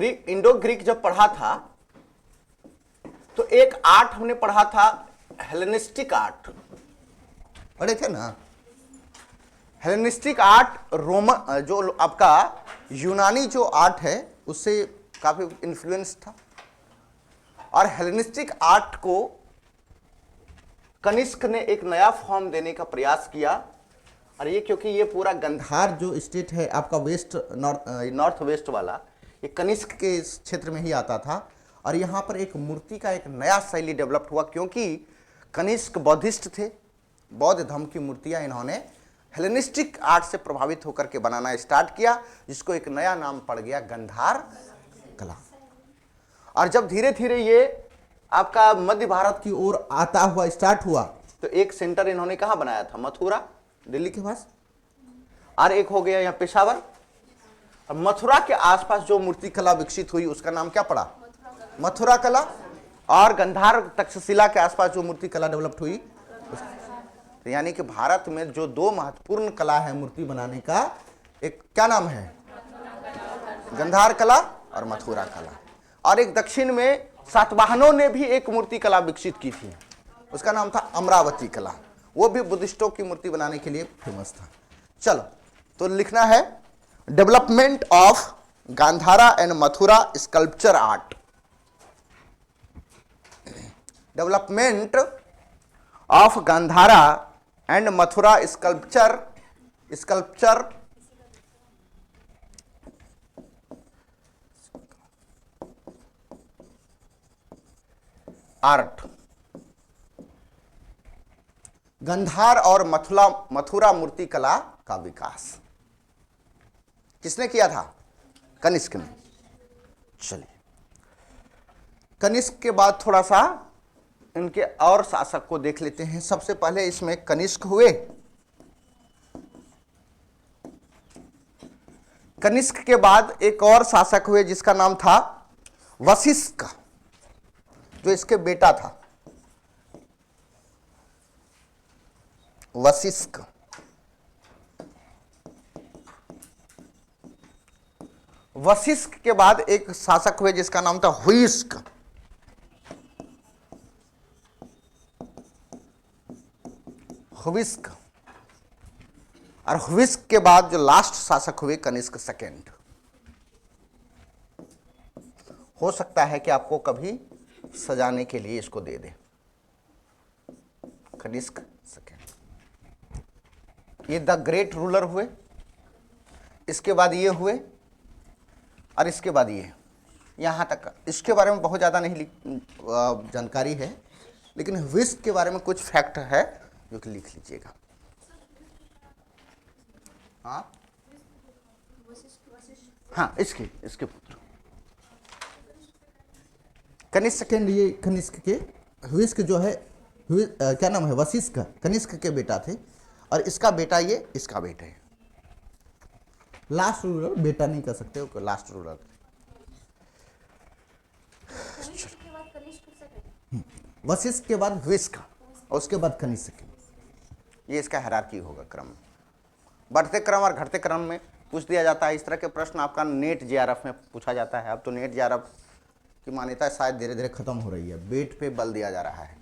Greek, Indo Greek जब पढ़ा था तो एक आर्ट हमने पढ़ा था, हेलेनिस्टिक आर्ट, पढ़े थे ना। हेलेनिस्टिक आर्ट रोमन, जो आपका यूनानी जो आर्ट है उससे काफी इन्फ्लुएंस था, और हेलेनिस्टिक आर्ट को कनिष्क ने एक नया फॉर्म देने का प्रयास किया। और ये क्योंकि ये पूरा गंधार जो स्टेट है आपका वेस्ट नॉर्थ वेस्ट वाला, ये कनिष्क के क्षेत्र में ही आता था, और यहाँ पर एक मूर्ति का एक नया शैली डेवलप हुआ, क्योंकि कनिष्क बौद्धिस्ट थे, बौद्ध धर्म की मूर्तियाँ इन्होंने हेलेनिस्टिक आर्ट से प्रभावित होकर के बनाना स्टार्ट किया, जिसको एक नया नाम पड़ गया गंधार कला। और जब धीरे धीरे ये आपका मध्य भारत की ओर आता हुआ स्टार्ट हुआ, तो एक सेंटर इन्होंने कहाँ बनाया था, मथुरा, दिल्ली के पास, और एक हो गया यहाँ पेशावर। और मथुरा के आसपास जो मूर्ति कला विकसित हुई उसका नाम क्या पड़ा, मथुरा कला। और गंधार तक्षशिला के आसपास जो मूर्ति कला डेवलप्ड हुई, तो यानी कि भारत में जो दो महत्वपूर्ण कला है मूर्ति बनाने का, एक क्या नाम है, गंधार कला और मथुरा कला। और एक दक्षिण में सातवाहनों ने भी एक मूर्ति कला विकसित की थी, उसका नाम था अमरावती कला, वो भी बुद्धिस्टों की मूर्ति बनाने के लिए फेमस था। चलो तो लिखना है development of Gandhara and Mathura sculpture art. Development of Gandhara and Mathura sculpture art. Gandhar और मथुरा मूर्ति कला का विकास किसने किया था, कनिष्क ने। चलिए कनिष्क के बाद थोड़ा सा इनके और शासक को देख लेते हैं। सबसे पहले इसमें कनिष्क हुए, कनिष्क के बाद एक और शासक हुए जिसका नाम था वशिष्क, जो इसके बेटा था, वशिष्क। वशिष्क के बाद एक शासक हुए जिसका नाम था हुइस्क। हुइस्क। और हुइस्क के बाद जो लास्ट शासक हुए कनिष्क सेकेंड। हो सकता है कि आपको कभी सजाने के लिए इसको दे दे, कनिष्क सेकेंड। ये द ग्रेट रूलर हुए, इसके बाद ये हुए, और इसके बाद ये, यहाँ तक। इसके बारे में बहुत ज़्यादा नहीं जानकारी है, लेकिन हुइस्क के बारे में कुछ फैक्ट है जो कि लिख लीजिएगा। हाँ हाँ, इसके पुत्र कनिष्क सेकेंड, ये कनिष्क के, हुइस्क जो है क्या नाम है, वशिष्क कनिष्क के बेटा थे, और इसका बेटा ये, इसका बेटा है। लास्ट रूलर बेटा नहीं कर सकते हो, लास्ट रूलर। वशिष्क के बाद हुइस्क और उसके बाद कनिष्क। ये इसका हायरार्की होगा, क्रम, बढ़ते क्रम और घटते क्रम में पूछ दिया जाता है। इस तरह के प्रश्न आपका नेट जेआरएफ में पूछा जाता है। अब तो नेट जेआरएफ की मान्यता शायद धीरे धीरे खत्म हो रही है, बेट पे बल दिया जा रहा है।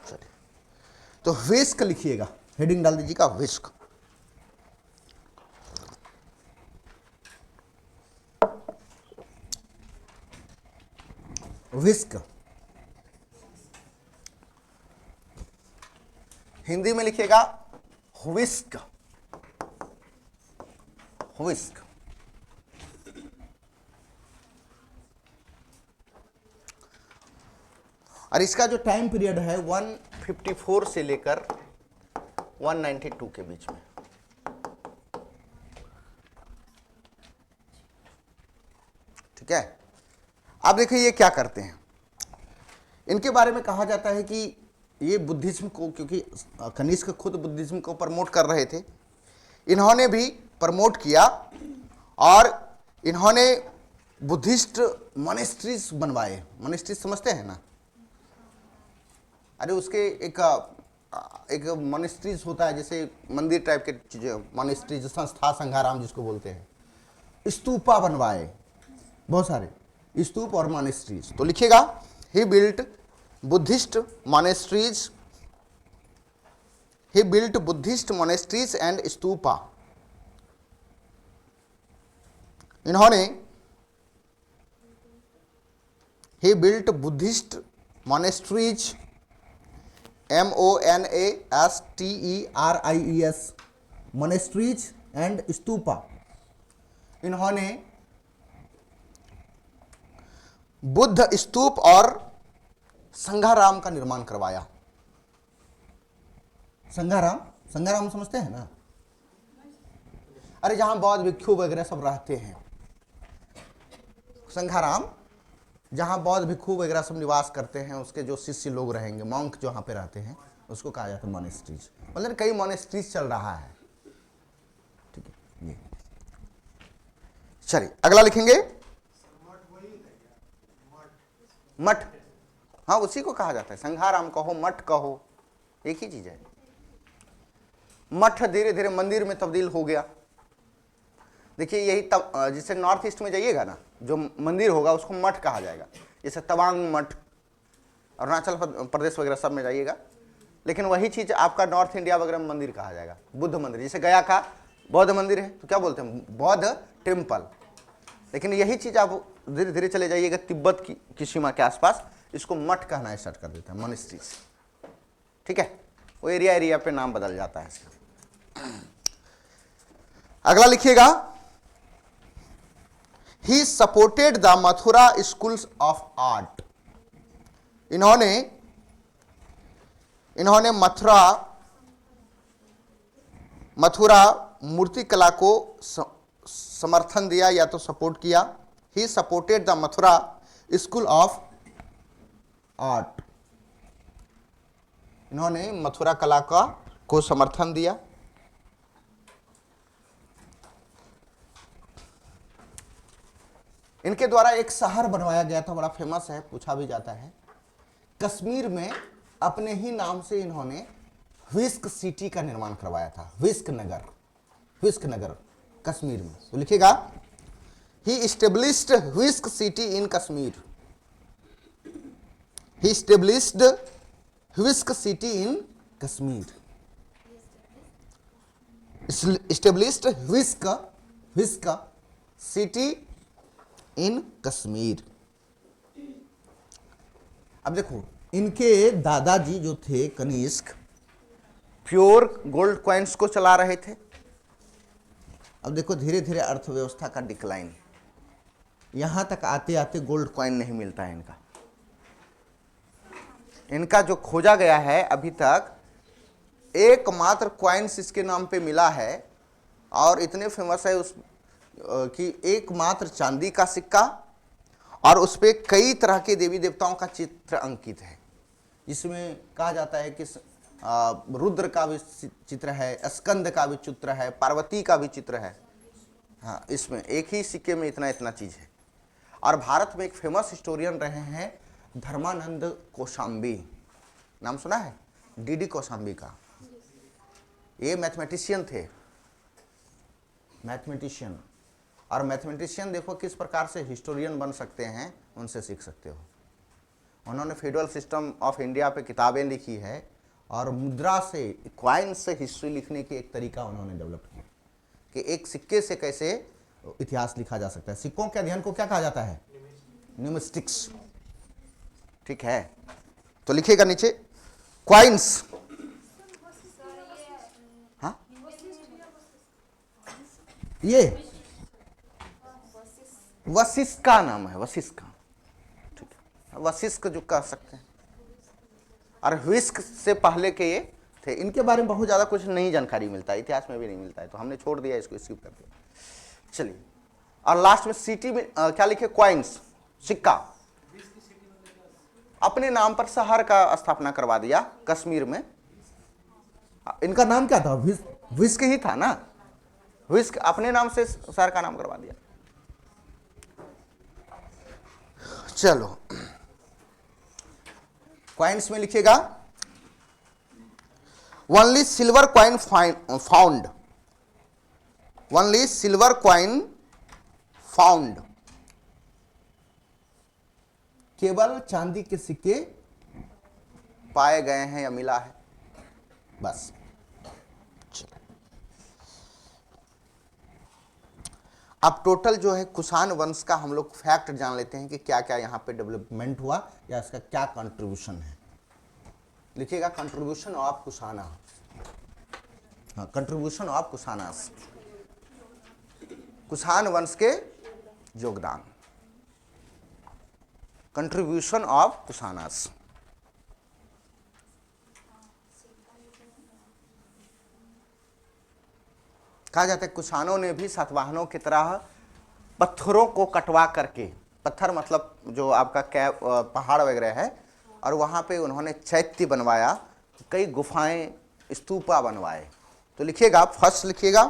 चलिए तो हुइस्क लिखिएगा, हेडिंग डाल दीजिएगा हुइस्क। हुइस्क हिंदी में लिखिएगा हुइस्क, हुइस्क। और इसका जो टाइम पीरियड है 154 से लेकर 192 के बीच में। ठीक है, अब देखिए ये क्या करते हैं। इनके बारे में कहा जाता है कि ये बुद्धिज्म को, क्योंकि कनिष्क खुद बुद्धिज्म को प्रमोट कर रहे थे, इन्होंने भी प्रमोट किया और इन्होंने बुद्धिस्ट मॉनेस्ट्रीज बनवाए। मॉनेस्ट्रीज समझते हैं ना, अरे उसके एक मॉनेस्ट्रीज होता है, जैसे मंदिर टाइप के चीजें, मॉनेस्ट्रीज, संस्था, संघाराम जिसको बोलते हैं, स्तूपा बनवाए, बहुत सारे स्तूप और मॉनेस्ट्रीज। तो लिखिएगा, he built Buddhist monasteries, he built Buddhist monasteries and stupa. इन्होंने he built Buddhist monasteries, MONASTERIES, monasteries and stupa. इन्होंने बुद्ध स्तूप और संघाराम का निर्माण करवाया। संघाराम, संघाराम समझते हैं ना? अरे जहां बौद्ध भिक्षु वगैरह सब रहते हैं, संघाराम जहां बौद्ध भिक्षु वगैरह सब निवास करते हैं, उसके जो शिष्य लोग रहेंगे, मॉन्क जो वहां पे रहते हैं, उसको कहा जाता है मॉनेस्ट्रीज। मतलब कई मॉनेस्ट्रीज चल रहा है, ठीक है। ये चलिए अगला लिखेंगे, मठ। हाँ, उसी को कहा जाता है, संघाराम कहो मठ कहो, एक ही चीज है। मठ धीरे धीरे मंदिर में तब्दील हो गया। देखिए यही तब, जिसे नॉर्थ ईस्ट में जाइएगा ना, जो मंदिर होगा उसको मठ कहा जाएगा। जैसे तवांग मठ, अरुणाचल प्रदेश वगैरह सब में जाइएगा, लेकिन वही चीज आपका नॉर्थ इंडिया वगैरह में मंदिर कहा जाएगा। बुद्ध मंदिर, जैसे गया का बौद्ध मंदिर है तो क्या बोलते हैं, बौद्ध टेम्पल। लेकिन यही चीज आप धीरे धीरे चले जाइएगा तिब्बत की सीमा के आसपास, इसको मठ कहना स्टार्ट कर देते हैं, मॉनेस्ट्रीज। ठीक है, वो एरिया एरिया पे नाम बदल जाता है इसका। अगला लिखिएगा, he supported the Mathura schools of art. इन्होंने मथुरा मूर्ति कला को समर्थन दिया या तो सपोर्ट किया। He supported the Mathura school of art. इन्होंने मथुरा कला को समर्थन दिया। इनके द्वारा एक शहर बनवाया गया था, बड़ा फेमस है, पूछा भी जाता है। कश्मीर में अपने ही नाम से इन्होंने व्हिस्क सिटी का निर्माण करवाया था, व्हिस्क नगर कश्मीर में। तो लिखिएगा, ही इस्टेब्लिश्ड व्हिस्क city in Kashmir. He established व्हिस्क सिटी इन कश्मीर। इस्टेब्लिश्ड व्हिस्क सिटी इन कश्मीर। अब देखो, इनके दादाजी जो थे कनिष्क, प्योर गोल्ड कॉइन्स को चला रहे थे। अब देखो धीरे धीरे अर्थव्यवस्था का डिक्लाइन, यहां तक आते आते गोल्ड कॉइन नहीं मिलता है इनका जो खोजा गया है अभी तक, एकमात्र कॉइन्स इसके नाम पे मिला है, और इतने फेमस है उस कि एकमात्र चांदी का सिक्का, और उस पर कई तरह के देवी देवताओं का चित्र अंकित है। इसमें कहा जाता है कि रुद्र का भी चित्र है, स्कंद का भी चित्र है, पार्वती का भी चित्र है। हाँ, इसमें एक ही सिक्के में इतना इतना चीज है। और भारत में एक फेमस हिस्टोरियन रहे हैं धर्मानंद कौशाम्बी, नाम सुना है, डीडी कौशाम्बी का। ये मैथमेटिशियन थे, मैथमेटिशियन। और मैथमेटिशियन देखो किस प्रकार से हिस्टोरियन बन सकते हैं, उनसे सीख सकते हो। उन्होंने फेडरल सिस्टम ऑफ इंडिया पे किताबें लिखी है, और मुद्रा से, क्वाइन से हिस्ट्री लिखने की एक तरीका उन्होंने डेवलप किया कि एक सिक्के से कैसे इतिहास लिखा जा सकता है। सिक्कों के अध्ययन को क्या कहा जाता है, न्यूमिस्टिक्स। ठीक है, तो लिखिएगा नीचे क्वाइंस। हाँ, ये वशिष्ठ का नाम है, वशिष्ठ का, ठीक है, वशिष्ठ जो कह सकते हैं। और व्हिस्क से पहले के ये थे, इनके बारे में बहुत ज्यादा कुछ नहीं जानकारी मिलता है, इतिहास में भी नहीं मिलता है, तो हमने छोड़ दिया, इसको स्किप कर दिया। चलिए, और लास्ट में सिटी में क्या लिखे, क्वाइंस, सिक्का। अपने नाम पर शहर का स्थापना करवा दिया कश्मीर में। इनका नाम क्या था, व्हिस्क ही था ना, व्हिस्क, अपने नाम से शहर का नाम करवा दिया। चलो, क्वाइंस में लिखिएगा, only silver coin found, only silver coin found, केवल चांदी के सिक्के पाए गए हैं या मिला है, बस। अब टोटल जो है कुषाण वंश का हम लोग फैक्ट जान लेते हैं कि क्या क्या यहाँ पे डेवलपमेंट हुआ या इसका क्या कंट्रीब्यूशन है। लिखिएगा कंट्रीब्यूशन ऑफ कुषाणा, हाँ, कंट्रीब्यूशन ऑफ कुषाणास, कुषाण वंश के योगदान, कंट्रीब्यूशन ऑफ कुषाणास। कहा जाता है कुषाणों ने भी सातवाहनों की तरह पत्थरों को कटवा करके, पत्थर मतलब जो आपका पहाड़ वगैरह है, और वहाँ पे उन्होंने चैत्य बनवाया, कई गुफाएं, स्तूपा बनवाए। तो लिखिएगा, फर्स्ट लिखिएगा,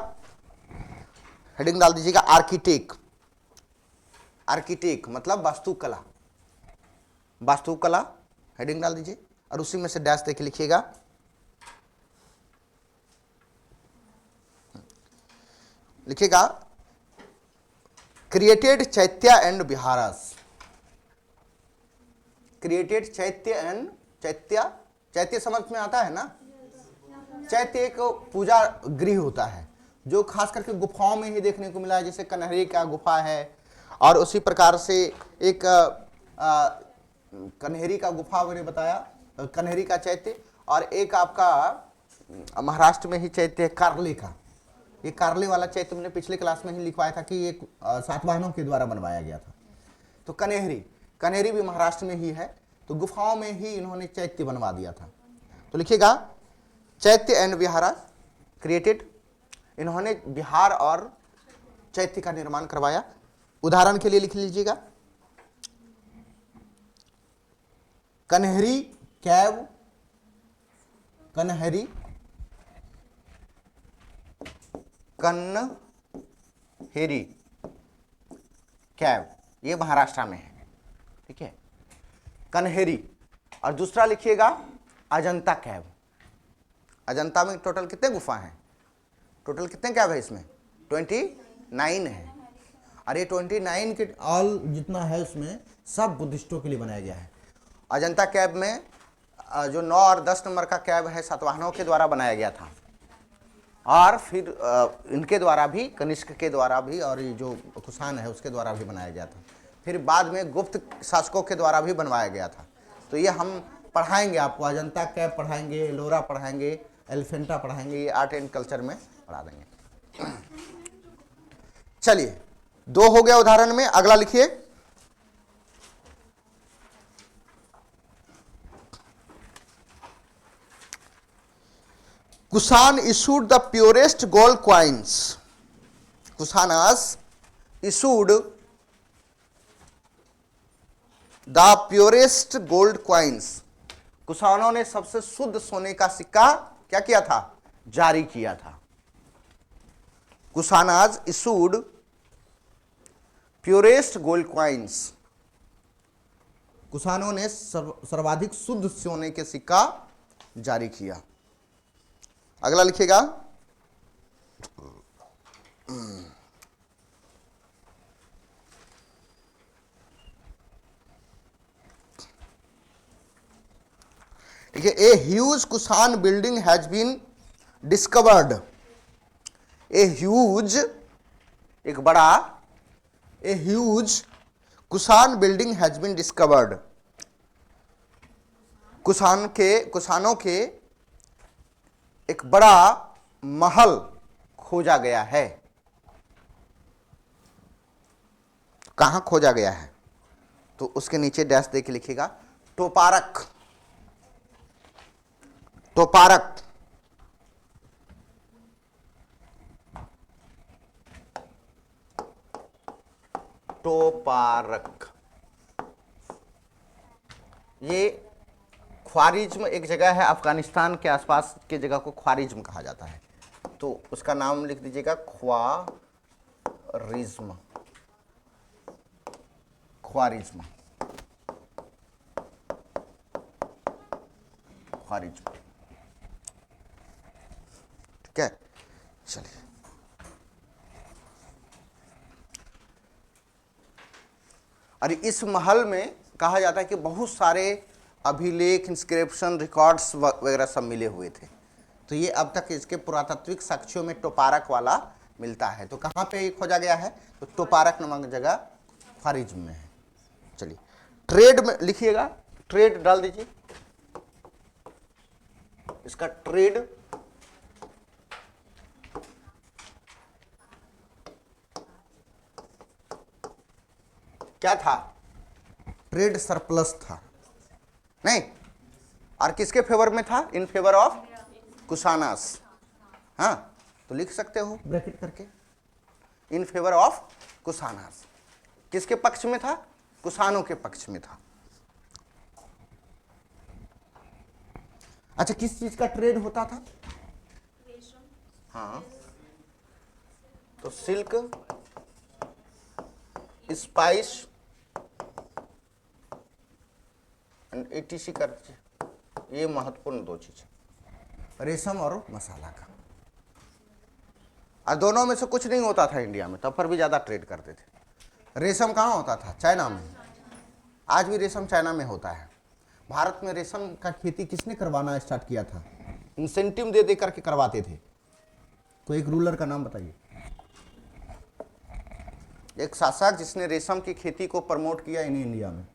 हेडिंग डाल दीजिएगा आर्किटेक्ट, आर्किटेक्ट मतलब वास्तुकला, वास्तुकला हेडिंग डाल दीजिए, और उसी में से डैश देके लिखिएगा लिखिएगा क्रिएटेड चैत्य एंड विहारस, क्रिएटेड चैत्य एंड चैत्य, चैत्य समझ में आता है ना? चैत्य एक पूजा गृह होता है जो खास करके गुफाओं में ही देखने को मिला है, जैसे कन्हरी का गुफा है, और उसी प्रकार से एक कन्हेरी का गुफा मैंने बताया, कन्हेरी का चैत्य, और एक आपका महाराष्ट्र में ही चैत्य है कार्ले का। ये कार्ले वाला चैत्य मैंने पिछले क्लास में ही लिखवाया था कि ये सातवाहनों के द्वारा बनवाया गया था। तो कन्हेरी भी महाराष्ट्र में ही है, तो गुफाओं में ही इन्होंने चैत्य बनवा दिया था। तो लिखिएगा चैत्य एंड विहारा क्रिएटेड, इन्होंने विहार और चैत्य का निर्माण करवाया। उदाहरण के लिए लिख लीजिएगा कन्हेरी कैव, कन्हेरी कन्हेरी कैव, ये महाराष्ट्र में है, ठीक है, कन्हेरी। और दूसरा लिखिएगा अजंता कैव। अजंता में टोटल कितने गुफा हैं? टोटल कितने कैव है इसमें? 29 है, और ये 29 के ऑल जितना है उसमें सब बुद्धिस्टों के लिए बनाया गया है। अजंता कैव में जो 9 और 10 नंबर का कैव है सातवाहनों के द्वारा बनाया गया था, और फिर इनके द्वारा भी, कनिष्क के द्वारा भी, और ये जो कुषाण है उसके द्वारा भी बनाया गया था। फिर बाद में गुप्त शासकों के द्वारा भी बनवाया गया था। तो ये हम पढ़ाएंगे आपको, अजंता कैव पढ़ाएंगे, एलोरा पढ़ाएंगे, एलिफेंटा पढ़ाएंगे, ये आर्ट एंड कल्चर में पढ़ा देंगे। चलिए 2 हो गया उदाहरण में, अगला लिखिए Kushan issued the purest gold coins. Kushanas issued the purest gold coins. कुषाणों ने सबसे शुद्ध सोने का सिक्का क्या किया था? जारी किया था। कुषाणाज issued purest gold coins. कुषाणों ने सर्वाधिक शुद्ध सोने के सिक्का जारी किया। अगला लिखिएगा देखिए, a huge Kushan building has been discovered. A huge, एक बड़ा, a huge Kushan building has been discovered. कुषाणों के एक बड़ा महल खोजा गया है। कहां खोजा गया है? तो उसके नीचे डैश दे के लिखिएगा टोपारक, टोपारक, टोपारक। ये ख्वारिज्म एक जगह है, अफगानिस्तान के आसपास के जगह को ख्वारिज्म कहा जाता है, तो उसका नाम लिख दीजिएगा ख्वारिज्म, ख्वारिज्म, ख्वारिज्म, ठीक है। चलिए और इस महल में कहा जाता है कि बहुत सारे अभिलेख, इंस्क्रिप्शन, रिकॉर्ड्स वगैरह सब मिले हुए थे। तो ये अब तक इसके पुरातात्विक साक्ष्यों में टोपारक वाला मिलता है। तो कहाँ पे खोजा गया है? तो टोपारक नामक जगह ख्वारिज्म में है। चलिए ट्रेड में लिखिएगा, ट्रेड डाल दीजिए, इसका ट्रेड क्या था? ट्रेड सरप्लस था, नहीं, और किसके फेवर में था? In favour of Kushanas. हाँ, तो लिख सकते हो ब्रैकेट करके, इन फेवर ऑफ कुशानास। किसके पक्ष में था? कुशानों के पक्ष में था। अच्छा, किस चीज का ट्रेड होता था? हाँ, तो सिल्क, स्पाइस एंड एटीसी कर दीजिए। ये महत्वपूर्ण दो चीज, रेशम और मसाला का। और दोनों में से कुछ नहीं होता था इंडिया में, तब पर भी ज्यादा ट्रेड करते थे। रेशम कहाँ होता था? चाइना में। आज भी रेशम चाइना में होता है। भारत में रेशम का खेती किसने करवाना स्टार्ट किया था? इंसेंटिव दे दे करके करवाते थे। कोई एक रूलर का नाम बताइए, एक शासक जिसने रेशम की खेती को प्रमोट किया इन इंडिया में।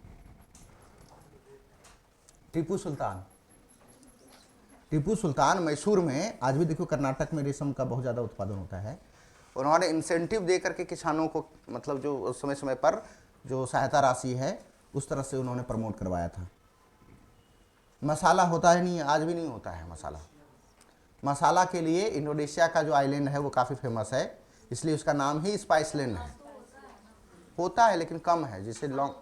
टीपू सुल्तान। टीपू सुल्तान मैसूर में, आज भी देखो कर्नाटक में रेशम का बहुत ज़्यादा उत्पादन होता है। उन्होंने इंसेंटिव दे करके किसानों को, मतलब जो समय समय पर जो सहायता राशि है उस तरह से उन्होंने प्रमोट करवाया था। मसाला होता है नहीं, आज भी नहीं होता है मसाला। मसाला के लिए इंडोनेशिया का जो आइलैंड है वो काफ़ी फेमस है, इसलिए उसका नाम ही स्पाइसलैंड है। होता है लेकिन कम है। जैसे लॉन्ग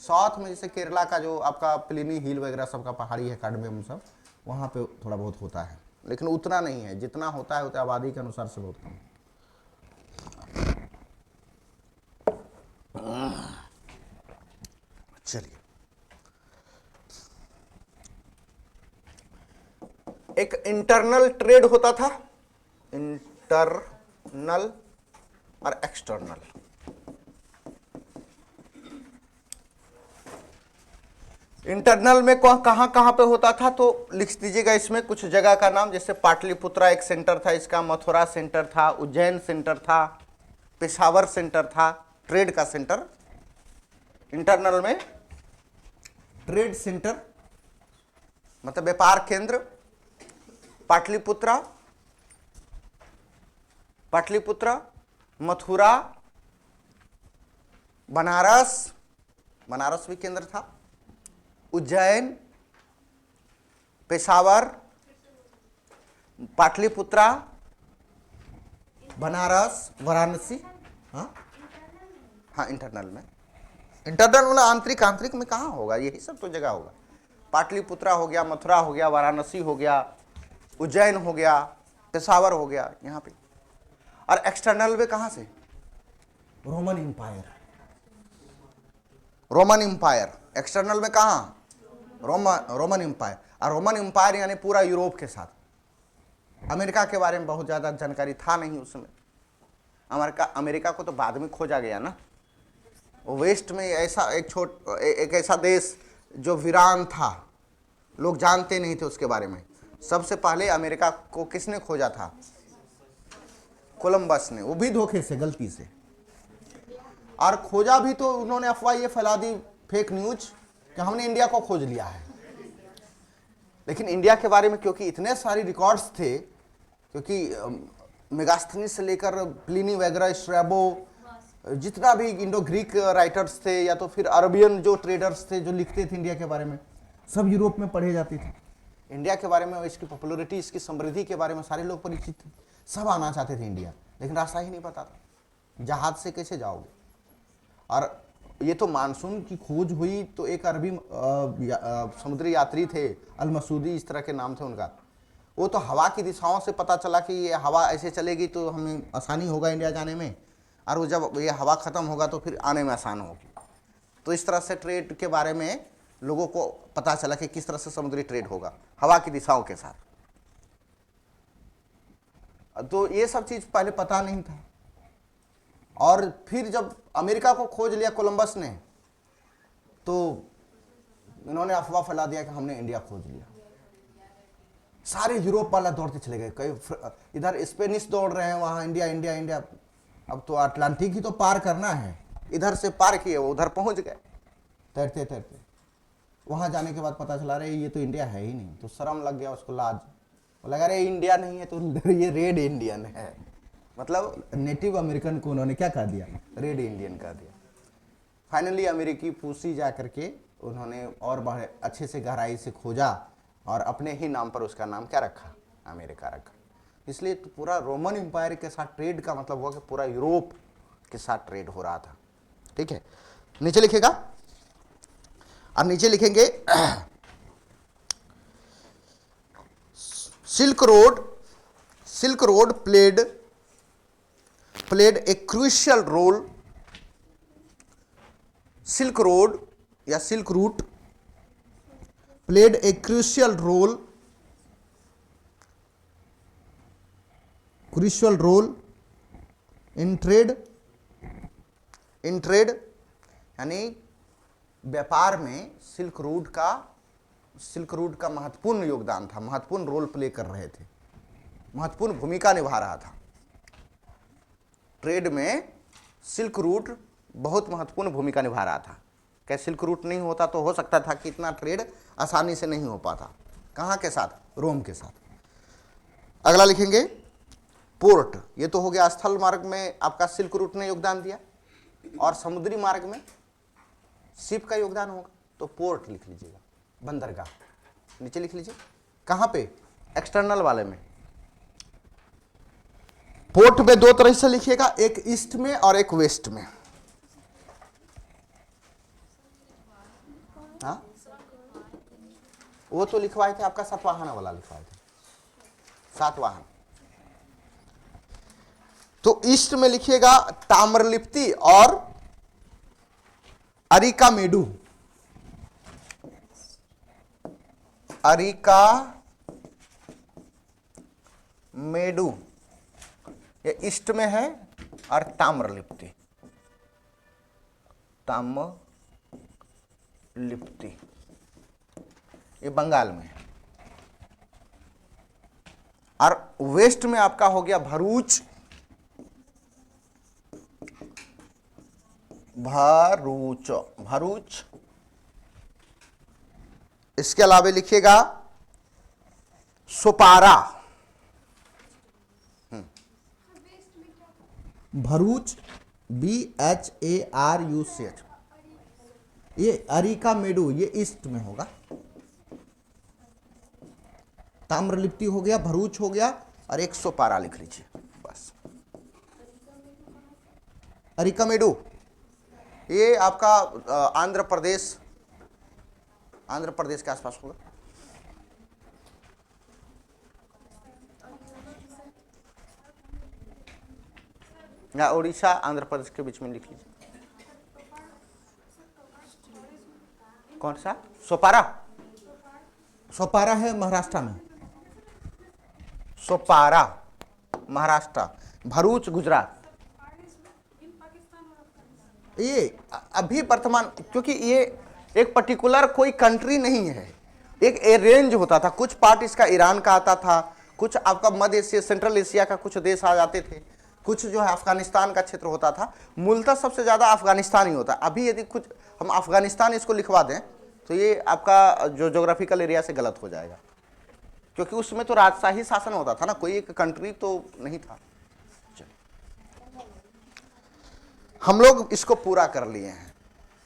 साउथ में, जैसे केरला का जो आपका प्लिनी हिल वगैरह सबका पहाड़ी है, काडमेम सब, वहाँ पे थोड़ा बहुत होता है, लेकिन उतना नहीं है। जितना होता है उतना आबादी के अनुसार से बहुत कम। चलिए, एक इंटरनल ट्रेड होता था, इंटरनल और एक्सटर्नल। इंटरनल में कहां कहां पे होता था? तो लिख दीजिएगा इसमें कुछ जगह का नाम, जैसे पाटलिपुत्रा एक सेंटर था इसका, मथुरा सेंटर था, उज्जैन सेंटर था, पेशावर सेंटर था, ट्रेड का सेंटर। इंटरनल में ट्रेड सेंटर मतलब व्यापार केंद्र, पाटलिपुत्रा, मथुरा, बनारस, बनारस भी केंद्र था, उज्जैन, पेशावर, पाटलिपुत्रा, बनारस, वाराणसी। हाँ हाँ, इंटरनल में। इंटरनल मतलब आंतरिक। आंतरिक में कहाँ होगा? यही सब तो जगह होगा। पाटलिपुत्रा हो गया, मथुरा हो गया, वाराणसी हो गया, उज्जैन हो गया, पेशावर हो गया, यहाँ पे। और एक्सटर्नल में कहाँ से? Roman empire. Roman empire external में कहाँ? Roman empire. और रोमन इंपायर यानी पूरा यूरोप के साथ। अमेरिका के बारे में बहुत ज़्यादा जानकारी था नहीं उस समय। अमेरिका को तो बाद में खोजा गया ना। वेस्ट में ऐसा एक ऐसा देश जो वीरान था, लोग जानते नहीं थे उसके बारे में। सबसे पहले अमेरिका को किसने खोजा था? कोलंबस ने, वो भी धोखे से, गलती से। और खोजा भी तो उन्होंने अफवाह ये फैला दी, फेक न्यूज, कि हमने इंडिया को खोज लिया है। लेकिन इंडिया के बारे में क्योंकि इतने सारे रिकॉर्ड्स थे, क्योंकि मेगास्थनीज से लेकर प्लिनी वगैरह, स्ट्रैबो, जितना भी इंडो ग्रीक राइटर्स थे या तो फिर अरबियन जो ट्रेडर्स थे जो लिखते थे इंडिया के बारे में, सब यूरोप में पढ़े जाते थे। इंडिया के बारे में, इसकी पॉपुलैरिटी, इसकी समृद्धि के बारे में सारे लोग परिचित थे। सब आना चाहते थे इंडिया, लेकिन रास्ता ही नहीं पता था। जहाज से कैसे जाओगे? और ये तो मानसून की खोज हुई तो एक अरबी समुद्री यात्री थे, अल मसूदी इस तरह के नाम थे उनका। वो तो हवा की दिशाओं से पता चला कि ये हवा ऐसे चलेगी तो हमें आसानी होगा इंडिया जाने में, और वो जब ये हवा ख़त्म होगा तो फिर आने में आसान होगी। तो इस तरह से ट्रेड के बारे में लोगों को पता चला कि किस तरह से समुद्री ट्रेड होगा हवा की दिशाओं के साथ। तो ये सब चीज़ पहले पता नहीं था। और फिर जब अमेरिका को खोज लिया कोलंबस ने, तो इन्होंने अफवाह फैला दिया कि हमने इंडिया खोज लिया। सारे यूरोप वाला दौड़ते चले गए, कई इधर स्पेनिश दौड़ रहे हैं, वहां इंडिया इंडिया इंडिया। अब तो अटलांटिक ही तो पार करना है, इधर से पार किए वो उधर पहुंच गए तैरते तैरते। वहां जाने के बाद पता चला रहे ये तो इंडिया है ही नहीं, तो शर्म लग गया उसको, लाज। वो लगा रहे इंडिया नहीं है तो ये रेड इंडियन है, मतलब नेटिव अमेरिकन को उन्होंने क्या कह दिया, रेड इंडियन कह दिया। फाइनली अमेरिकी पूसी जा करके उन्होंने और बड़े अच्छे से गहराई से खोजा और अपने ही नाम पर उसका नाम क्या रखा, अमेरिका रखा। इसलिए तो पूरा रोमन एम्पायर के साथ ट्रेड का मतलब हुआ कि पूरा यूरोप के साथ ट्रेड हो रहा था। ठीक है, नीचे लिखेगा, अब नीचे लिखेंगे silk road played a crucial role. Silk road या silk route played a crucial role in trade यानी व्यापार में सिल्क रूट का महत्वपूर्ण योगदान था, महत्वपूर्ण रोल प्ले कर रहे थे, महत्वपूर्ण भूमिका निभा रहा था। ट्रेड में सिल्क रूट बहुत महत्वपूर्ण भूमिका निभा रहा था। क्या सिल्क रूट नहीं होता तो हो सकता था कि इतना ट्रेड आसानी से नहीं हो पाता। कहाँ के साथ, रोम के साथ। अगला लिखेंगे पोर्ट, ये तो हो गया स्थल मार्ग में आपका सिल्क रूट ने योगदान दिया, और समुद्री मार्ग में शिप का योगदान होगा, तो पोर्ट लिख लीजिएगा, बंदरगाह। नीचे लिख लीजिए, कहाँ पे, एक्सटर्नल वाले में। पोर्ट में दो तरह से लिखिएगा, एक ईस्ट में और एक वेस्ट में। हाँ, वो तो लिखवाए थे आपका सातवाहन वाला लिखवाए थे, सातवाहन। तो ईस्ट में लिखिएगा ताम्रलिप्ति और अरिकामेडु। अरिकामेडु ये ईस्ट में है, और ताम्रलिप्ति ये बंगाल में है। और वेस्ट में आपका हो गया भरूच, इसके अलावा लिखिएगा सोपारा। भरूच BHARUCH, ये अरिकामेडु ये ईस्ट में होगा। ताम्रलिप्ति हो गया, भरूच हो गया, और एक सोपारा लिख लीजिए बस। अरिकामेडु ये आपका आंध्र प्रदेश के आसपास होगा। या उड़ीसा आंध्र प्रदेश के बीच में लिख लीजिए। कौन सा, सोपारा है महाराष्ट्र में, सोपारा महाराष्ट्र, भरूच गुजरात। ये अभी वर्तमान, क्योंकि ये एक पर्टिकुलर कोई कंट्री नहीं है, एक रेंज होता था। कुछ पार्ट इसका ईरान का आता था, कुछ आपका मध्य एशिया सेंट्रल एशिया का कुछ देश आ जाते थे, कुछ जो है अफगानिस्तान का क्षेत्र होता था। मूलतः सबसे ज़्यादा अफगानिस्तान ही होता है। अभी यदि कुछ हम अफगानिस्तान इसको लिखवा दें तो ये आपका जो ज्योग्राफिकल एरिया से गलत हो जाएगा, क्योंकि उसमें तो राजशाही शासन होता था ना, कोई एक कंट्री तो नहीं था। हम लोग इसको पूरा कर लिए हैं,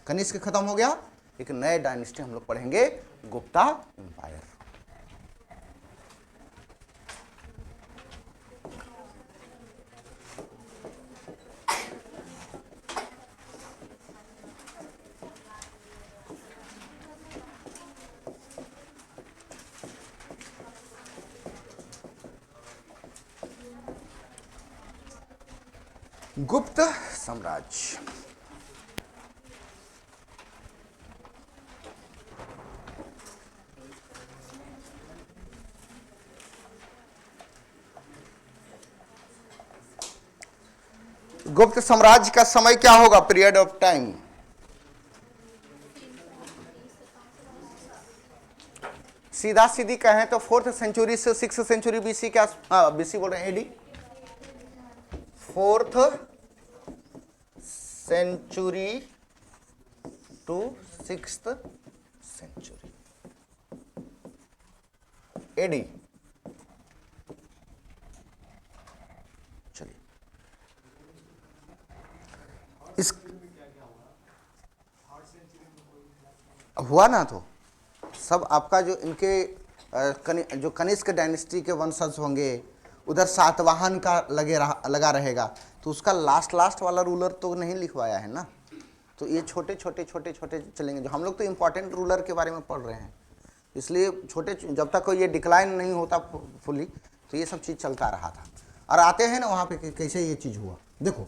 कनिष्क खत्म हो गया, एक नए डायनेस्टी हम लोग पढ़ेंगे, गुप्ता एम्पायर। गुप्त साम्राज्य। गुप्त साम्राज्य का समय क्या होगा, पीरियड ऑफ टाइम? सीधा सीधी कहें तो 4th सेंचुरी से 6th सेंचुरी बीसी के बीसी बोल रहे हैं, AD 4th century to 6th century AD. चलिए इस हुआ ना, तो सब आपका जो इनके जो कनिष्क डायनेस्टी के वंशज होंगे, उधर सातवाहन का लगा रहेगा, तो उसका लास्ट वाला रूलर तो नहीं लिखवाया है ना। तो ये छोटे छोटे चलेंगे। जो हम लोग तो इम्पोर्टेंट रूलर के बारे में पढ़ रहे हैं, इसलिए छोटे, जब तक ये डिक्लाइन नहीं होता फुली, तो ये सब चीज़ चलता रहा था। और आते हैं ना वहाँ पे कैसे ये चीज़ हुआ। देखो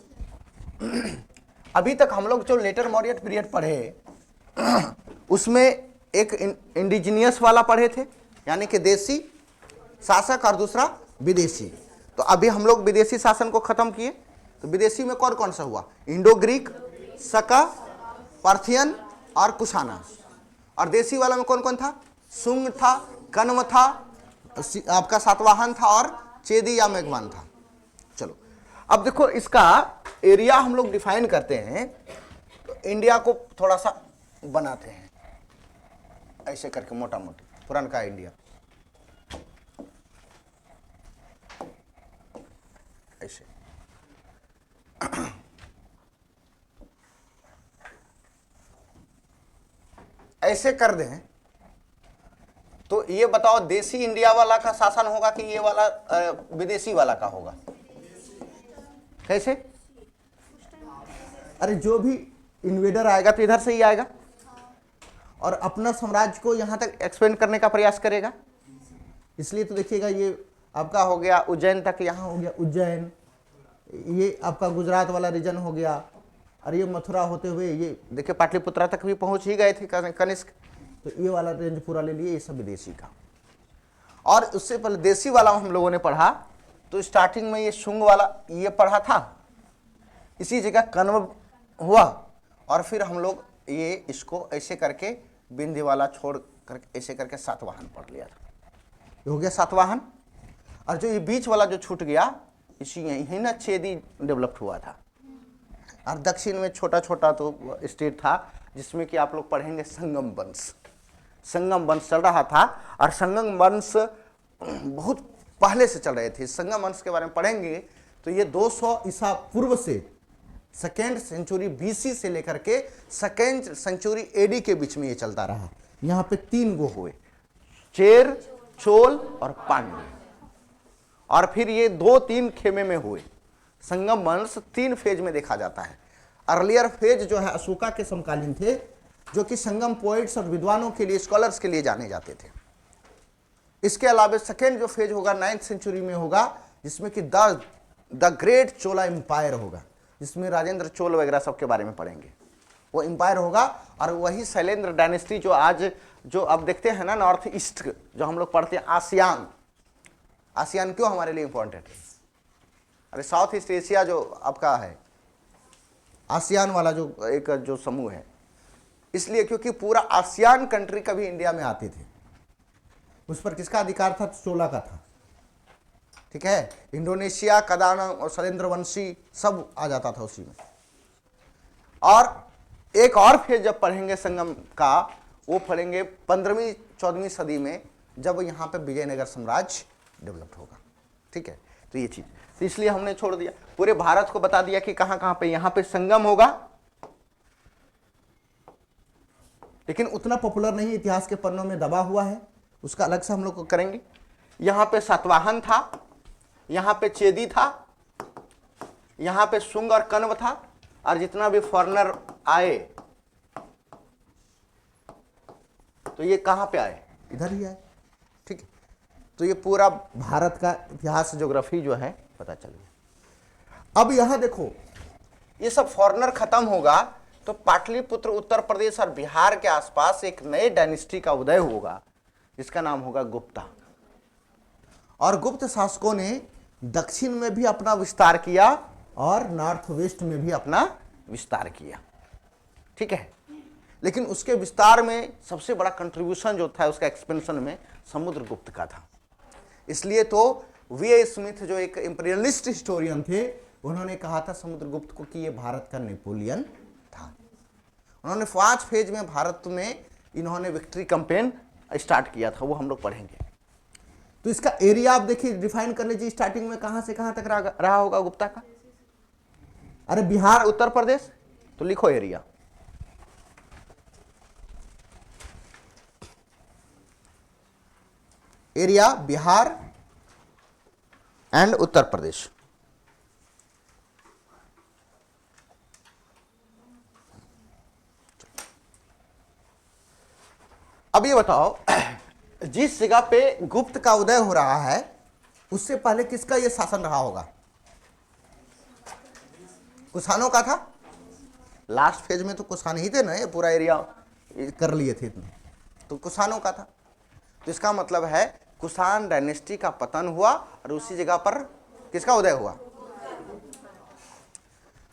अभी तक हम लोग जो लेटर मॉरियट पीरियड पढ़े, उसमें एक इंडिजिनियस वाला पढ़े थे, यानी कि देसी शासक, और दूसरा विदेशी। तो अभी हम लोग विदेशी शासन को खत्म किए, तो विदेशी में कौन कौन सा हुआ? इंडो ग्रीक, सका, पार्थियन और कुशाना। और देसी वाला में कौन कौन था? सुंग था, कन्व था, आपका सातवाहन था, और चेदी या मेघवान था। चलो अब देखो इसका एरिया हम लोग डिफाइन करते हैं, तो इंडिया को थोड़ा सा बनाते हैं ऐसे करके, मोटा मोटी पुराना का इंडिया ऐसे। ऐसे कर दें तो ये बताओ, देसी इंडिया वाला का शासन होगा कि ये वाला विदेशी वाला का होगा? कैसे? अरे जो भी इन्वेडर आएगा तो इधर से ही आएगा और अपना साम्राज्य को यहाँ तक एक्सपेंड करने का प्रयास करेगा। इसलिए तो देखिएगा, ये आपका हो गया उज्जैन तक, यहाँ हो गया उज्जैन, ये आपका गुजरात वाला रीजन हो गया, और ये मथुरा होते हुए ये देखिए पाटलिपुत्रा तक भी पहुँच ही गए थे कनिष्क। तो ये वाला रेंज पूरा ले लिए, ये सब विदेशी का। और उससे पहले देसी वाला हम लोगों ने पढ़ा, तो स्टार्टिंग में ये शुंग वाला ये पढ़ा था, इसी जगह कन्व हुआ, और फिर हम लोग ये इसको ऐसे करके बिंदी वाला छोड़ करके ऐसे करके सातवाहन पढ़ लिया था। ये हो गया सातवाहन। और जो ये बीच वाला जो छूट गया, इसी यही ना चेदी डेवलप हुआ था। और दक्षिण में छोटा छोटा तो स्टेट था, जिसमें कि आप लोग पढ़ेंगे संगम वंश। संगम वंश चल रहा था, और संगम वंश बहुत पहले से चल रहे थे। संगम वंश के बारे में पढ़ेंगे तो ये 200 ईसा पूर्व से 2nd सेंचुरी बीसी से लेकर के 2nd सेंचुरी एडी के बीच में ये चलता रहा। यहाँ पे 3 गो हुए, चेर, चोल और पांड्य। और फिर ये 2-3 खेमे में हुए। संगम वंश 3 फेज में देखा जाता है। अर्लियर फेज जो है अशोका के समकालीन थे, जो कि संगम पोइट्स और विद्वानों के लिए, स्कॉलर्स के लिए जाने जाते थे। इसके अलावा सेकेंड जो फेज होगा 9th सेंचुरी में होगा, जिसमें कि द ग्रेट चोला एम्पायर होगा, जिसमें राजेंद्र चोल वगैरह सब के बारे में पढ़ेंगे। वो एम्पायर होगा, और वही शैलेंद्र डायनेस्टी जो आज जो अब देखते हैं ना नॉर्थ ईस्ट, जो हम लोग पढ़ते हैं आसियान। आसियान क्यों हमारे लिए इंपॉर्टेंट है? अरे साउथ ईस्ट एशिया जो आपका है, आसियान वाला जो एक जो समूह है, इसलिए क्योंकि पूरा आसियान कंट्री कभी इंडिया में आते थे। उस पर किसका अधिकार था? चोला का था। ठीक है, इंडोनेशिया, कदाना और शैलेंद्र वंशी सब आ जाता था उसी में। और एक और फेज जब पढ़ेंगे संगम का, वो पढ़ेंगे 15वीं-14वीं सदी में, जब यहाँ पे विजयनगर साम्राज्य डेवलप होगा। ठीक है, तो ये चीज, तो इसलिए हमने छोड़ दिया, पूरे भारत को बता दिया कि कहां कहां पे यहाँ पे संगम होगा, लेकिन उतना पॉपुलर नहीं, इतिहास के पन्नों में दबा हुआ है, उसका अलग से हम लोग को करेंगे। यहाँ पे सातवाहन था, यहाँ पे चेदी था, यहाँ पे शुंग और कन्व था, और जितना भी फॉरेनर आए तो ये कहाँ पे आए? इधर ही आए। ठीक है, तो ये पूरा भारत का इतिहास, ज्योग्राफी जो है पता चल गया। अब यहाँ देखो, ये सब फॉरेनर खत्म होगा तो पाटलिपुत्र, उत्तर प्रदेश और बिहार के आसपास एक नए डायनेस्टी का उदय होगा, जिसका नाम होगा गुप्ता। और गुप्त शासकों ने दक्षिण में भी अपना विस्तार किया और नॉर्थ वेस्ट में भी अपना विस्तार किया। ठीक है, लेकिन उसके विस्तार में सबसे बड़ा कंट्रीब्यूशन जो था उसका एक्सपेंशन में समुद्रगुप्त का था। इसलिए तो वी स्मिथ जो एक इंपीरियलिस्ट हिस्टोरियन थे, उन्होंने कहा था समुद्रगुप्त को कि ये भारत का नेपोलियन था। उन्होंने 5 फेज में भारत में इन्होंने विक्ट्री कैंपेन स्टार्ट किया था, वो हम लोग पढ़ेंगे। तो इसका एरिया आप देखिए डिफाइन कर लीजिए, स्टार्टिंग में कहां से कहां तक रहा होगा गुप्ता का। अरे बिहार उत्तर प्रदेश, तो लिखो area. Area Bihar and Uttar Pradesh. अब ये बताओ, जिस जगह पे गुप्त का उदय हो रहा है उससे पहले किसका ये शासन रहा होगा? कुषाणों का था। लास्ट फेज में तो कुषाण ही थे ना, ये पूरा एरिया कर लिए थे इतने, तो कुषाणों का था। तो इसका मतलब है कुषाण डायनेस्टी का पतन हुआ और उसी जगह पर किसका उदय हुआ?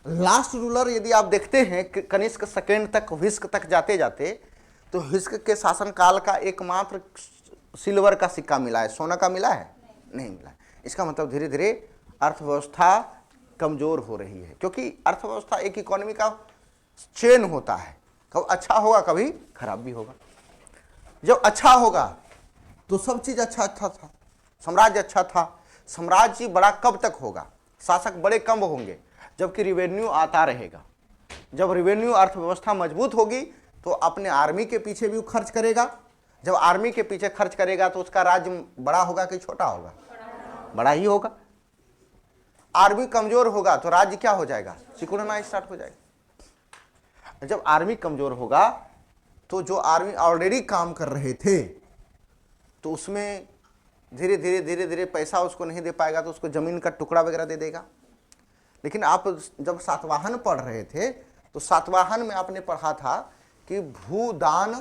लास्ट रूलर यदि आप देखते हैं कनिष्क सेकेंड तक, हुइस्क तक जाते जाते, तो हुइस्क के शासनकाल का एकमात्र सिल्वर का सिक्का मिला है, सोना का मिला है? नहीं मिला है। इसका मतलब धीरे धीरे अर्थव्यवस्था कमजोर हो रही है, क्योंकि अर्थव्यवस्था एक इकोनॉमी का चेन होता है, कभी अच्छा होगा कभी खराब भी होगा। जब अच्छा होगा तो सब चीज अच्छा था, साम्राज्य अच्छा था। साम्राज्य बड़ा कब तक होगा? शासक बड़े कम होंगे, जबकि रिवेन्यू आता रहेगा। जब रिवेन्यू अर्थव्यवस्था मजबूत होगी तो अपने आर्मी के पीछे भी खर्च करेगा। जब आर्मी के पीछे खर्च करेगा तो उसका राज्य बड़ा होगा कि छोटा होगा? बड़ा ही होगा। आर्मी कमजोर होगा तो राज्य क्या हो जाएगा? सिकुड़ना स्टार्ट हो जाएगा। जब आर्मी कमजोर होगा तो जो आर्मी ऑलरेडी काम कर रहे थे तो उसमें धीरे धीरे धीरे धीरे पैसा उसको नहीं दे पाएगा, तो उसको जमीन का टुकड़ा वगैरह दे देगा। लेकिन आप जब सातवाहन पढ़ रहे थे तो सातवाहन में आपने पढ़ा था कि भूदान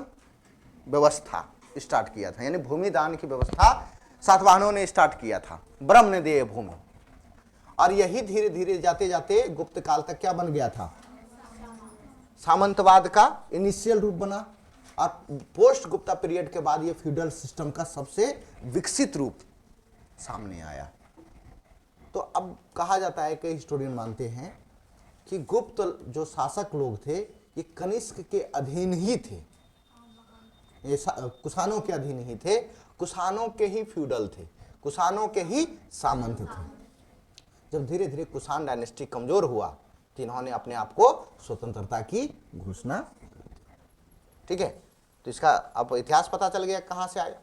व्यवस्था स्टार्ट किया था, यानी भूमि दान की व्यवस्था सातवाहनों ने स्टार्ट किया था, ब्रह्म ने दिए भूमि। और यही धीरे धीरे जाते जाते गुप्त काल तक क्या बन गया था? सामंतवाद का इनिशियल रूप बना। और पोस्ट गुप्ता पीरियड के बाद ये फ्यूडल सिस्टम का सबसे विकसित रूप सामने आया। तो अब कहा जाता है, कई हिस्टोरियन मानते हैं कि गुप्त जो शासक लोग थे ये कनिष्क के अधीन ही थे, ये कुषाणों के अधीन ही थे, कुषाणों के ही फ्यूडल थे, कुषाणों के ही सामंत थे। जब धीरे धीरे कुषाण डायनेस्टी कमजोर हुआ तो इन्होंने अपने आप को स्वतंत्रता की घोषणा। ठीक है, तो इसका अब इतिहास पता चल गया कहां से आया।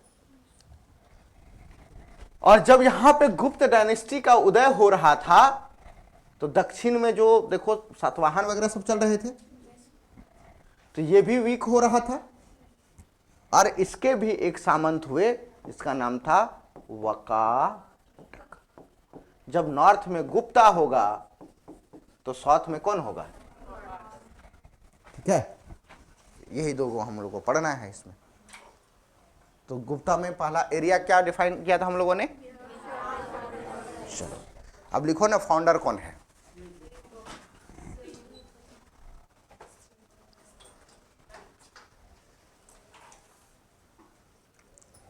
और जब यहां पे गुप्त डायनेस्टी का उदय हो रहा था तो दक्षिण में जो देखो सातवाहन वगैरह सब चल रहे थे, तो ये भी वीक हो रहा था। और इसके भी एक सामंत हुए जिसका नाम था वकाटक। जब नॉर्थ में गुप्ता होगा तो साउथ में कौन होगा? ठीक है, यही दो हम लोग को पढ़ना है इसमें। तो गुप्ता में पहला एरिया क्या डिफाइन किया था हम लोगों ने? चलो अब लिखो ना, फाउंडर कौन है?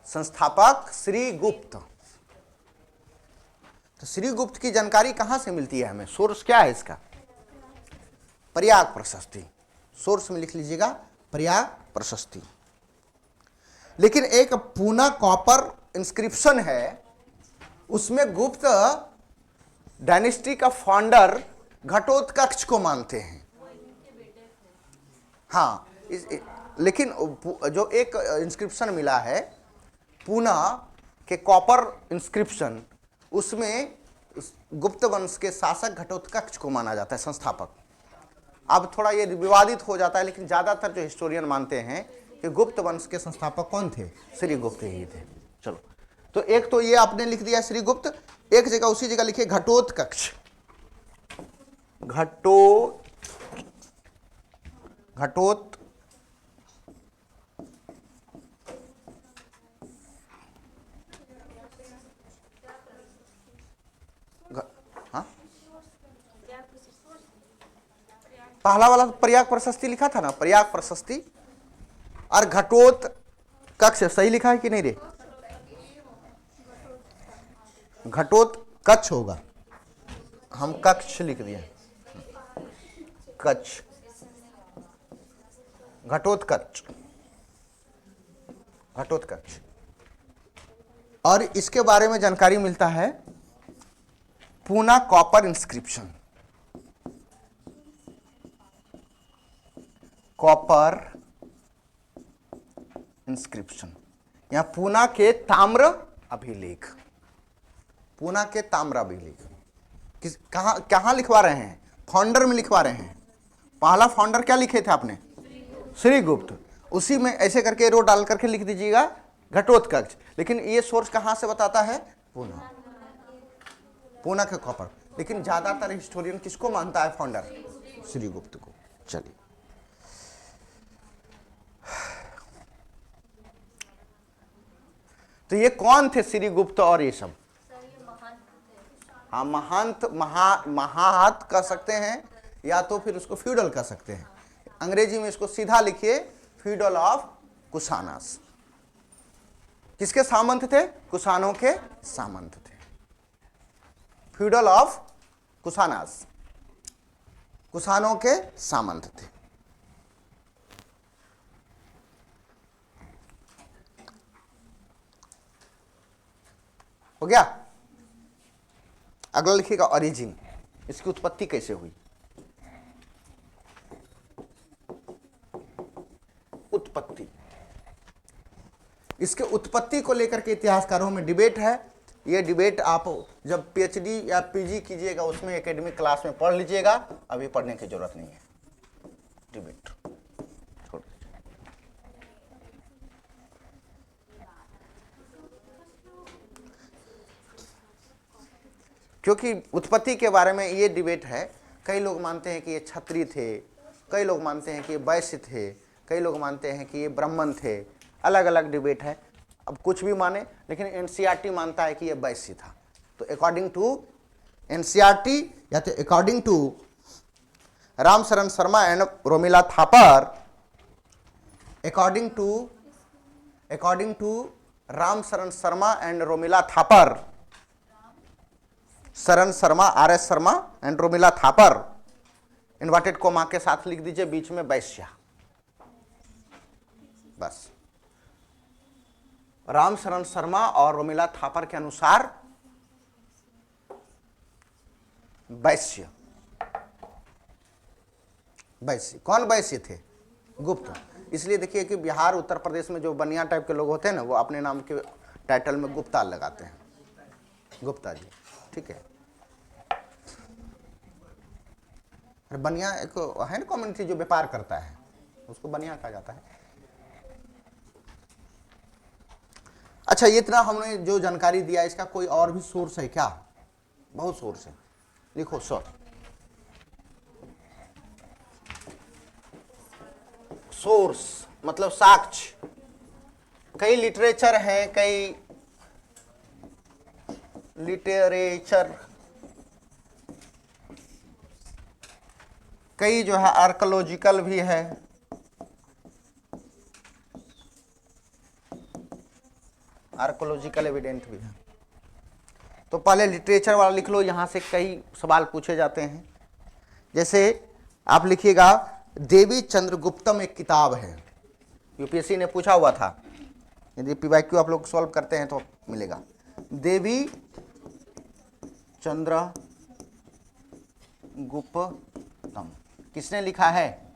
संस्थापक श्री गुप्त। तो श्री गुप्त की जानकारी कहां से मिलती है हमें? सोर्स क्या है इसका? प्रयाग प्रशस्ति। सोर्स में लिख लीजिएगा प्रयाग प्रशस्ति। लेकिन एक पूना कॉपर इंस्क्रिप्शन है, उसमें गुप्त डायनेस्टी का फाउंडर घटोत्कच को मानते हैं। हाँ, लेकिन जो एक इंस्क्रिप्शन मिला है पूना के कॉपर इंस्क्रिप्शन, उसमें गुप्त वंश के शासक घटोत्कच को माना जाता है संस्थापक। अब थोड़ा ये विवादित हो जाता है, लेकिन ज्यादातर जो हिस्टोरियन मानते हैं कि गुप्त वंश के संस्थापक कौन थे? श्री गुप्त ही थे। चलो, तो एक तो ये आपने लिख दिया श्री गुप्त, एक जगह उसी जगह लिखिए घटोत्कच। घटोत हाँ, पहला वाला प्रयाग प्रशस्ति लिखा था ना, प्रयाग प्रशस्ति। और घटोत्कच सही लिखा है कि नहीं रे? घटोत्कच होगा, हम कक्ष लिख दिए, कच्छ, घटोत्कच, घटोत्कच। और इसके बारे में जानकारी मिलता है Poona copper inscription, copper inscription, यहां पूना के ताम्र अभिलेख, पूना के ताम्र अभिलेख किस कहां कहां लिखवा रहे हैं? फाउंडर में लिखवा रहे हैं। पहला फाउंडर क्या लिखे थे आपने? श्री गुप्त। उसी में ऐसे करके रो डाल करके लिख दीजिएगा घटोत्कच। लेकिन ये सोर्स कहां से बताता है? पूना, पूना के कॉपर। लेकिन ज्यादातर हिस्टोरियन किसको मानता है फाउंडर? श्री गुप्त को। चलिए, तो ये कौन थे श्री गुप्त और ये सब? हाँ, महंत, महाहत कह सकते हैं, या तो फिर उसको फ्यूडल कह सकते हैं। अंग्रेजी में इसको सीधा लिखिए, फ्यूडल ऑफ कुशानस। किसके सामंत थे? कुशानों के सामंत थे। फ्यूडल ऑफ कुशानस, कुशानों के सामंत थे। हो गया? अगला लिखिएगा ओरिजिन, इसकी उत्पत्ति कैसे हुई? उत्पत्ति, इसके उत्पत्ति को लेकर के इतिहासकारों में डिबेट है। ये डिबेट आप जब पीएचडी या पीजी कीजिएगा उसमें एकेडमिक क्लास में पढ़ लीजिएगा, अभी पढ़ने की जरूरत नहीं है। डिबेट छोड़ दीजिए। क्योंकि उत्पत्ति के बारे में ये डिबेट है, कई लोग मानते हैं कि ये क्षत्रिय थे, कई लोग मानते हैं कि ये वैश्य थे, कई लोग मानते हैं कि ये ब्राह्मण थे। अलग अलग डिबेट है। अब कुछ भी माने, लेकिन एनसीईआरटी मानता है कि ये वैश्य था। तो अकॉर्डिंग टू एनसीईआरटी या तो according to Ramsharan Sharma and Romila Thapar, according to Ramsharan Sharma and Romila Thapar, Sharan Sharma, R S Sharma and Romila Thapar, inverted comma के साथ लिख दीजिए बीच में वैश्य, बस। रामशरण शर्मा और रोमिला थापर के अनुसार वैश्य, वैश्य कौन वैश्य थे? गुप्त। इसलिए देखिए कि बिहार उत्तर प्रदेश में जो बनिया टाइप के लोग होते हैं ना, वो अपने नाम के टाइटल में गुप्ता लगाते हैं, गुप्ता जी, ठीक है। बनिया एक है ना कम्युनिटी जो व्यापार करता है, उसको बनिया कहा जाता है। अच्छा, ये इतना हमने जो जानकारी दिया, इसका कोई और भी सोर्स है क्या? बहुत सोर्स है, लिखो सर। सोर्स मतलब साक्ष्य। कई लिटरेचर है, कई लिटरेचर, कई जो है आर्कोलॉजिकल भी है, आर्कोलॉजिकल एविडेंट भी है। तो पहले लिटरेचर वाला लिख लो, यहां से कई सवाल पूछे जाते हैं। जैसे आप लिखिएगा देवी चंद्रगुप्तम, एक किताब है, यूपीएससी ने पूछा हुआ था, यदि पीवाईक्यू आप लोग सॉल्व करते हैं तो मिलेगा। देवी चंद्रगुप्तम किसने लिखा है?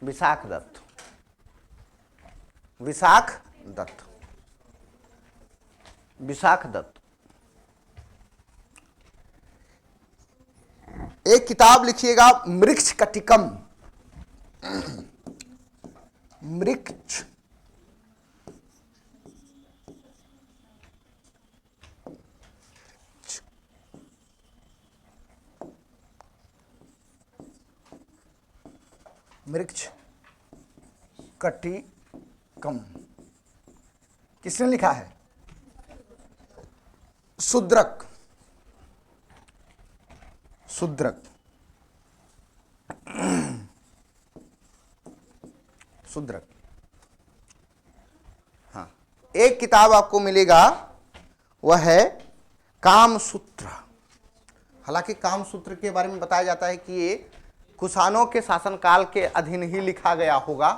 विशाख दत्त, विशाख दत्त, विशाख दत्त। एक किताब लिखिएगा मृक्ष कटिकम, मृक्ष मृक्ष कटिकम किसने लिखा है? शूद्रक, शूद्रक, शूद्रक। एक किताब आपको मिलेगा, वह है कामसूत्र। हालांकि कामसूत्र के बारे में बताया जाता है कि ये कुषाणों के शासनकाल के अधीन ही लिखा गया होगा,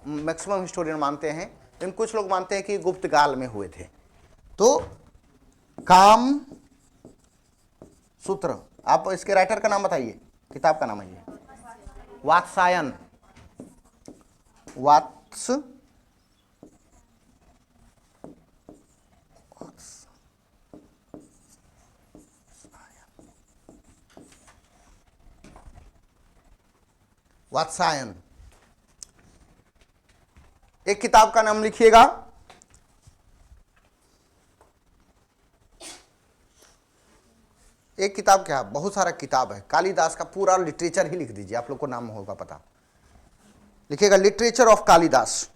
मैक्सिमम हिस्टोरियन मानते हैं, लेकिन कुछ लोग मानते हैं कि गुप्त काल में हुए थे। तो काम सूत्र, आप इसके राइटर का नाम बताइए, किताब का नाम है ये वात्सायन। वात्सायन। एक किताब का नाम लिखिएगा, एक किताब क्या, बहुत सारा किताब है, कालिदास का पूरा लिटरेचर ही लिख दीजिए, आप लोग को नाम होगा पता। लिखिएगा लिटरेचर ऑफ कालिदास,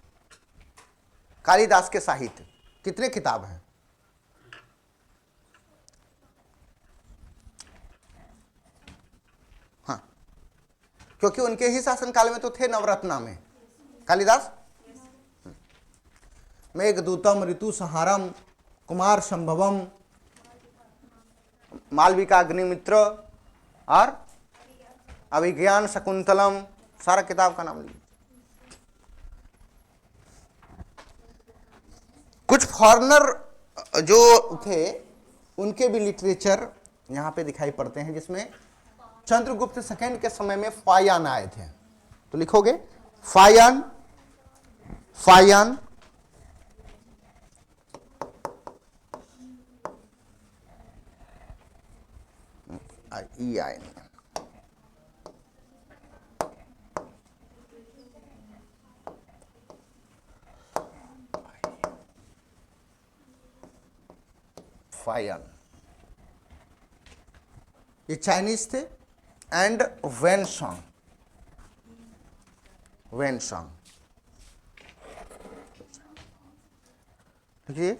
कालिदास के साहित्य। कितने किताब हैं? हाँ, क्योंकि उनके ही शासनकाल में तो थे नवरत्ना में कालिदास। मेघदूतम, ऋतु संहारम, कुमार संभवम, मालविका अग्निमित्र और अभिज्ञान शकुंतलम, सारा किताब का नाम लीजिए। कुछ फॉरेनर जो थे उनके भी लिटरेचर यहाँ पे दिखाई पड़ते हैं, जिसमें चंद्रगुप्त सेकंड के समय में फायान आए थे। तो लिखोगे फायान, फायान, ई आए, फायान, ये चाइनीज थे। एंड वेनसॉन्ग, वेनसॉन्ग देखिए,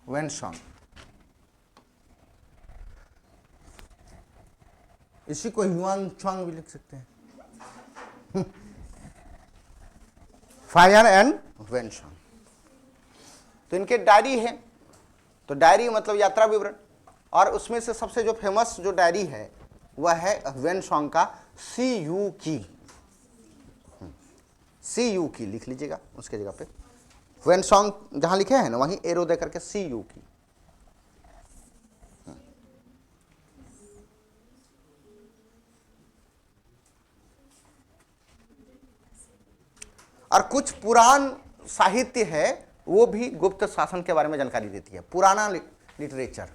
वेनसॉन्ग, इसी को ह्यूआन च्वांग भी लिख सकते हैं। फायान एंड वेनसॉन्ग, तो इनके डायरी है। तो डायरी मतलब यात्रा विवरण, और उसमें से सबसे जो फेमस जो डायरी है वह है वेनसॉन्ग का सी यू की। सी यू की लिख लीजिएगा, उसके जगह पे वेनसॉन्ग जहां लिखे हैं ना वहीं एरो दे करके सी यू की। और कुछ पुराण साहित्य है, वो भी गुप्त शासन के बारे में जानकारी देती है। पुराना लिटरेचर,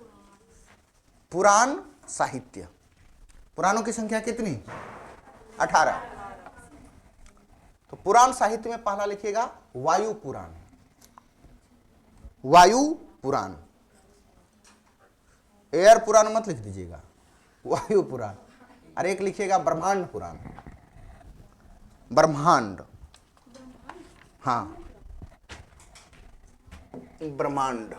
पुराण साहित्य, पुराणों की संख्या कितनी? 18। तो पुराण साहित्य में पहला लिखिएगा वायु पुराण, वायु पुराण, एयर पुराण मत लिख दीजिएगा, वायु पुराण। और एक लिखिएगा ब्रह्मांड पुराण, ब्रह्मांड, हाँ ब्रह्मांड,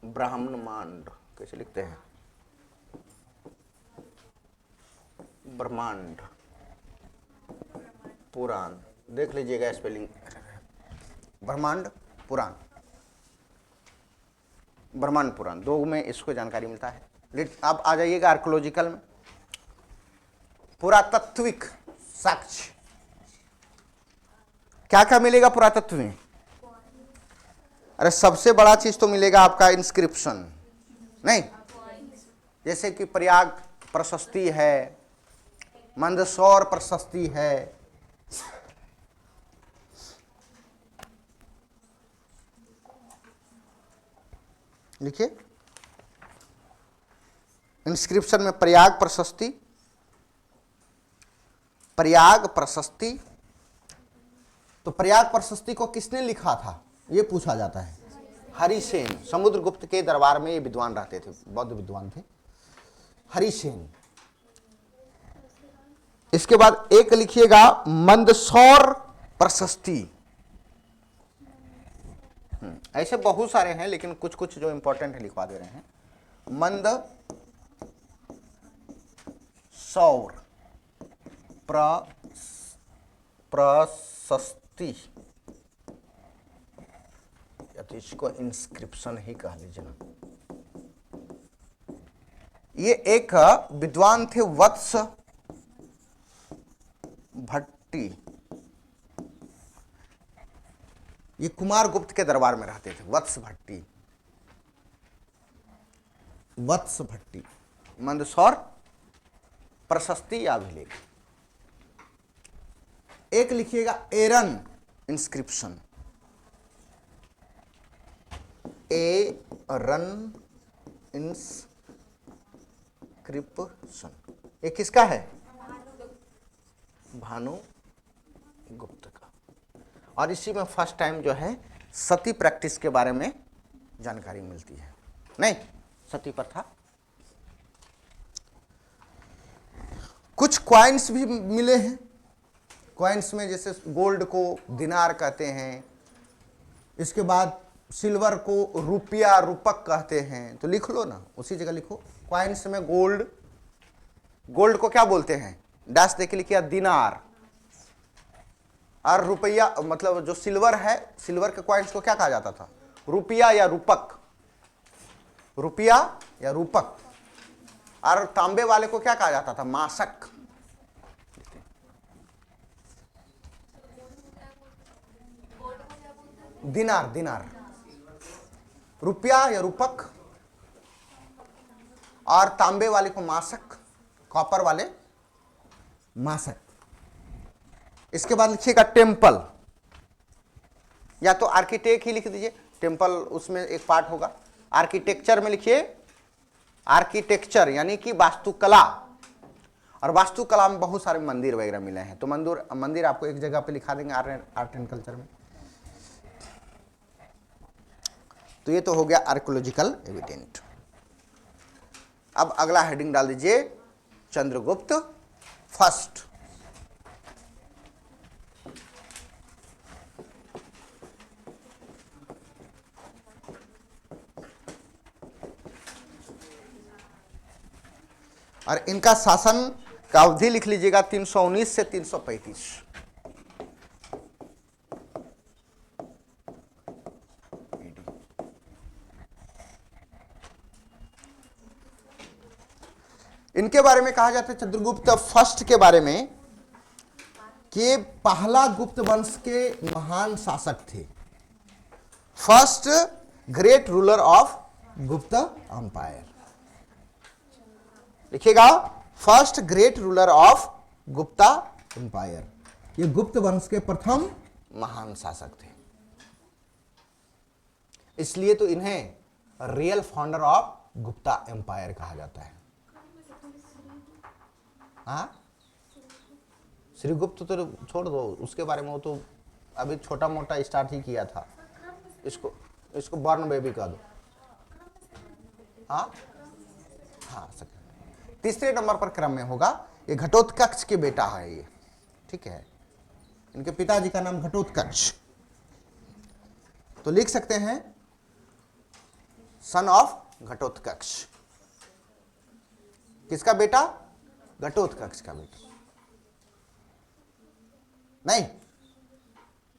ब्रह्मांड कैसे लिखते हैं? ब्रह्मांड पुराण, देख लीजिएगा स्पेलिंग, ब्रह्मांड पुराण, ब्रह्मांड पुराण, दो में इसको जानकारी मिलता है। अब आ जाइएगा आर्कोलॉजिकल में, पुरातत्विक साक्ष्य। क्या क्या मिलेगा पुरातत्व में? अरे सबसे बड़ा चीज तो मिलेगा आपका इंस्क्रिप्शन, नहीं? जैसे कि प्रयाग प्रशस्ति है, मंदसौर प्रशस्ति है, लिखिए इंस्क्रिप्शन में प्रयाग प्रशस्ति, प्रयाग प्रशस्ति। तो प्रयाग प्रशस्ति को किसने लिखा था ये पूछा जाता है। हरिसेन, समुद्रगुप्त के दरबार में ये विद्वान रहते थे, बौद्ध विद्वान थे, हरिसेन। इसके बाद एक लिखिएगा मंदसौर प्रशस्ति। ऐसे बहुत सारे हैं, लेकिन कुछ कुछ जो इंपॉर्टेंट है लिखवा दे रहे हैं। मंद सौर प्रशस्ति, या तो इसको इंस्क्रिप्शन ही कह लीजिए ना। ये एक विद्वान थे वत्स भट्टी। ये कुमार गुप्त के दरबार में रहते थे, वत्स भट्टी। वत्स भट्टी, मंदसौर प्रशस्ति या अभिलेख। एक लिखिएगा एरन इंस्क्रिप्शन, एरन इंस्क्रिप्शन। ये किसका है? भानु गुप्त का। और इसी में फर्स्ट टाइम जो है सती प्रैक्टिस के बारे में जानकारी मिलती है। नहीं, सती प्रथा। कुछ क्वाइंस भी मिले हैं। क्वाइंस में जैसे गोल्ड को दिनार कहते हैं, इसके बाद सिल्वर को रुपया रूपक कहते हैं। तो लिख लो ना, उसी जगह लिखो। क्वाइंस में गोल्ड, गोल्ड को क्या बोलते हैं? डैश देके लिखिए दिनार। और रुपया मतलब जो सिल्वर है, सिल्वर के क्वाइंस को क्या कहा जाता था? रुपया या रूपक। रुपया या रूपक। और तांबे वाले को क्या कहा जाता था? मासक। दिनार, दिनार। रुपया या रूपक, और तांबे वाले को मासक, कॉपर वाले मासक। इसके बाद लिखिएगा टेम्पल, या तो आर्किटेक्ट ही लिख दीजिए, टेम्पल उसमें एक पार्ट होगा। आर्किटेक्चर में लिखिए आर्किटेक्चर यानी कि वास्तुकला। और वास्तुकला में बहुत सारे मंदिर वगैरह मिले हैं, तो मंदिर आपको एक जगह पे लिखा देंगे आर्ट एंड कल्चर में। तो ये तो हो गया आर्कियोलॉजिकल एविडेंट। अब अगला हेडिंग डाल दीजिए चंद्रगुप्त फर्स्ट। और इनका शासन का अवधि लिख लीजिएगा 319 से 335। इनके बारे में कहा जाता है चंद्रगुप्त फर्स्ट के बारे में कि पहला गुप्त वंश के महान शासक थे। First great ruler of Gupta empire. लिखिएगा first great ruler of Gupta empire. ये गुप्त वंश के प्रथम महान शासक थे, इसलिए तो इन्हें real founder of Gupta empire कहा जाता है। हाँ, श्रीगुप्त तो छोड़ दो, उसके बारे में वो तो अभी छोटा मोटा स्टार्ट ही किया था। इसको बॉर्न बेबी कह दो। हाँ हाँ, तीसरे नंबर पर क्रम में होगा। ये घटोत्कच के बेटा है ये, ठीक है। इनके पिताजी का नाम घटोत्कच, तो लिख सकते हैं सन ऑफ घटोत्कच। किसका बेटा? घटोत्कच का बेटा। नहीं,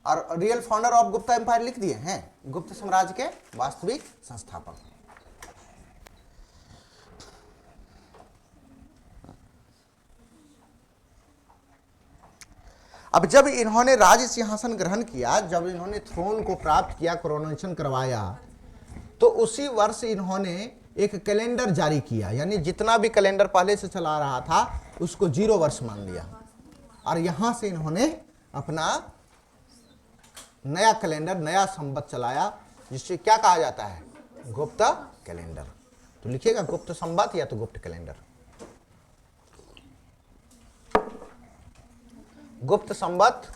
और real founder of Gupta empire लिख दिए हैं, गुप्त साम्राज्य के वास्तविक संस्थापक। अब जब इन्होंने राज सिंहासन ग्रहण किया, जब इन्होंने थ्रोन को प्राप्त किया, कोरोनेशन करवाया, तो उसी वर्ष इन्होंने एक कैलेंडर जारी किया। यानी जितना भी कैलेंडर पहले से चला रहा था उसको 0 वर्ष मान लिया, और यहां से इन्होंने अपना नया कैलेंडर, नया संवत चलाया, जिससे क्या कहा जाता है? गुप्त कैलेंडर। तो लिखिएगा गुप्त संवत या तो गुप्त कैलेंडर। गुप्त संवत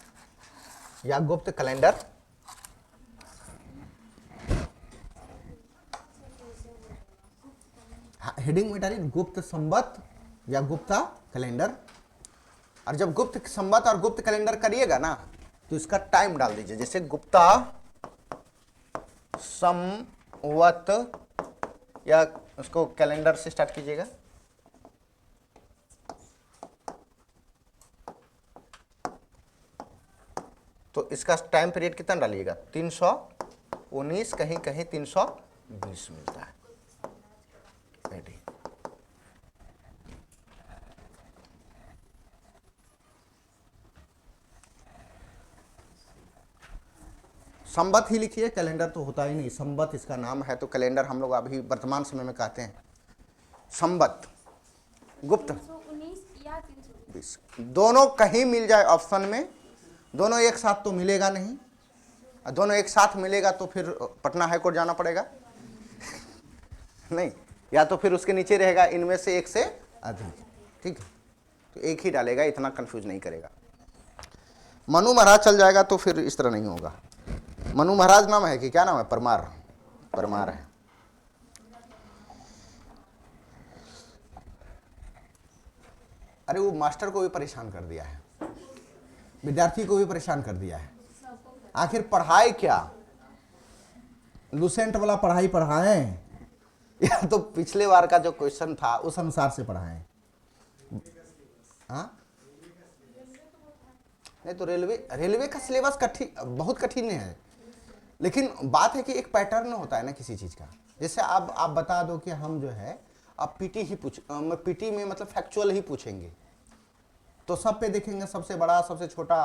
या गुप्त कैलेंडर। हेडिंग में डालिए गुप्त संवत या गुप्ता कैलेंडर। और जब गुप्त संवत और गुप्त कैलेंडर करिएगा ना, तो इसका टाइम डाल दीजिए, जैसे गुप्ता संवत, या उसको कैलेंडर से स्टार्ट कीजिएगा। तो इसका टाइम पीरियड कितना डालिएगा, 319, कहीं कहीं 320 मिलता है। रेडी। संवत ही लिखिए, कैलेंडर तो होता ही नहीं, संवत इसका नाम है, तो कैलेंडर हम लोग अभी वर्तमान समय में कहते हैं संवत। गुप्त 319 या 320, दोनों कहीं मिल जाए ऑप्शन में, दोनों एक साथ तो मिलेगा नहीं, दोनों एक साथ मिलेगा तो फिर पटना हाई कोर्ट जाना पड़ेगा नहीं, या तो फिर उसके नीचे रहेगा इनमें से एक से अधिक, ठीक है, तो एक ही डालेगा, इतना कंफ्यूज नहीं करेगा। मनु महाराज चल जाएगा तो फिर इस तरह नहीं होगा। मनु महाराज नाम है कि क्या नाम है, परमार, परमार है। अरे वो मास्टर को भी परेशान कर दिया है, विद्यार्थी को भी परेशान कर दिया है। आखिर पढ़ाए क्या, लुसेंट वाला पढ़ाई पढ़ाएं या तो पिछले बार का जो क्वेश्चन था उस अनुसार से पढ़ाएं? हाँ नहीं तो रेलवे का सिलेबस बहुत कठिन है, लेकिन बात है कि एक पैटर्न होता है ना किसी चीज का। जैसे आप बता दो कि हम जो है अब पीटी में मतलब फैक्चुअल ही पूछेंगे, तो सब पे देखेंगे, सबसे बड़ा सबसे छोटा,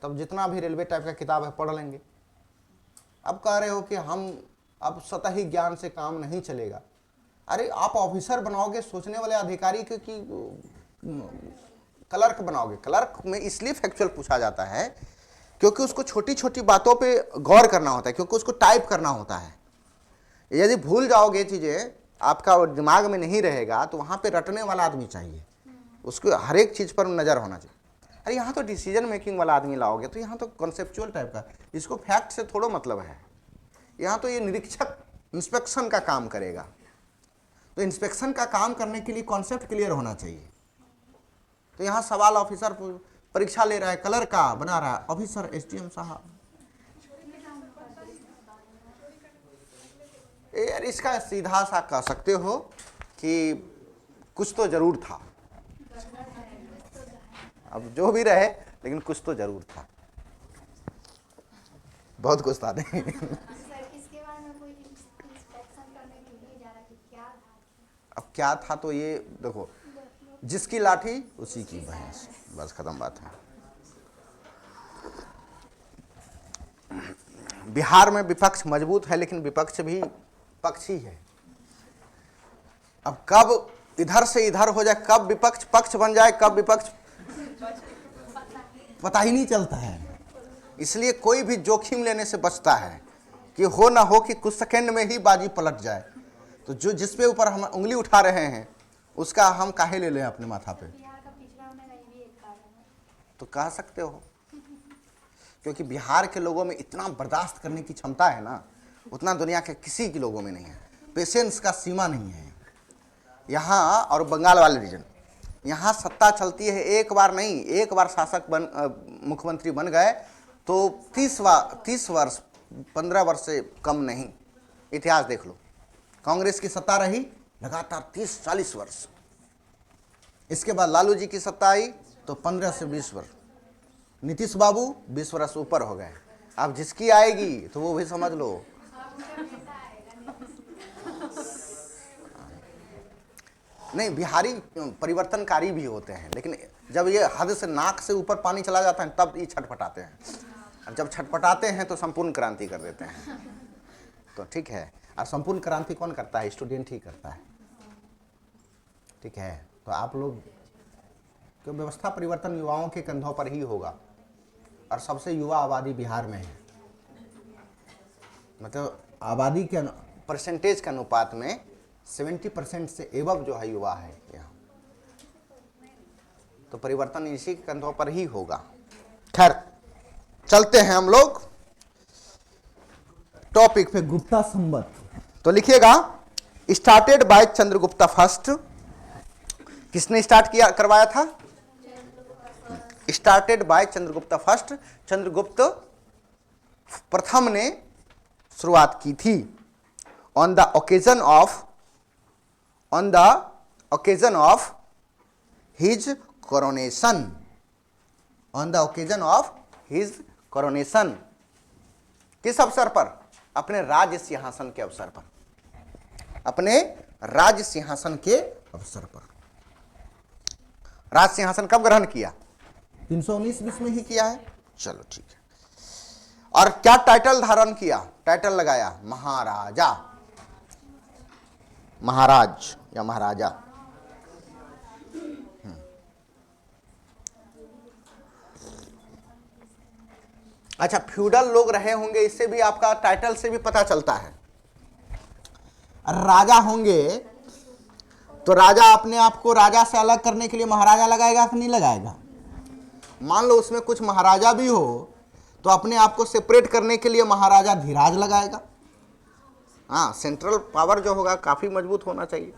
तब जितना भी रेलवे टाइप का किताब है पढ़ लेंगे। अब कह रहे हो कि हम अब सतही ज्ञान से काम नहीं चलेगा। अरे आप ऑफिसर बनाओगे, सोचने वाले अधिकारी के कि क्लर्क बनाओगे। क्लर्क में इसलिए फैक्चुअल पूछा जाता है क्योंकि उसको छोटी छोटी बातों पे गौर करना होता है, क्योंकि उसको टाइप करना होता है। यदि भूल जाओगे चीज़ें, आपका दिमाग में नहीं रहेगा, तो वहाँ पे रटने वाला आदमी चाहिए, उसको हर एक चीज़ पर नज़र होना चाहिए। अरे यहाँ तो डिसीजन मेकिंग वाला आदमी लाओगे तो यहाँ तो कॉन्सेप्चुअल टाइप का, इसको फैक्ट से थोड़ा मतलब है। यहाँ तो ये निरीक्षक इंस्पेक्शन का काम करेगा, तो इंस्पेक्शन का काम करने के लिए कॉन्सेप्ट क्लियर होना चाहिए। तो यहाँ सवाल ऑफिसर परीक्षा ले रहा है, कलर का बना रहा है, ऑफिसर एसडीएम साहब, यार इसका सीधा सा कह सकते हो कि कुछ तो जरूर था, अब जो भी रहे लेकिन कुछ तो जरूर था, बहुत कुछ था नहीं। सर इसके बारे में कोई इंस्पेक्शन करने के लिए जा रहा कि क्या था? अब क्या था तो ये देखो, जिसकी लाठी उसी की भैंस, बस खत्म बात है। बिहार में विपक्ष मजबूत है, लेकिन विपक्ष भी पक्ष ही है। अब कब इधर से इधर हो जाए, कब विपक्ष पक्ष बन जाए, कब विपक्ष पता ही नहीं चलता है। इसलिए कोई भी जोखिम लेने से बचता है कि हो ना हो कि कुछ सेकंड में ही बाजी पलट जाए। तो जो जिस पे ऊपर हम उंगली उठा रहे हैं उसका हम काहे ले लें अपने माथा पे, बिहार का पिछड़ा होने का ये भी एक कारण है। तो कह सकते हो, क्योंकि बिहार के लोगों में इतना बर्दाश्त करने की क्षमता है ना, उतना दुनिया के किसी के लोगों में नहीं है। पेशेंस का सीमा नहीं है यहाँ। और बंगाल वाले रीजन, यहाँ सत्ता चलती है, एक बार नहीं, एक बार शासक मुख्यमंत्री बन गए तो 30 वर्ष 15 वर्ष से कम नहीं। इतिहास देख लो, कांग्रेस की सत्ता रही लगातार 30-40 वर्ष, इसके बाद लालू जी की सत्ता आई तो 15 से 20 वर्ष, नीतीश बाबू 20 वर्ष ऊपर हो गए। अब जिसकी आएगी तो वो भी समझ लो। नहीं, बिहारी परिवर्तनकारी भी होते हैं, लेकिन जब ये हद से नाक से ऊपर पानी चला जाता है तब ये छटपटाते हैं। और जब छटपटाते हैं तो संपूर्ण क्रांति कर देते हैं। तो ठीक है, और संपूर्ण क्रांति कौन करता है? स्टूडेंट ही करता है। ठीक है, तो आप लोग तो व्यवस्था परिवर्तन युवाओं के कंधों पर ही होगा, और सबसे युवा आबादी बिहार में है। मतलब आबादी के परसेंटेज के अनुपात में 70% से एबव जो है युवा है यहाँ, तो परिवर्तन इसी के कंधों पर ही होगा। खैर चलते हैं हम लोग टॉपिक पे, गुप्ता संवत। तो लिखिएगा, स्टार्टेड बाय चंद्रगुप्ता फर्स्ट। किसने स्टार्ट किया, करवाया था? Started by Chandragupta first, Chandragupta प्रथम ने शुरुआत की थी। On the occasion of his coronation, on the occasion of his coronation, किस अवसर पर? अपने राज सिंहासन के अवसर पर, अपने राज सिंहासन के अवसर पर। राज सिंहासन कब ग्रहण किया? 319 में ही किया है। चलो ठीक है। और क्या टाइटल धारण किया? टाइटल लगाया महाराजा, महाराज या महाराजा। अच्छा, फ्यूडल लोग रहे होंगे, इससे भी आपका टाइटल से भी पता चलता है। राजा होंगे तो राजा अपने आप को राजा से अलग करने के लिए महाराजा लगाएगा कि नहीं लगाएगा? मान लो उसमें कुछ महाराजा भी हो तो अपने आप को सेपरेट करने के लिए महाराजा धीराज लगाएगा। हाँ, सेंट्रल पावर जो होगा काफी मजबूत होना चाहिए।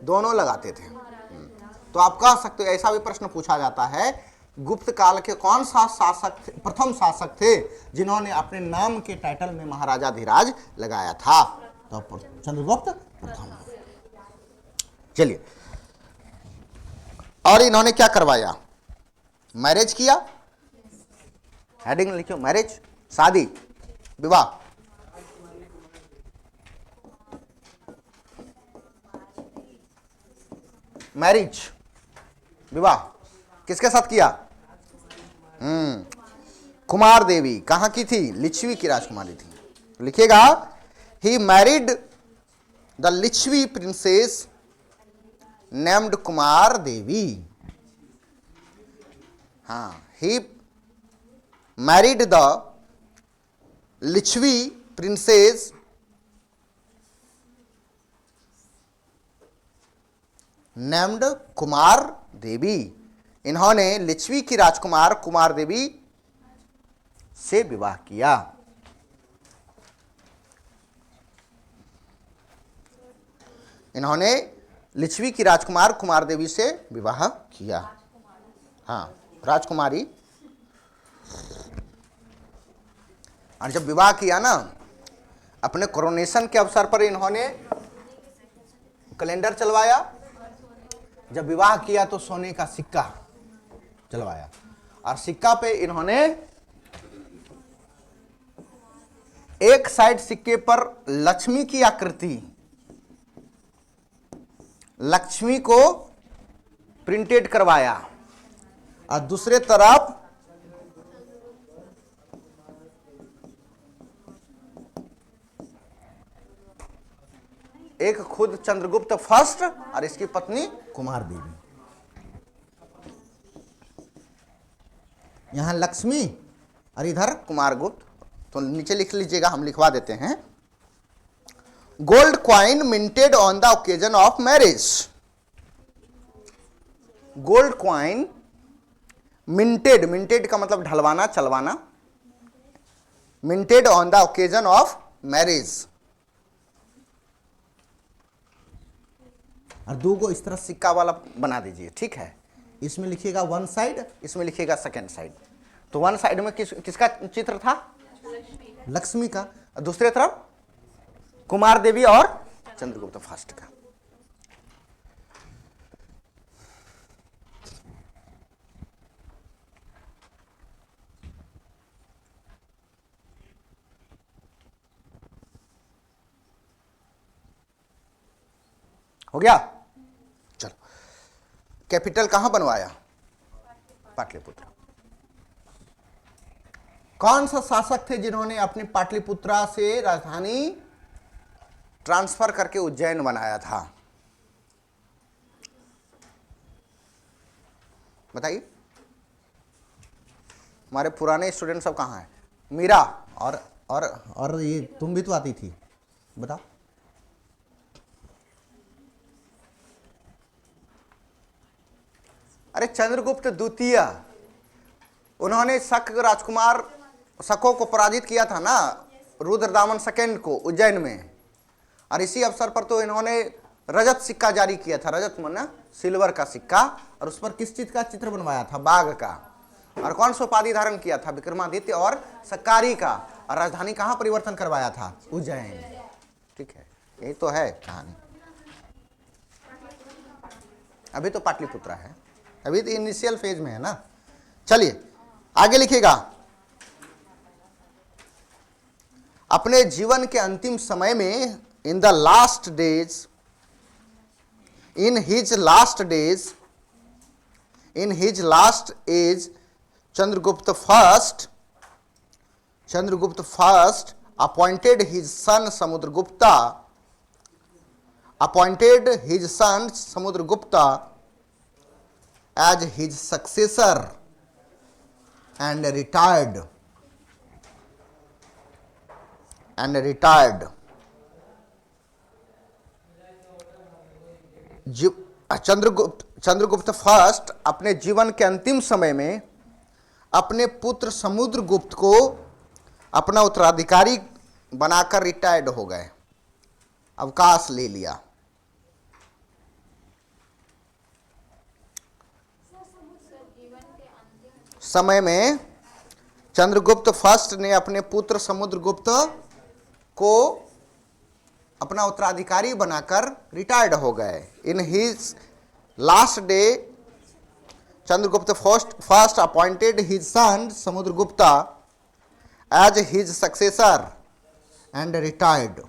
दोनों लगाते थे। तो आप कह सकते हो, ऐसा भी प्रश्न पूछा जाता है, गुप्त काल के कौन सा शासक थे, प्रथम शासक थे जिन्होंने अपने नाम के टाइटल में महाराजा धीराज लगाया था? तो चंद्रगुप्त प्रथम। चलिए, और इन्होंने क्या करवाया? मैरिज किया। हेडिंग लिखो, मैरिज, शादी, विवाह। मैरिज, विवाह किसके साथ किया? कुमार देवी। कहां की थी? लिच्छवी की राजकुमारी थी। लिखिएगा, he married the Licchavi princess named Kumar Devi. हाँ, he married the Licchavi princess named Kumar Devi. इन्होंने लिच्छवी की राजकुमार कुमार देवी से विवाह किया। इन्होंने लिच्छवी की राजकुमार कुमार देवी से विवाह किया। हाँ, राजकुमारी। और जब विवाह किया ना, अपने कोरोनेशन के अवसर पर इन्होंने कैलेंडर चलवाया। जब विवाह किया तो सोने का सिक्का चलवाया, और सिक्का पे इन्होंने एक साइड सिक्के पर लक्ष्मी की आकृति, लक्ष्मी को प्रिंटेड करवाया, और दूसरे तरफ एक खुद चंद्रगुप्त फर्स्ट और इसकी पत्नी कुमार देवी। यहां लक्ष्मी और इधर कुमार गुप्त। तो नीचे लिख लीजिएगा, हम लिखवा देते हैं। Gold coin minted on the occasion of marriage. Gold coin minted, minted का मतलब ढलवाना, चलवाना। Minted on the occasion of marriage. और दो को इस तरह सिक्का वाला बना दीजिए, ठीक है। इसमें लिखिएगा वन साइड, इसमें लिखिएगा सेकेंड साइड। तो वन साइड में किसका चित्र था? लक्ष्मी का। और दूसरे तरफ कुमार देवी और चंद्रगुप्त फर्स्ट का। हो गया? चलो, कैपिटल कहां बनवाया? पाटलिपुत्र। कौन सा शासक थे जिन्होंने अपनी पाटलिपुत्रा से राजधानी ट्रांसफर करके उज्जैन बनाया था? बताइए। हमारे पुराने स्टूडेंट सब कहाँ हैं? मीरा और ये तुम भी तो आती थी, बताओ। अरे चंद्रगुप्त द्वितीय, उन्होंने शक राजकुमार शकों को पराजित किया था ना, रुद्रदामन सेकेंड को उज्जैन में। और इसी अवसर पर तो इन्होंने रजत सिक्का जारी किया था। रजत माना सिल्वर का सिक्का, और उस पर किस चीज का चित्र बनवाया था? बाघ का। और कौन सा उपाधि धारण किया था? विक्रमादित्य और सक्कारी का। और राजधानी कहाँ परिवर्तन करवाया था? उज्जैन। ठीक है, यही तो है कहानी। अभी तो पाटलिपुत्र है, अभी तो इनिशियल फेज में है ना। चलिए आगे लिखिएगा। अपने जीवन के अंतिम समय में, in the last days, in his last days, in his last age, Chandragupta first appointed his son Samudragupta, appointed his son Samudragupta as his successor and retired. Chandragupta first अपने जीवन के अंतिम समय में अपने पुत्र समुद्रगुप्त को अपना उत्तराधिकारी बनाकर रिटायर्ड हो गए, अवकाश ले लिया। समय में चंद्रगुप्त फर्स्ट ने अपने पुत्र समुद्रगुप्त को अपना उत्तराधिकारी बनाकर रिटायर्ड हो गए। In his last day Chandragupta first appointed his son Samudragupta as his successor and retired.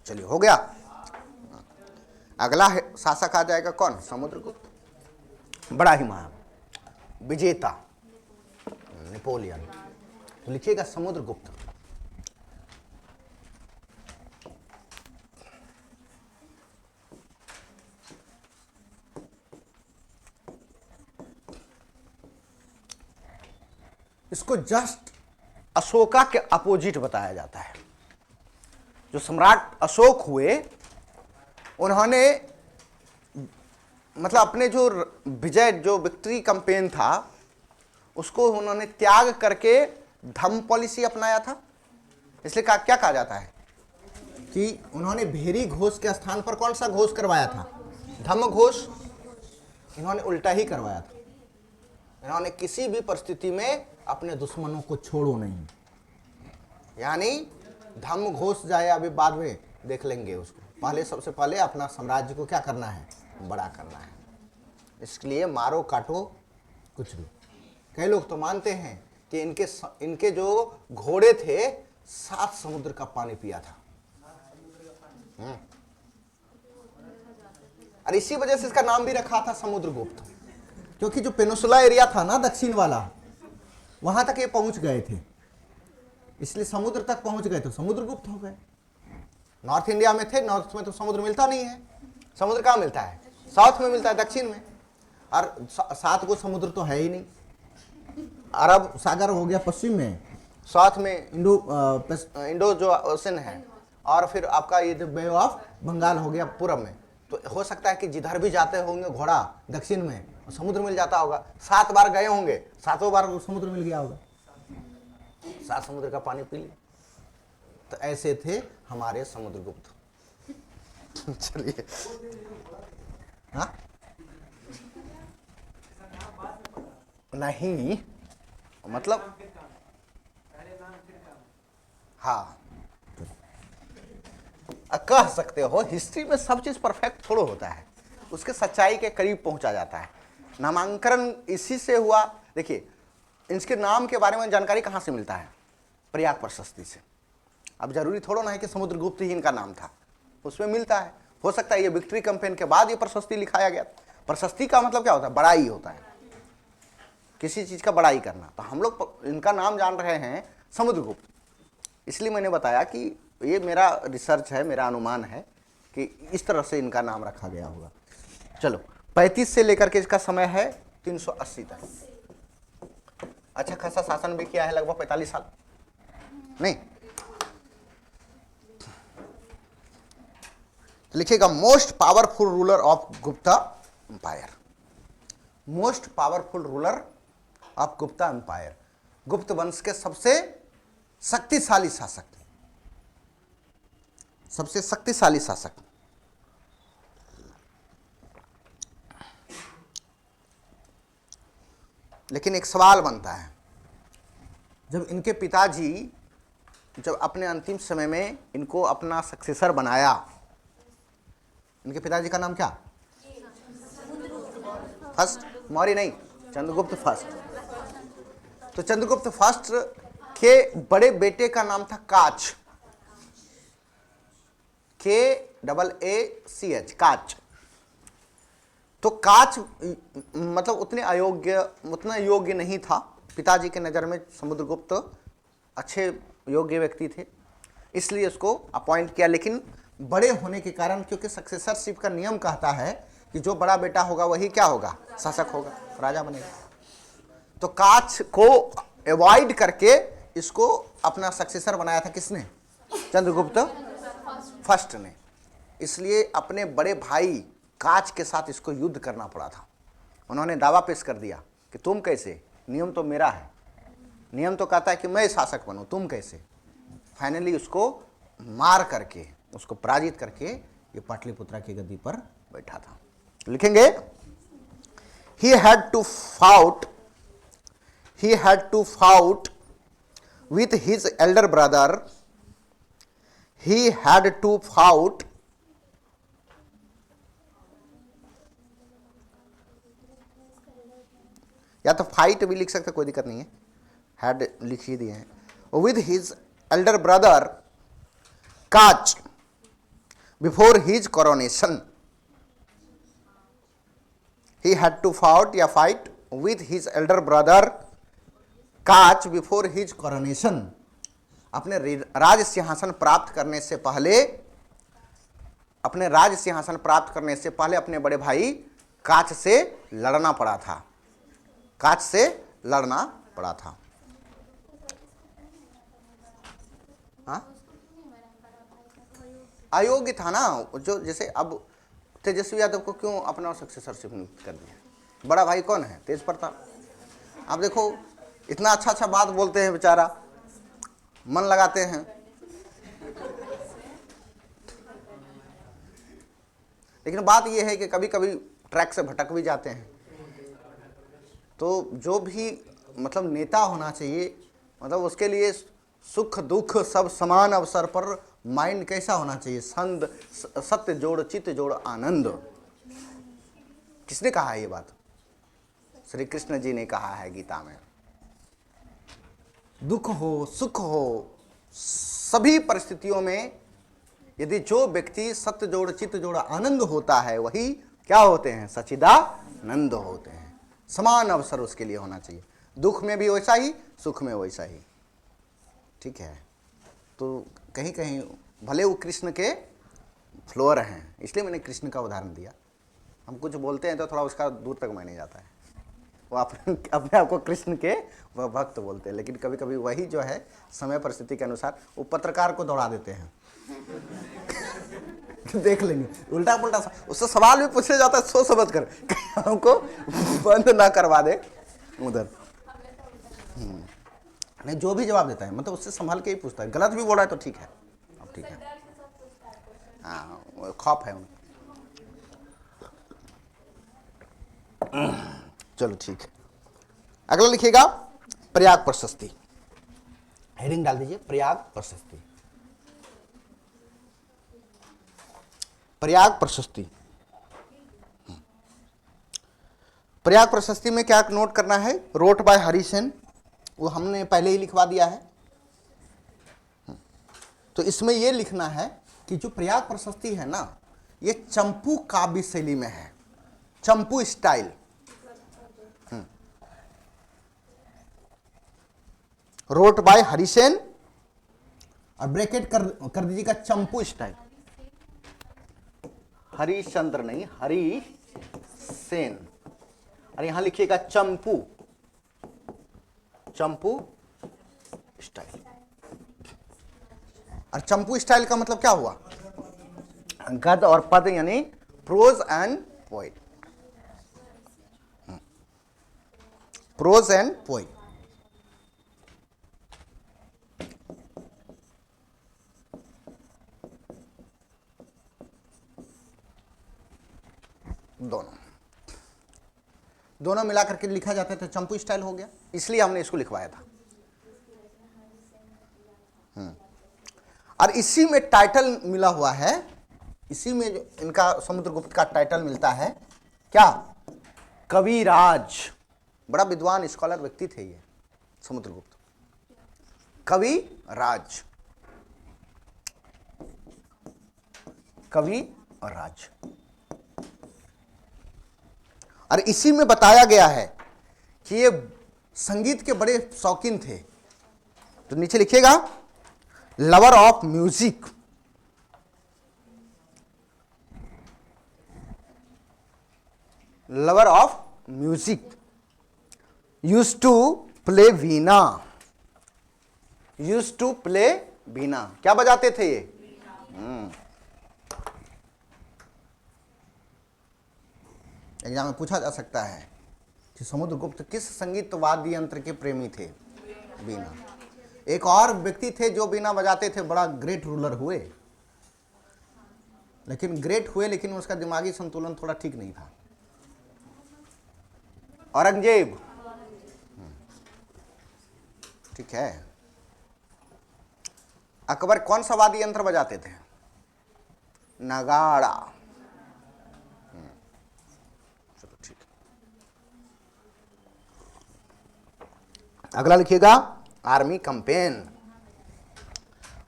चलिए हो गया। अगला शासक आ जाएगा कौन? समुद्रगुप्त। बड़ा ही महान विजेता नेपोलियन। तो लिखिएगा समुद्रगुप्त। इसको जस्ट अशोका के अपोजिट बताया जाता है। जो सम्राट अशोक हुए, उन्होंने मतलब अपने जो विजय, जो विक्ट्री कैंपेन था, उसको उन्होंने त्याग करके धम्म पॉलिसी अपनाया था। इसलिए क्या कहा जाता है कि उन्होंने भेरी घोष के स्थान पर कौन सा घोष करवाया था? धम्म घोष। इन्होंने उल्टा ही करवाया था। इन्होंने किसी भी परिस्थिति में अपने दुश्मनों को छोड़ो नहीं, यानी धम्म घोष जाए, अभी बाद में देख लेंगे उसको। पहले सबसे पहले अपना साम्राज्य को क्या करना है? बड़ा करना है। इसलिए मारो काटो कुछ भी। कई लोग तो मानते हैं कि इनके जो घोड़े थे 7 समुद्र का पानी पिया था। और इसी वजह से इसका नाम भी रखा था समुद्रगुप्त, क्योंकि जो पेनिनसुला एरिया था ना, दक्षिण वाला, वहां तक ये पहुंच गए थे, इसलिए समुद्र तक पहुंच गए तो समुद्रगुप्त हो गए। नॉर्थ इंडिया में थे, नॉर्थ में तो समुद्र मिलता नहीं है। समुद्र कहाँ मिलता है? साउथ में मिलता है, दक्षिण में। और 7 को समुद्र तो है ही नहीं। अरब सागर हो गया पश्चिम में, साउथ में इंडो जो ओशन है, और फिर आपका ये जो बे ऑफ बंगाल हो गया पूरब में। तो हो सकता है कि जिधर भी जाते होंगे घोड़ा दक्षिण में, समुद्र मिल जाता होगा। 7 बार गए होंगे, 7वें बार समुद्र मिल गया होगा, 7 समुद्र का पानी पी लिया। तो ऐसे थे हमारे समुद्रगुप्त। चलिए, हाँ नहीं, मतलब हाँ कह सकते हो। हिस्ट्री में सब चीज परफेक्ट थोड़ा होता है, उसके सच्चाई के करीब पहुंचा जाता है। नामांकन इसी से हुआ। देखिए, इनके नाम के बारे में जानकारी कहाँ से मिलता है? प्रयाग प्रशस्ति से। अब जरूरी थोड़ा ना है कि समुद्रगुप्त ही इनका नाम था, उसमें मिलता है। हो सकता है ये विक्ट्री कैंपेन के बाद ये प्रशस्ति लिखाया गया। प्रशस्ति का मतलब क्या होता है? बड़ाई होता है, किसी चीज का बड़ाई करना। तो हम लोग इनका नाम जान रहे हैं समुद्रगुप्त, इसलिए मैंने बताया कि ये मेरा रिसर्च है, मेरा अनुमान है कि इस तरह से इनका नाम रखा गया होगा। चलो, 35 से लेकर के इसका समय है 380 तक। अच्छा खासा शासन भी किया है, लगभग 45 साल नहीं। लिखिएगा most powerful ruler of Gupta empire. Most powerful ruler of Gupta empire, Gupta वंश के सबसे शक्तिशाली शासक। सबसे शक्तिशाली शासक। लेकिन एक सवाल बनता है, जब इनके पिताजी जब अपने अंतिम समय में इनको अपना सक्सेसर बनाया, इनके पिताजी का नाम क्या? फर्स्ट, मौर्य नहीं, चंद्रगुप्त फर्स्ट। तो चंद्रगुप्त फर्स्ट के बड़े बेटे का नाम था काच, KAACH, काच। तो काच मतलब उतना योग्य नहीं था पिताजी के नज़र में। समुद्रगुप्त अच्छे योग्य व्यक्ति थे, इसलिए उसको अपॉइंट किया। लेकिन बड़े होने के कारण, क्योंकि सक्सेसरशिप का नियम कहता है कि जो बड़ा बेटा होगा वही क्या होगा? शासक होगा, राजा बनेगा। तो काच को अवॉइड करके इसको अपना सक्सेसर बनाया था किसने? चंद्रगुप्त फर्स्ट ने। इसलिए अपने बड़े भाई काच के साथ इसको युद्ध करना पड़ा था। उन्होंने दावा पेश कर दिया कि तुम कैसे, नियम तो मेरा है, नियम तो कहता है कि मैं शासक बनूं, तुम कैसे। फाइनली उसको मार करके, उसको पराजित करके ये पाटलिपुत्रा की गद्दी पर बैठा था। लिखेंगे, he had to fight with his elder brother, he had to fight या तो फाइट भी लिख सकते, कोई दिक्कत नहीं है, हैड लिख ही दिए हैं। With his elder brother Kacha before his coronation, he had to fight with his elder brother Kacha before his coronation. अपने राज सिंहासन प्राप्त करने से पहले, अपने बड़े भाई काच से लड़ना पड़ा था, हाँ? अयोग्य था ना। जो जैसे अब तेजस्वी यादव को क्यों अपना सक्सेसरशिप नियुक्त कर दिया? बड़ा भाई कौन है? तेज प्रताप। आप देखो, इतना अच्छा बात बोलते हैं, बेचारा मन लगाते हैं, लेकिन बात यह है कि कभी कभी ट्रैक से भटक भी जाते हैं। तो जो भी मतलब नेता होना चाहिए, मतलब उसके लिए सुख दुख सब समान अवसर पर माइंड कैसा होना चाहिए? सत्य जोड़ चित्त जोड़ आनंद। किसने कहा है ये बात? श्री कृष्ण जी ने कहा है गीता में। दुख हो सुख हो सभी परिस्थितियों में यदि जो व्यक्ति सत्य जोड़ चित्त जोड़ आनंद होता है, वही क्या होते हैं? सच्चिदानंद होते हैं। समान अवसर उसके लिए होना चाहिए, दुख में भी वैसा ही, सुख में वैसा ही। ठीक है, तो कहीं कहीं भले वो कृष्ण के फ्लोअर हैं, इसलिए मैंने कृष्ण का उदाहरण दिया। हम कुछ बोलते हैं तो थोड़ा उसका दूर तक मायने जाता है। वो अपने आप को कृष्ण के वह भक्त बोलते हैं, लेकिन कभी कभी वही जो है समय परिस्थिति के अनुसार वो पत्रकार को दौड़ा देते हैं। देख लेंगे उल्टा पुल्टा उससे सवाल भी पूछा जाता है, सोच समझ कर, हमको बंद ना करवा दे उधर। नहीं, जो भी जवाब देता है मतलब उससे संभाल के ही पूछता है। गलत भी बोल रहा है तो ठीक है, अब ठीक है, हाँ, खौफ है उनको। चलो ठीक है, अगला लिखिएगा प्रयाग प्रशस्ति। हेडिंग डाल दीजिए, प्रयाग प्रशस्ति। प्रयाग प्रशस्ति, प्रयाग प्रशस्ति में क्या नोट करना है? रोट बाय हरिसेन, वो हमने पहले ही लिखवा दिया है। तो इसमें यह लिखना है कि जो प्रयाग प्रशस्ति है ना, ये चंपू काव्य शैली में है, चंपू स्टाइल। रोट बाय हरिसेन और ब्रैकेट कर दीजिएगा चंपू स्टाइल। हरिश्चंद्र नहीं, हरिसेन, और यहां लिखिएगा चंपू स्टाइल। और चंपू स्टाइल का मतलब क्या हुआ? गद और पद यानी prose and poet, prose and poet. दोनों मिलाकर के लिखा जाता है तो चंपू स्टाइल हो गया, इसलिए हमने इसको लिखवाया था। और इसी में टाइटल मिला हुआ है, इसी में जो इनका समुद्रगुप्त का टाइटल मिलता है क्या, कविराज। बड़ा विद्वान स्कॉलर व्यक्ति थे ये समुद्रगुप्त, कविराज, कविराज। और इसी में बताया गया है कि ये संगीत के बड़े शौकीन थे। तो नीचे लिखिएगा lover of music, lover of music, used to play veena, used to play veena. क्या बजाते थे ये? एग्जाम में पूछा जा सकता है कि समुद्रगुप्त किस संगीत वाद्य यंत्र के प्रेमी थे? वीणा। एक और व्यक्ति थे जो वीणा बजाते थे, बड़ा ग्रेट रूलर हुए, लेकिन उसका दिमागी संतुलन थोड़ा ठीक नहीं था, औरंगजेब। ठीक है। अकबर कौन सा वाद्य यंत्र बजाते थे? नगाड़ा। चलो ठीक। अगला लिखिएगा आर्मी कैंपेन,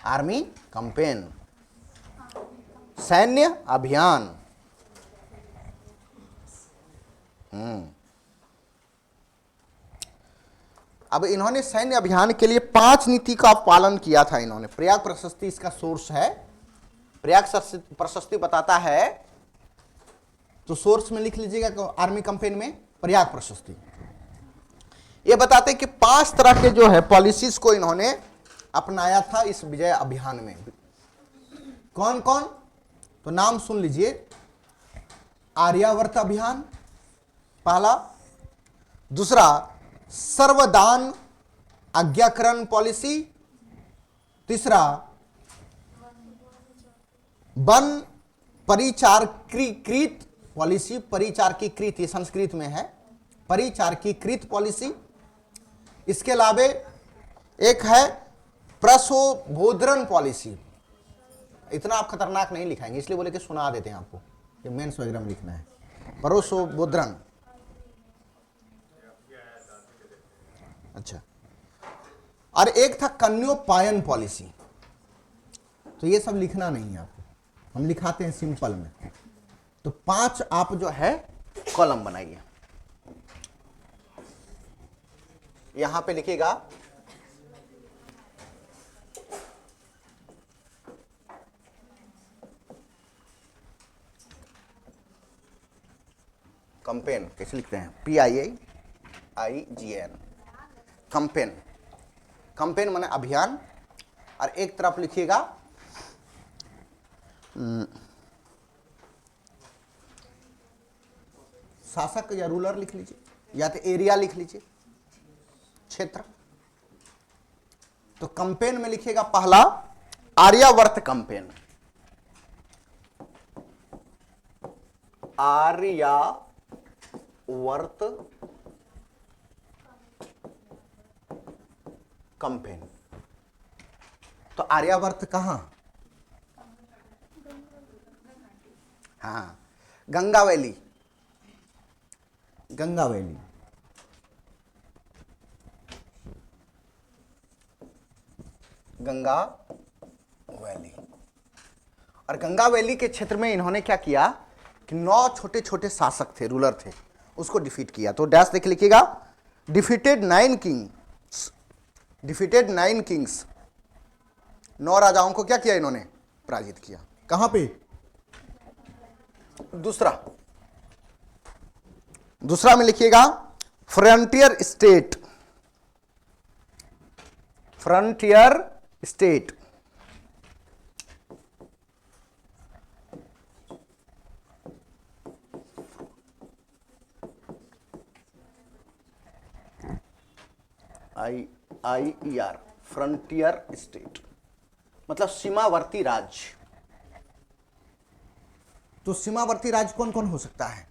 आर्मी कैंपेन, सैन्य अभियान। अब इन्होंने सैन्य अभियान के लिए 5 नीति का पालन किया था इन्होंने। प्रयाग प्रशस्ति इसका सोर्स है, प्रयाग प्रशस्ति बताता है, तो सोर्स में लिख लीजिएगा आर्मी कैंपेन में प्रयाग प्रशस्ति। ये बताते कि 5 तरह के जो है पॉलिसीज को इन्होंने अपनाया था इस विजय अभियान में। कौन कौन? तो नाम सुन लीजिए। आर्यावर्त अभियान पहला, दूसरा सर्वदान आज्ञाकरण पॉलिसी, तीसरा वन परिचारकीकृत पॉलिसी, परिचारकीकृत ये संस्कृत में है, परिचारकीकृत पॉलिसी। इसके अलावा एक है प्रशोभोद्रन पॉलिसी। इतना आप खतरनाक नहीं लिखाएंगे, इसलिए बोले कि सुना देते हैं आपको, ये मेंस वगैरह में लिखना है। प्रशोभोद्रन, अच्छा। और एक था कन्योपायन पॉलिसी। तो ये सब लिखना नहीं है आपको, हम लिखाते हैं सिंपल में। तो 5 आप जो है कॉलम बनाइए, यहां पे लिखिएगा कैंपेन। कैसे लिखते हैं? PIAIGN, campaign. कैंपेन माने अभियान। और एक तरफ लिखिएगा शासक या रूलर लिख लीजिए, या तो एरिया लिख लीजिए, क्षेत्र। तो कैंपेन में लिखिएगा पहला आर्यावर्त कैंपेन, आर्यावर्त कैंपेन। तो आर्यावर्त कहां? हाँ, Ganga valley, Ganga valley. Ganga valley. और गंगा वैली के क्षेत्र में इन्होंने क्या किया कि 9 छोटे छोटे शासक थे, रूलर थे, उसको डिफीट किया। तो डैश देख लिखिएगा, डिफीटेड 9 किंग्स, डिफीटेड 9 किंग्स। 9 राजाओं को क्या किया इन्होंने? पराजित किया। कहां पे? दूसरा में लिखिएगा frontier state, frontier state. IER, frontier state मतलब सीमावर्ती राज्य। तो सीमावर्ती राज्य कौन कौन हो सकता है?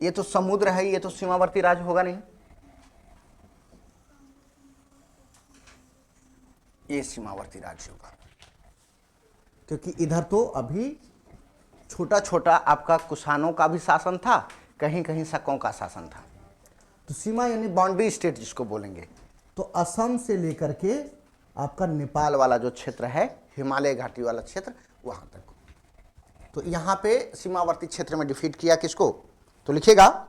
ये तो समुद्र है, ये तो सीमावर्ती राज्य होगा नहीं, ये सीमावर्ती राज्य होगा, क्योंकि इधर तो अभी छोटा छोटा आपका कुषाणों का भी शासन था, कहीं कहीं शकों का शासन था। तो सीमा यानी बाउंड्री स्टेट जिसको बोलेंगे। तो असम से लेकर के आपका नेपाल वाला जो क्षेत्र है, हिमालय घाटी वाला क्षेत्र, वहां तक। तो यहां पे सीमावर्ती क्षेत्र में डिफीट किया किसको, तो लिखिएगा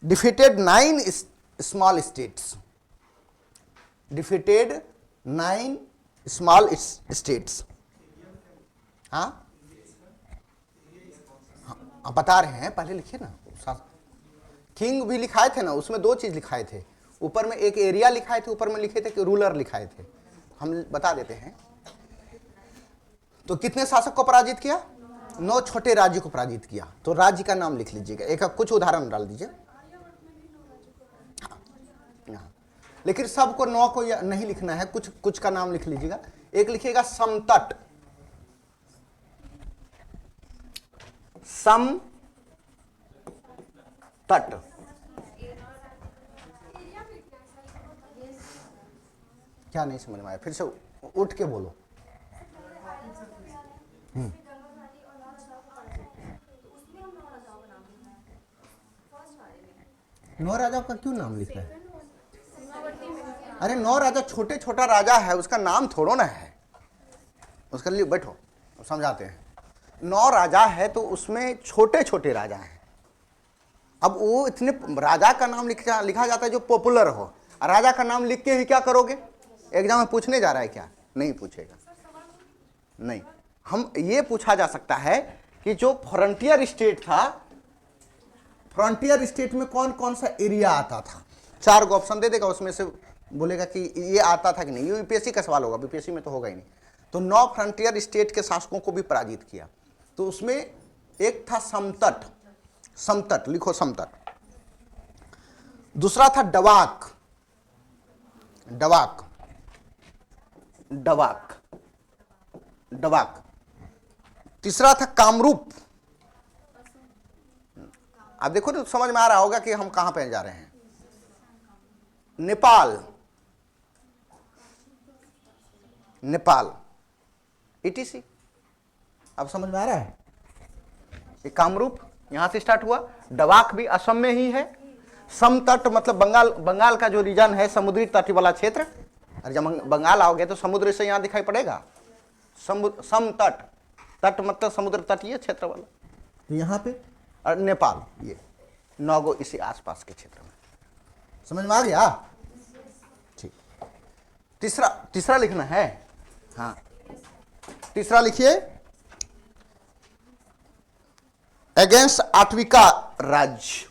defeated 9 small states, defeated 9 small states. हाँ बता रहे हैं, पहले लिखिए ना। किंग भी लिखाए थे ना, उसमें 2 चीज लिखाए थे, ऊपर में एक एरिया लिखाए थे, ऊपर में लिखे थे कि रूलर लिखाए थे, हम बता देते हैं। तो कितने शासक को पराजित किया, 9 छोटे राज्य को पराजित किया। तो राज्य का नाम लिख लीजिएगा, एक कुछ उदाहरण डाल दीजिए। हाँ, लेकिन सबको 9 को नहीं लिखना है, कुछ कुछ का नाम लिख लीजिएगा। एक लिखिएगा समतट, समतट, क्या नहीं समझ में आया, फिर से उठ के बोलो। नौ राजा का क्यों नाम लिखा है? अरे 9 राजा छोटे छोटा राजा है, उसका नाम थोड़ो ना है, उसके लिए बैठो समझाते हैं। 9 राजा है तो उसमें छोटे छोटे राजा हैं। अब वो इतने राजा का नाम लिखा जाता है जो पॉपुलर हो, राजा का नाम लिख के ही क्या करोगे? एग्जाम में पूछने जा रहा है क्या? नहीं पूछेगा, नहीं। हम ये पूछा जा सकता है कि जो फ्रंटियर स्टेट था, फ्रंटियर स्टेट में कौन कौन सा एरिया आता था, 4 गो ऑप्शन दे देगा, उसमें से बोलेगा कि ये आता था कि नहीं। ये यूपीएससी का सवाल होगा, बीपीएससी में तो होगा ही नहीं। तो 9 फ्रंटियर स्टेट के शासकों को भी पराजित किया। तो उसमें एक था समतट, समतट लिखो समतट। दूसरा था डवाक, डवाक, डवाक, डवाक। तीसरा था कामरूप। आप देखो तो समझ में आ रहा होगा कि हम कहां पे जा रहे हैं। नेपाल, नेपाल, ईटीसी। अब समझ में आ रहा है? ये कामरूप यहां से स्टार्ट हुआ, डवाक भी असम में ही है। समतट मतलब बंगाल, बंगाल का जो रीजन है, समुद्री तट वाला क्षेत्र। और जब बंगाल आओगे तो समुद्र से यहां दिखाई पड़ेगा समतट, तट मतलब समुद्र तटीय क्षेत्र वाला। तो यहां पे और नेपाल, ये 9 गो इसी आसपास के क्षेत्र में। समझ में आ गया? ठीक। तीसरा लिखना है। हाँ, तीसरा लिखिए अगेंस्ट आठविका राज्य।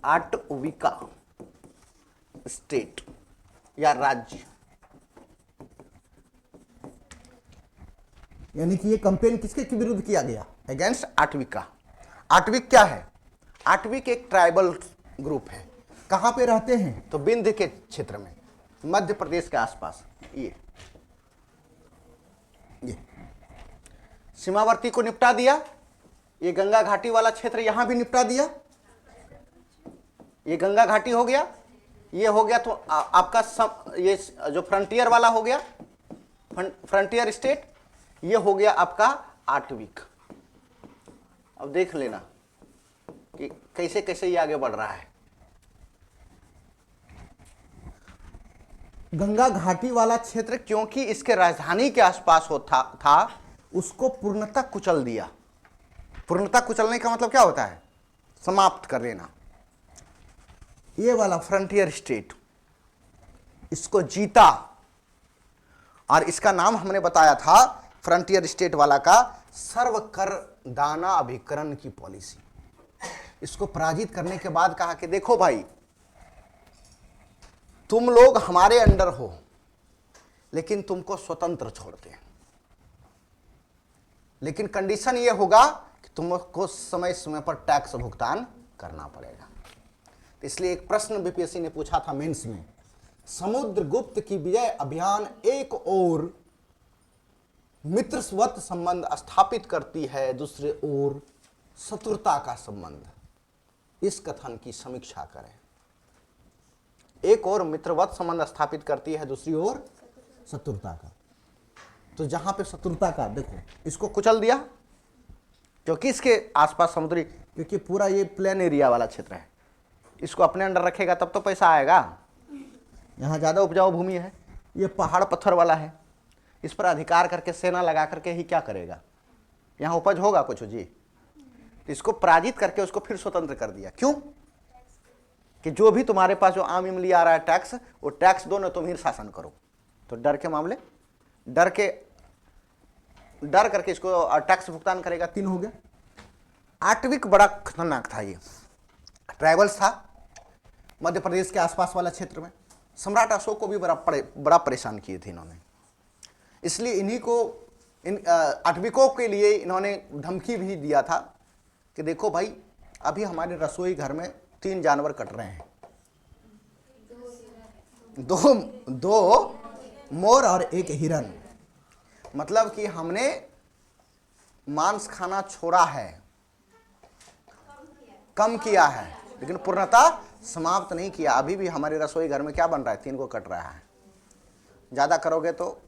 आठविका स्टेट या राज्य, यानी कि ये कंपेन किसके विरुद्ध किया गया? अगेंस्ट आठविका। आठविक क्या है? आठविक एक ट्राइबल ग्रुप है। कहां पे रहते हैं? तो विंध्य के क्षेत्र में, मध्य प्रदेश के आसपास। ये सीमावर्ती को निपटा दिया, ये गंगा घाटी वाला क्षेत्र यहां भी निपटा दिया। ये गंगा घाटी हो गया, ये हो गया। तो आपका ये जो फ्रंटियर वाला हो गया, फ्रंटियर स्टेट, ये हो गया आपका आठविक। अब देख लेना कि कैसे कैसे ये आगे बढ़ रहा है। गंगा घाटी वाला क्षेत्र क्योंकि इसके राजधानी के आसपास था, उसको पूर्णतः कुचल दिया। पूर्णतः कुचलने का मतलब क्या होता है? समाप्त कर देना। ये वाला फ्रंटियर स्टेट इसको जीता, और इसका नाम हमने बताया था फ्रंटियर स्टेट वाला का सर्वकर दाना अभिकरण की पॉलिसी। इसको पराजित करने के बाद कहा कि देखो भाई, तुम लोग हमारे अंडर हो, लेकिन तुमको स्वतंत्र छोड़ते हैं, लेकिन कंडीशन ये होगा कि तुमको समय समय पर टैक्स भुगतान करना पड़ेगा। इसलिए एक प्रश्न बीपीएससी ने पूछा था मेंस में, समुद्रगुप्त की विजय अभियान एक ओर मित्रवत संबंध स्थापित करती है, दूसरे ओर शत्रुता का संबंध। इस कथन की समीक्षा करें। एक ओर मित्रवत संबंध स्थापित करती है, दूसरी ओर शत्रुता का। तो जहां पे शत्रुता का, देखो इसको कुचल दिया क्योंकि इसके आसपास समुद्री, क्योंकि पूरा ये प्लेन एरिया वाला क्षेत्र है, इसको अपने अंडर रखेगा तब तो पैसा आएगा। यहाँ ज़्यादा उपजाऊ भूमि है, ये पहाड़ पत्थर वाला है, इस पर अधिकार करके सेना लगा करके ही क्या करेगा, यहाँ उपज होगा कुछ जी? तो इसको पराजित करके उसको फिर स्वतंत्र कर दिया। क्यों? कि जो भी तुम्हारे पास जो आम इमली आ रहा है टैक्स, वो टैक्स दो ना, तुम ही शासन करो। तो डर के मामले, डर करके इसको टैक्स भुगतान करेगा। 3 हो गया। 8वीं बड़ा खतरनाक था, ये ट्राइबल्स था मध्य प्रदेश के आसपास वाला क्षेत्र में। सम्राट अशोक को भी बड़ा परेशान किए थे इन्होंने, इसलिए इन्हीं को, इन 8वीं के लिए इन्होंने धमकी भी दिया था कि देखो भाई, अभी हमारे रसोई घर में 3 जानवर कट रहे हैं, दो मोर और 1 हिरन। मतलब कि हमने मांस खाना छोड़ा है, कम किया है, लेकिन पूर्णतः समाप्त नहीं किया। अभी भी हमारे रसोई घर में क्या बन रहा है? 3 को कट रहा है। ज्यादा करोगे तो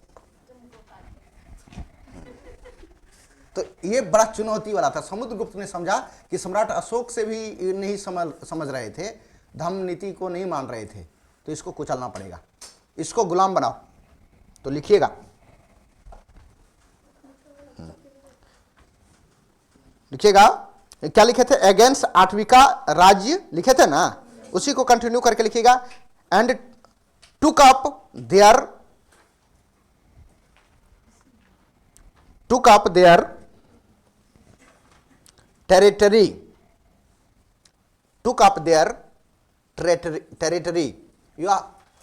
ये बड़ा चुनौती वाला था। समुद्रगुप्त ने समझा कि सम्राट अशोक से भी नहीं समझ रहे थे, धम्म नीति को नहीं मान रहे थे, तो इसको कुचलना पड़ेगा, इसको गुलाम बनाओ। तो लिखिएगा, लिखिएगा क्या लिखे थे? अगेंस्ट 8वीं का राज्य लिखे थे ना, उसी को कंटिन्यू करके लिखिएगा। And took up their territory, took up their territory, या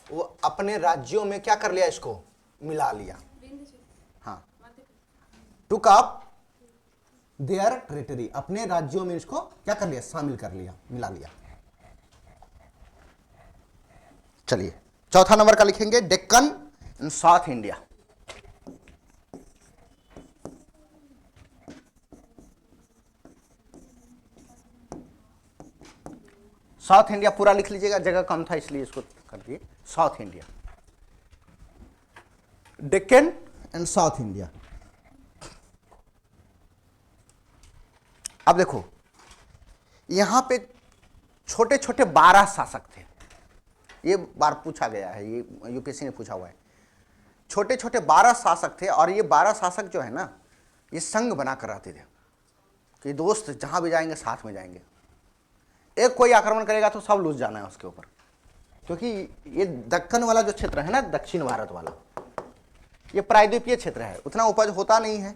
वो अपने राज्यों में क्या कर लिया? इसको मिला लिया। हाँ, टुक अप देयर टेरिटरी, अपने राज्यों में इसको क्या कर लिया? शामिल कर लिया, मिला लिया। चलिए चौथा नंबर का लिखेंगे, डेक्कन इन साउथ इंडिया। साउथ इंडिया पूरा लिख लीजिएगा, जगह कम था इसलिए इसको कर दिए। South India, Deccan and south India. अब देखो, यहां पे छोटे छोटे 12 शासक थे, ये बार पूछा गया है, ये यूपीएससी ने पूछा हुआ है। छोटे छोटे 12 शासक थे, और ये 12 शासक जो है ना, ये संघ बना कर रहते थे कि दोस्त जहां भी जाएंगे साथ में जाएंगे। एक कोई आक्रमण करेगा तो सब लूट जाना है उसके ऊपर, क्योंकि ये दक्कन वाला जो क्षेत्र है ना, दक्षिण भारत वाला, ये प्रायद्वीपीय क्षेत्र है, उतना उपज होता नहीं है।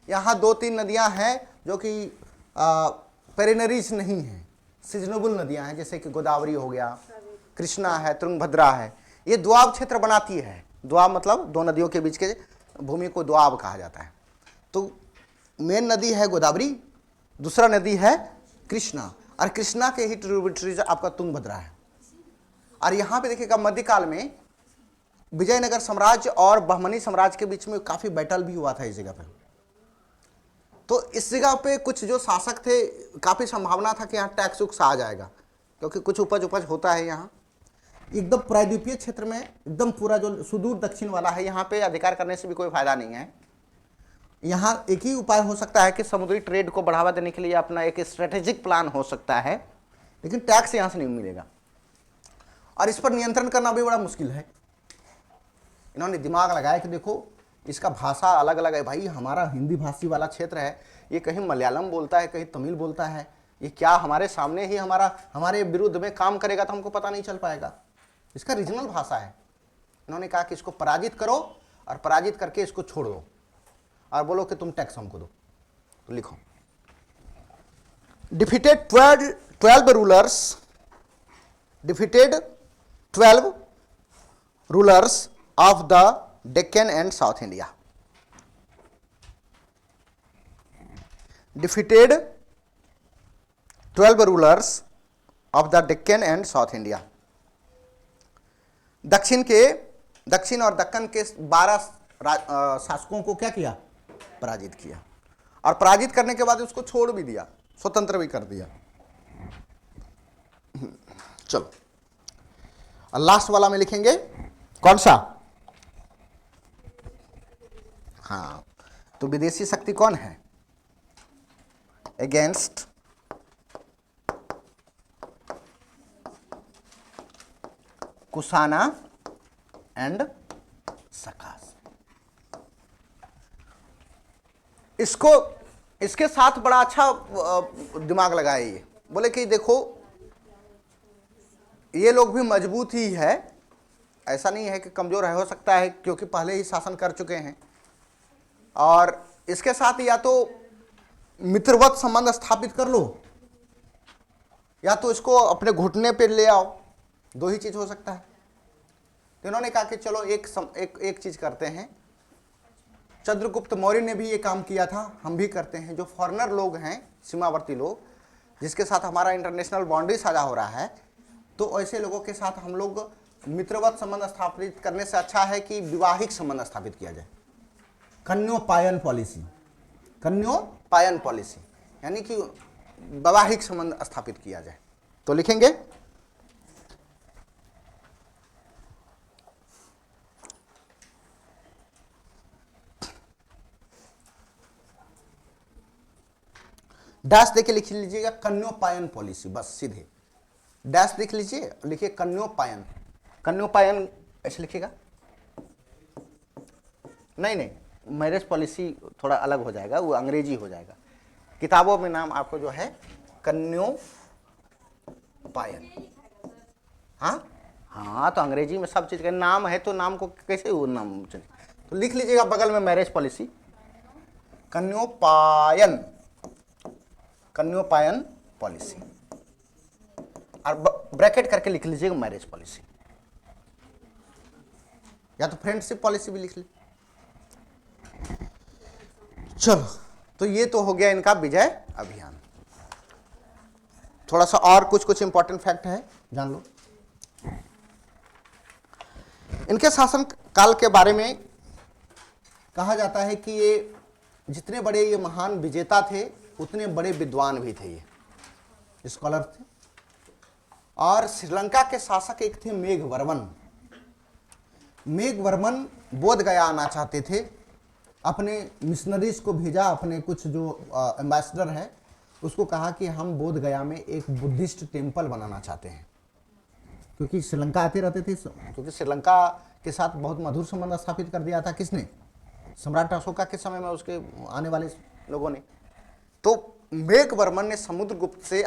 यहाँ 2-3 नदियाँ हैं जो कि पेरिनरीज नहीं हैं, सीजनेबल नदियाँ हैं, जैसे कि गोदावरी हो गया, कृष्णा है, तुंगभद्रा है। ये द्वाब क्षेत्र बनाती है। द्वाब मतलब 2 नदियों के बीच के भूमि को द्वाब कहा जाता है। तो मेन नदी है गोदावरी, दूसरा नदी है कृष्णा, और कृष्णा के ही ट्रिब्यूटरीज आपका तुंगभद्रा है। और यहाँ पे देखिएगा, मध्यकाल में विजयनगर साम्राज्य और बहमनी साम्राज्य के बीच में काफी बैटल भी हुआ था इस जगह पे। तो इस जगह पे कुछ जो शासक थे, काफी संभावना था कि यहाँ टैक्स उक्स आ जाएगा, क्योंकि कुछ उपज होता है यहाँ। एकदम प्रायद्वीपीय क्षेत्र में, एकदम पूरा जो सुदूर दक्षिण वाला है, यहाँ पे अधिकार करने से भी कोई फायदा नहीं है। यहाँ एक ही उपाय हो सकता है कि समुद्री ट्रेड को बढ़ावा देने के लिए अपना एक स्ट्रेटेजिक प्लान हो सकता है, लेकिन टैक्स यहाँ से नहीं मिलेगा, और इस पर नियंत्रण करना भी बड़ा मुश्किल है। इन्होंने दिमाग लगाया कि देखो, इसका भाषा अलग अलग है भाई, हमारा हिंदी भाषी वाला क्षेत्र है, ये कहीं मलयालम बोलता है, कहीं तमिल बोलता है, ये क्या हमारे सामने ही हमारे विरुद्ध में काम करेगा तो हमको पता नहीं चल पाएगा। इसका रीजनल भाषा है। इन्होंने कहा कि इसको पराजित करो, और पराजित करके इसको छोड़ दो, और बोलो कि तुम टैक्स हमको दो। तो लिखो, defeated 12 rulers of the Deccan and South India. Defeated 12 rulers of the Deccan and South India. दक्षिण और दक्कन के 12 शासकों को क्या किया, पराजित किया, और पराजित करने के बाद उसको छोड़ भी दिया, स्वतंत्र भी कर दिया। चलो और लास्ट वाला में लिखेंगे कौन सा, हाँ, तो विदेशी शक्ति कौन है, अगेंस्ट कुशाना एंड सकास। इसके साथ बड़ा अच्छा दिमाग लगाए, ये बोले कि देखो ये लोग भी मजबूत ही है, ऐसा नहीं है कि कमजोर है, हो सकता है क्योंकि पहले ही शासन कर चुके हैं, और इसके साथ या तो मित्रवत संबंध स्थापित कर लो या तो इसको अपने घुटने पे ले आओ, दो ही चीज हो सकता है। तो इन्होंने कहा कि चलो एक चीज करते हैं, चंद्रगुप्त मौर्य ने भी ये काम किया था, हम भी करते हैं, जो फॉरेनर लोग हैं, सीमावर्ती लोग, जिसके साथ हमारा इंटरनेशनल बाउंड्री साझा हो रहा है, तो ऐसे लोगों के साथ हम लोग मित्रवत संबंध स्थापित करने से अच्छा है कि विवाहिक संबंध स्थापित किया जाए, कन्योपायन पॉलिसी, कन्योपायन पॉलिसी यानी कि वैवाहिक संबंध स्थापित किया जाए। तो लिखेंगे डैश देके लिख लीजिएगा कन्योपायन पॉलिसी, बस सीधे डैश देख लीजिए, लिखिए कन्योपायन, कन्योपायन ऐसे लिखिएगा, नहीं मैरिज पॉलिसी थोड़ा अलग हो जाएगा, वो अंग्रेजी हो जाएगा, किताबों में नाम आपको जो है कन्योपायन। हाँ तो अंग्रेजी में सब चीज का नाम है, तो नाम को कैसे वो नाम चले, तो लिख लीजिएगा बगल में मैरिज पॉलिसी, कन्योपायन, कन्योपायन पॉलिसी, और ब्रैकेट करके लिख लीजिएगा मैरिज पॉलिसी, या तो फ्रेंडशिप पॉलिसी भी लिख ली। चलो तो ये तो हो गया इनका विजय अभियान। थोड़ा सा और कुछ इंपॉर्टेंट फैक्ट है, जान लो। इनके शासन काल के बारे में कहा जाता है कि ये जितने बड़े ये महान विजेता थे उतने बड़े विद्वान भी थे, ये स्कॉलर थे। और श्रीलंका के शासक एक थे मेघवर्मन। मेघवर्मन बोध गया आना चाहते थे, अपने मिशनरीज को भेजा, अपने कुछ जो एम्बेसडर है उसको कहा कि हम बोध गया में एक बुद्धिस्ट टेम्पल बनाना चाहते हैं, क्योंकि श्रीलंका आते रहते थे, क्योंकि श्रीलंका के साथ बहुत मधुर संबंध स्थापित कर दिया था किसने, सम्राट अशोका के समय में उसके आने वाले लोगों ने। तो मेघवर्मन ने समुद्रगुप्त से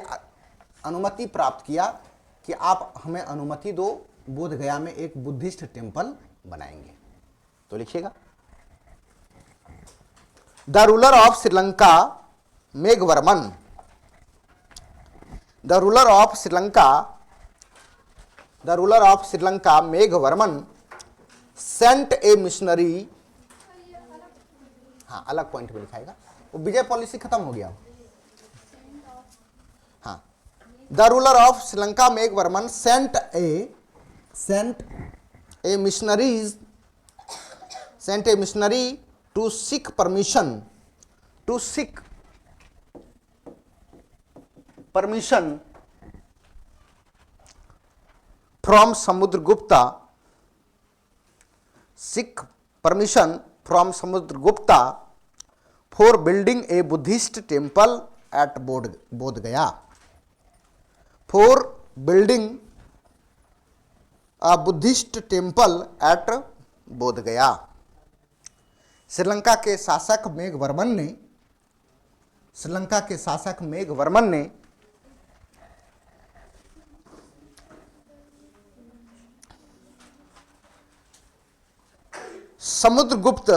अनुमति प्राप्त किया कि आप हमें अनुमति दो, बोध गया में एक बुद्धिस्ट टेम्पल बनाएंगे। तो लिखिएगा the ruler of Sri Lanka Meghavarman, the ruler of Sri Lanka Meghavarman sent a missionary, हाँ अलग पॉइंट में लिखाएगा, वो विजय पॉलिसी खत्म हो गया। हाँ, the ruler of Sri Lanka Meghavarman sent a missionary to seek permission from Samudragupta, seek permission from Samudragupta for building a Buddhist temple at Bodh Gaya, for building a Buddhist temple at Bodh Gaya. Sri Lanka के शासक मेघवर्मन ने समुद्रगुप्त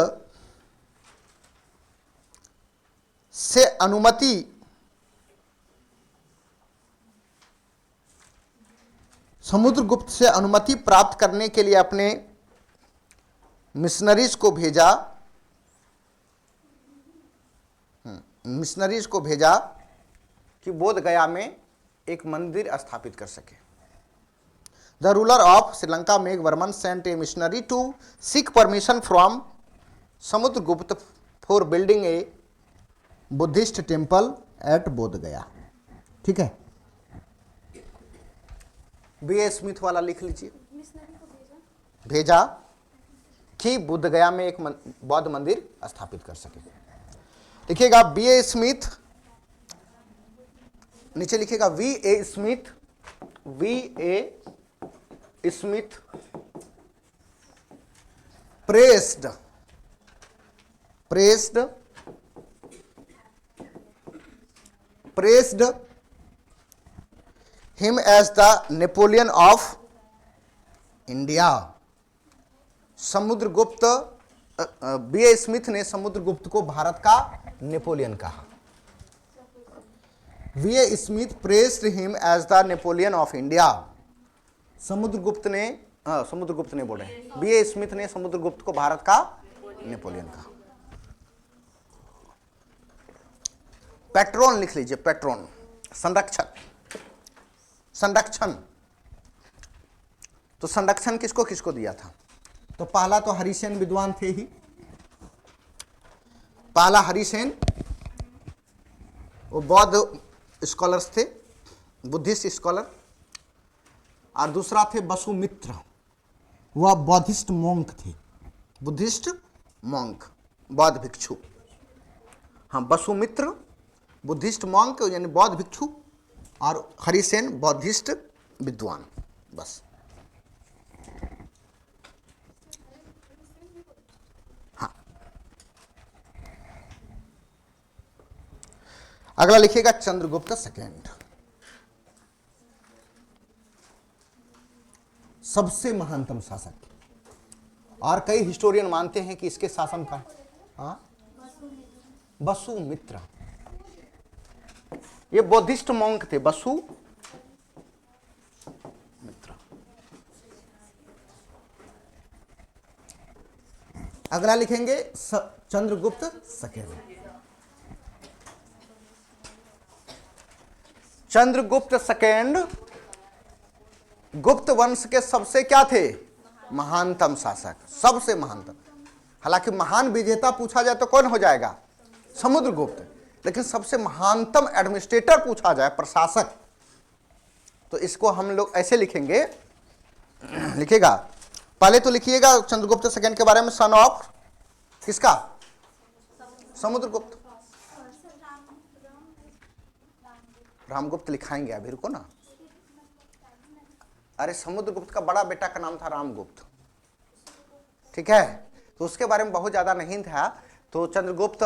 से अनुमति प्राप्त करने के लिए अपने मिशनरीज को भेजा कि बोध गया में एक मंदिर स्थापित कर सके। The ruler of Sri Lanka Meghavarman sent a missionary to seek permission from Samudragupta for building a Buddhist temple at Bodh Gaya. ठीक है, बी.ए. स्मिथ वाला लिख लीजिए। मिशनरी को भेजा कि बुद्ध गया में एक बौद्ध मंदिर स्थापित कर सके। लिखिएगा बी.ए. स्मिथ, नीचे लिखिएगा V A. Smith, V A. Smith praised him as the Napoleon of India. Samudragupta, B A. Smith ने समुद्रगुप्त को भारत का नेपोलियन कहा। V A. Smith praised him as the Napoleon of India. Samudragupta ने बोले, बी.ए. स्मिथ ने समुद्रगुप्त को भारत का नेपोलियन कहा। पेट्रोन लिख लीजिए, पेट्रोन संरक्षण। तो संरक्षण किसको किसको दिया था? तो पहला तो हरिसेन विद्वान थे ही, पहला हरिसेन वो बौद्ध स्कॉलर्स थे, बुद्धिस्ट स्कॉलर। और दूसरा थे वसुमित्र, वह बौद्धिस्ट मॉन्क थे, बुद्धिस्ट मॉन्क, बौद्ध भिक्षु। हाँ, वसुमित्र बुद्धिस्ट मॉन्क यानी बौद्ध भिक्षु, और हरिसेन बौद्धिस्ट विद्वान। बस हाँ, अगला लिखिएगा चंद्रगुप्त सेकेंड, सबसे महानतम शासक। और कई हिस्टोरियन मानते हैं कि इसके शासन का वसुमित्र, ये बौद्धिस्ट मॉन्क थे, वसुमित्र। अगला लिखेंगे चंद्रगुप्त सेकेंड। चंद्रगुप्त सेकेंड गुप्त वंश के सबसे क्या थे? महानतम शासक, सबसे महानतम। हालांकि महान विजेता पूछा जाए तो कौन हो जाएगा? समुद्रगुप्त। लेकिन सबसे महानतम एडमिनिस्ट्रेटर पूछा जाए, प्रशासक, तो इसको हम लोग ऐसे लिखेंगे, लिखिएगा पहले तो लिखिएगा चंद्रगुप्त सेकेंड के बारे में, सन ऑफ किसका? समुद्रगुप्त। रामगुप्त लिखाएंगे, अभी रुको ना। अरे समुद्रगुप्त का बड़ा बेटा का नाम था रामगुप्त, ठीक है, तो उसके बारे में बहुत ज्यादा नहीं था। तो चंद्रगुप्त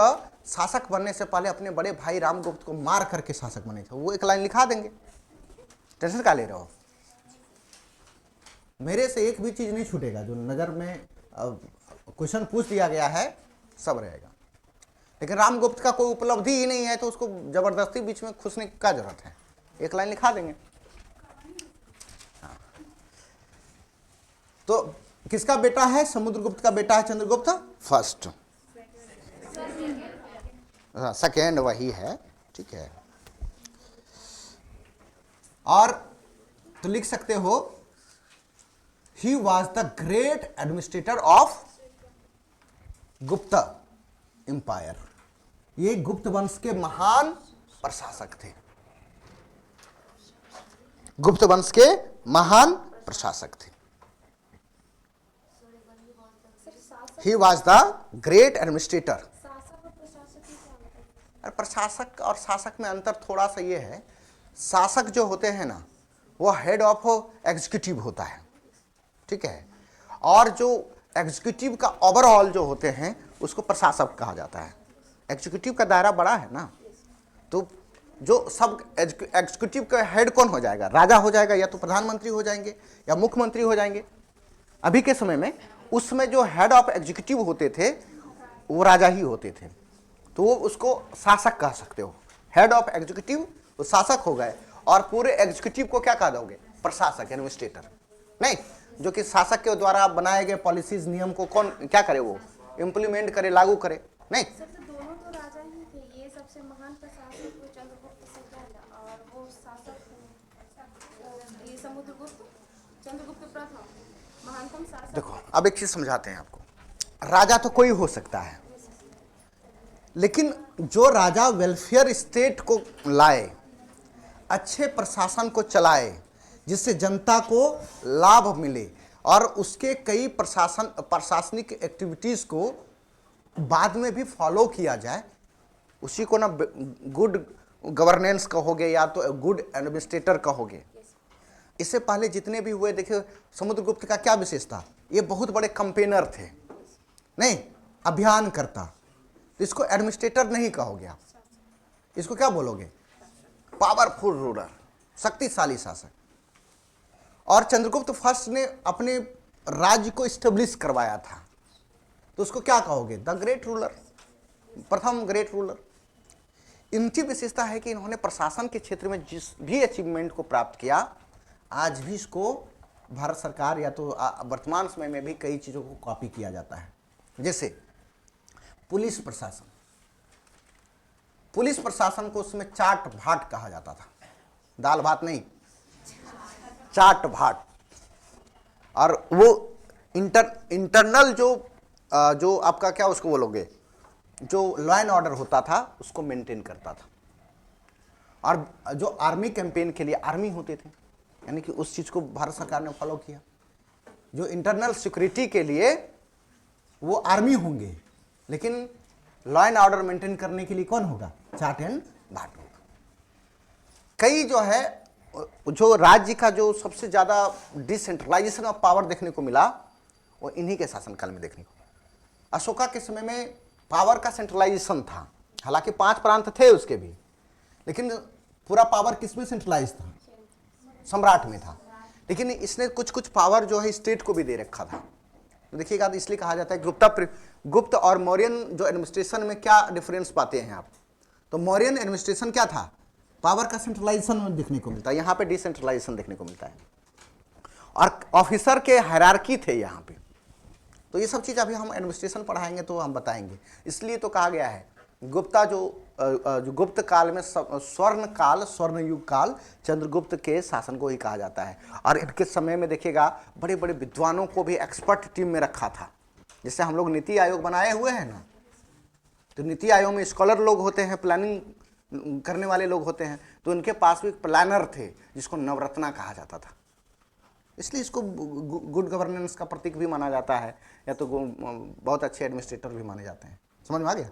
शासक बनने से पहले अपने बड़े भाई रामगुप्त को मार करके शासक बने थे। वो एक लाइन लिखा देंगे, टेंशन क्या ले रहे हो? मेरे से एक भी चीज नहीं छूटेगा, जो नजर में क्वेश्चन पूछ दिया गया है सब रहेगा। लेकिन रामगुप्त का कोई उपलब्धि ही नहीं है, तो उसको जबरदस्ती बीच में खुशने की क्या जरूरत है? एक लाइन लिखा देंगे। हाँ। तो किसका बेटा है? समुद्रगुप्त का बेटा है चंद्रगुप्त फर्स्ट। सेकेंड वही है, ठीक है। और तो लिख सकते हो he was the great administrator of Gupta empire. ये गुप्त वंश के महान प्रशासक थे, गुप्त वंश के महान प्रशासक थे। He was the great administrator. प्रशासक और शासक में अंतर थोड़ा सा ये है, शासक जो होते हैं ना, वो हेड ऑफ एग्जीक्यूटिव होता है, ठीक है, और जो एग्जीक्यूटिव का ओवरऑल जो होते हैं उसको प्रशासक कहा जाता है। एग्जीक्यूटिव का दायरा बड़ा है ना, तो जो सब एग्जीक्यूटिव का हेड कौन हो जाएगा? राजा हो जाएगा, या तो प्रधानमंत्री हो जाएंगे या मुख्यमंत्री हो जाएंगे। अभी के समय में उसमें जो हेड ऑफ एग्जीक्यूटिव होते थे वो राजा ही होते थे, तो वो उसको शासक कह सकते हो। हेड ऑफ एग्जीक्यूटिव वो शासक हो गए, और पूरे एग्जीक्यूटिव को क्या कह दोगे? प्रशासक, एडमिनिस्ट्रेटर। नहीं, जो कि शासक के द्वारा बनाए गए पॉलिसीज, नियम को कौन क्या करे? वो इम्प्लीमेंट करे, लागू करे। नहीं, दोनों तो राजा ही थे। ये सबसे महान प्रशासक वो चंद्रगुप्त सेकेंड, और वो शासक ये समुद्रगुप्त चंद्रगुप्त प्रथम महानतम शासक। देखो अब एक चीज समझाते हैं आपको। राजा तो कोई हो सकता है, लेकिन जो राजा वेलफेयर स्टेट को लाए, अच्छे प्रशासन को चलाए, जिससे जनता को लाभ मिले और उसके कई प्रशासनिक एक्टिविटीज को बाद में भी फॉलो किया जाए, उसी को ना गुड गवर्नेंस कहोगे या तो गुड एडमिनिस्ट्रेटर कहोगे। इससे पहले जितने भी हुए, देखिए समुद्रगुप्त का क्या विशेषता, ये बहुत बड़े कंपेनर थे, नहीं अभियान करता, तो इसको एडमिनिस्ट्रेटर नहीं कहोगे आप, इसको क्या बोलोगे, पावरफुल रूलर, शक्तिशाली शासक। और चंद्रगुप्त फर्स्ट ने अपने राज्य को स्टेब्लिश करवाया था, तो उसको क्या कहोगे, द ग्रेट रूलर, प्रथम ग्रेट रूलर। इनकी विशेषता है कि इन्होंने प्रशासन के क्षेत्र में जिस भी अचीवमेंट को प्राप्त किया, आज भी इसको भारत सरकार या तो वर्तमान समय में भी कई चीज़ों को कॉपी किया जाता है। जैसे पुलिस प्रशासन, पुलिस प्रशासन को उसमें चाट भाट कहा जाता था, दाल भात नहीं, चाट भाट। और वो इंटरनल जो आपका क्या उसको बोलोगे, जो लॉ एंड ऑर्डर होता था उसको मेंटेन करता था। और जो आर्मी कैंपेन के लिए आर्मी होते थे, यानी कि उस चीज़ को भारत सरकार ने फॉलो किया। जो इंटरनल सिक्योरिटी के लिए वो आर्मी होंगे, लेकिन लॉ एंड ऑर्डर मेंटेन करने के लिए कौन होगा, चाट एंड भाट होगा। कई जो है, जो राज्य का जो सबसे ज़्यादा डिसेंट्रलाइजेशन ऑफ पावर देखने को मिला, वो इन्हीं के शासनकाल में देखने को। अशोका के समय में पावर का सेंट्रलाइजेशन था, हालांकि 5 प्रांत थे उसके भी, लेकिन पूरा पावर किसमें सेंट्रलाइज था, सम्राट में था। लेकिन इसने कुछ कुछ पावर जो है स्टेट को भी दे रखा था। तो देखिएगा, तो इसलिए कहा जाता है गुप्त और मौर्यन जो एडमिनिस्ट्रेशन में क्या डिफरेंस पाते हैं आप, तो मौर्यन एडमिनिस्ट्रेशन क्या था, पावर का सेंट्रलाइजेशन देखने को मिलता है, यहाँ पे डिसेंट्रलाइजेशन देखने को मिलता है। और ऑफिसर के हायरार्की थे यहाँ पे। तो ये सब चीज़ अभी हम एडमिनिस्ट्रेशन पढ़ाएंगे तो हम बताएंगे। इसलिए तो कहा गया है गुप्ता जो गुप्त काल में स्वर्ण काल, स्वर्ण युग काल चंद्रगुप्त के शासन को ही कहा जाता है। और इनके समय में देखिएगा बड़े बड़े विद्वानों को भी एक्सपर्ट टीम में रखा था। जैसे हम लोग नीति आयोग बनाए हुए हैं ना, तो नीति आयोग में स्कॉलर लोग होते हैं, प्लानिंग करने वाले लोग होते हैं, तो उनके पास भी प्लानर थे जिसको नवरत्ना कहा जाता था। इसलिए इसको गुड गवर्नेंस का प्रतीक भी माना जाता है, या तो बहुत अच्छे एडमिनिस्ट्रेटर भी माने जाते हैं। समझ में आ गया?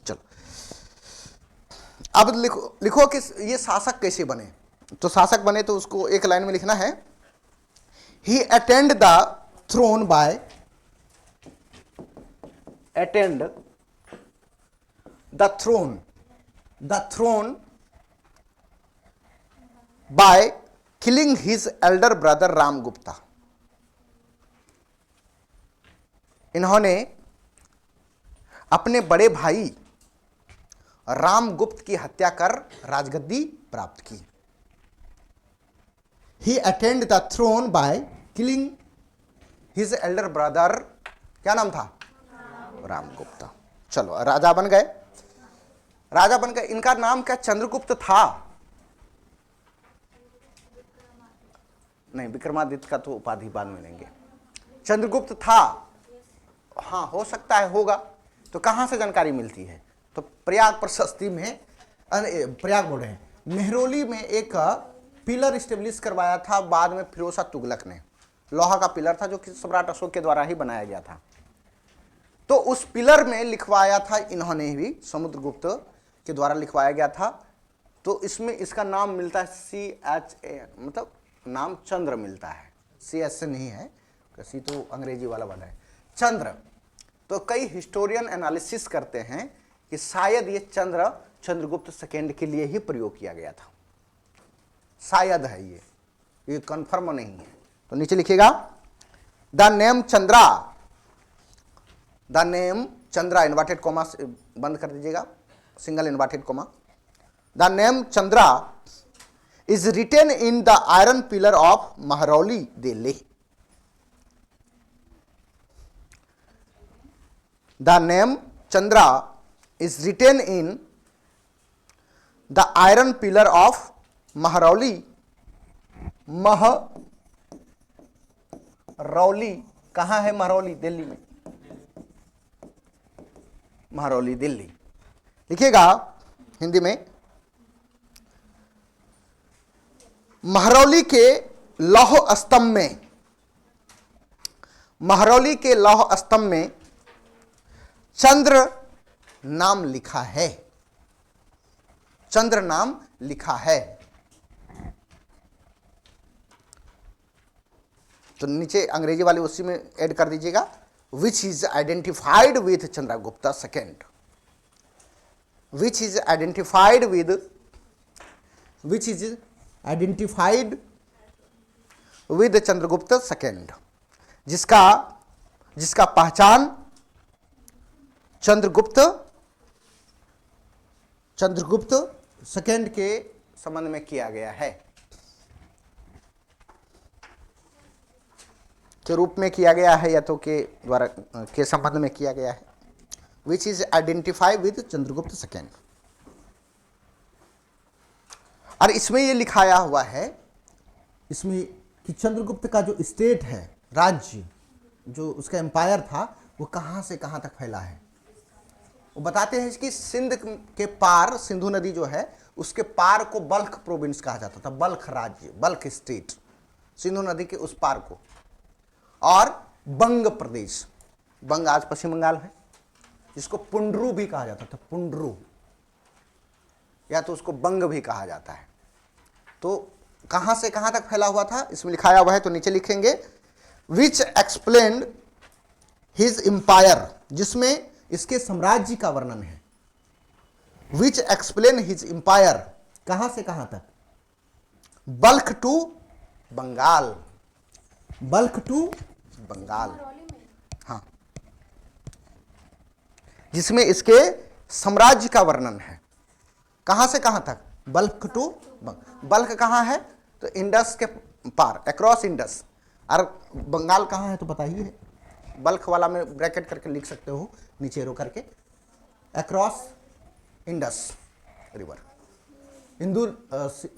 चलो अब लिखो कि ये शासक कैसे बने। तो शासक बने तो उसको एक लाइन में लिखना है, he attained the throne by attained the throne by killing his elder brother Ramagupta. इन्होंने अपने बड़े भाई रामगुप्त की हत्या कर राजगद्दी प्राप्त की। He attained the throne by killing his elder brother, क्या नाम था, रामगुप्ता। चलो राजा बन गए, राजा बन गए। इनका नाम क्या चंद्रगुप्त था? नहीं, विक्रमादित्य का तो उपाधि बाद में लेंगे। चंद्रगुप्त था, हाँ हो सकता है होगा। तो कहां से जानकारी मिलती है? तो प्रयाग प्रशस्ति में, प्रयाग बोल रहे हैं, मेहरौली में एक पिलर स्टेब्लिश करवाया था बाद में फिरोज शाह तुगलक ने। लोहा का पिलर था जो कि सम्राट अशोक के द्वारा ही बनाया गया था। तो उस पिलर में लिखवाया था इन्होंने भी, समुद्रगुप्त के द्वारा लिखवाया गया था। तो इसमें इसका नाम मिलता है CHA, मतलब नाम चंद्र मिलता है, CS से नहीं है, किसी तो अंग्रेजी वाला बना है चंद्र। तो कई हिस्टोरियन एनालिसिस करते हैं कि शायद ये चंद्रगुप्त सेकेंड के लिए ही प्रयोग किया गया था, शायद है, ये कंफर्म नहीं है। तो नीचे लिखिएगा, the name Chandra inverted comma बंद कर दीजिएगा, single inverted comma. The name Chandra is written in the iron pillar of Mehrauli Delhi. The name Chandra is written in the iron pillar of Maharoli Mehrauli कहाँ है? महरौली दिल्ली में, महरौली दिल्ली। लिखिएगा हिंदी में, महरौली के लौह स्तंभ में, महरौली के लौह स्तंभ में चंद्र नाम लिखा है, चंद्र नाम लिखा है। तो नीचे अंग्रेजी वाले उसी में ऐड कर दीजिएगा, which is identified with Chandragupta second, which is identified with, which is identified with Chandragupta second, जिसका जिसका पहचान चंद्रगुप्त सेकेंड के संबंध में किया गया है, के रूप में किया गया है या तो के द्वारा के संबंध में किया गया है। Which is identified with Chandragupta second. और इसमें ये लिखाया हुआ है, इसमें कि चंद्रगुप्त का जो स्टेट है, राज्य, जो उसका एम्पायर था, वो कहाँ से कहाँ तक फैला है। वो बताते हैं कि सिंध के पार, सिंधु नदी जो है उसके पार को बल्ख प्रोविंस कहा जाता था, बल्ख राज्य, बल्ख स्टेट, सिंधु नदी के उस पार को। और बंग प्रदेश, बंग आज पश्चिम बंगाल है, जिसको पुंड्रू भी कहा जाता था, पुंड्रू, या तो उसको बंग भी कहा जाता है। तो कहां से कहां तक फैला हुआ था इसमें लिखाया हुआ है, तो नीचे लिखेंगे विच एक्सप्लेन्ड हिज एम्पायर, जिसमें इसके साम्राज्य का वर्णन है। विच एक्सप्लेन हिज एम्पायर, कहां से कहां तक? बल्ख टू बंगाल, बल्ख टू बंगाल, हाँ, जिसमें इसके साम्राज्य का वर्णन है। कहां से कहां तक? बल्ख टू बल्ख कहां है? तो इंडस के पार, अक्रॉस इंडस। और बंगाल कहां है तो पता ही है, बल्ख वाला में ब्रैकेट करके लिख सकते हो, नीचे रो करके, अक्रॉस इंडस रिवर,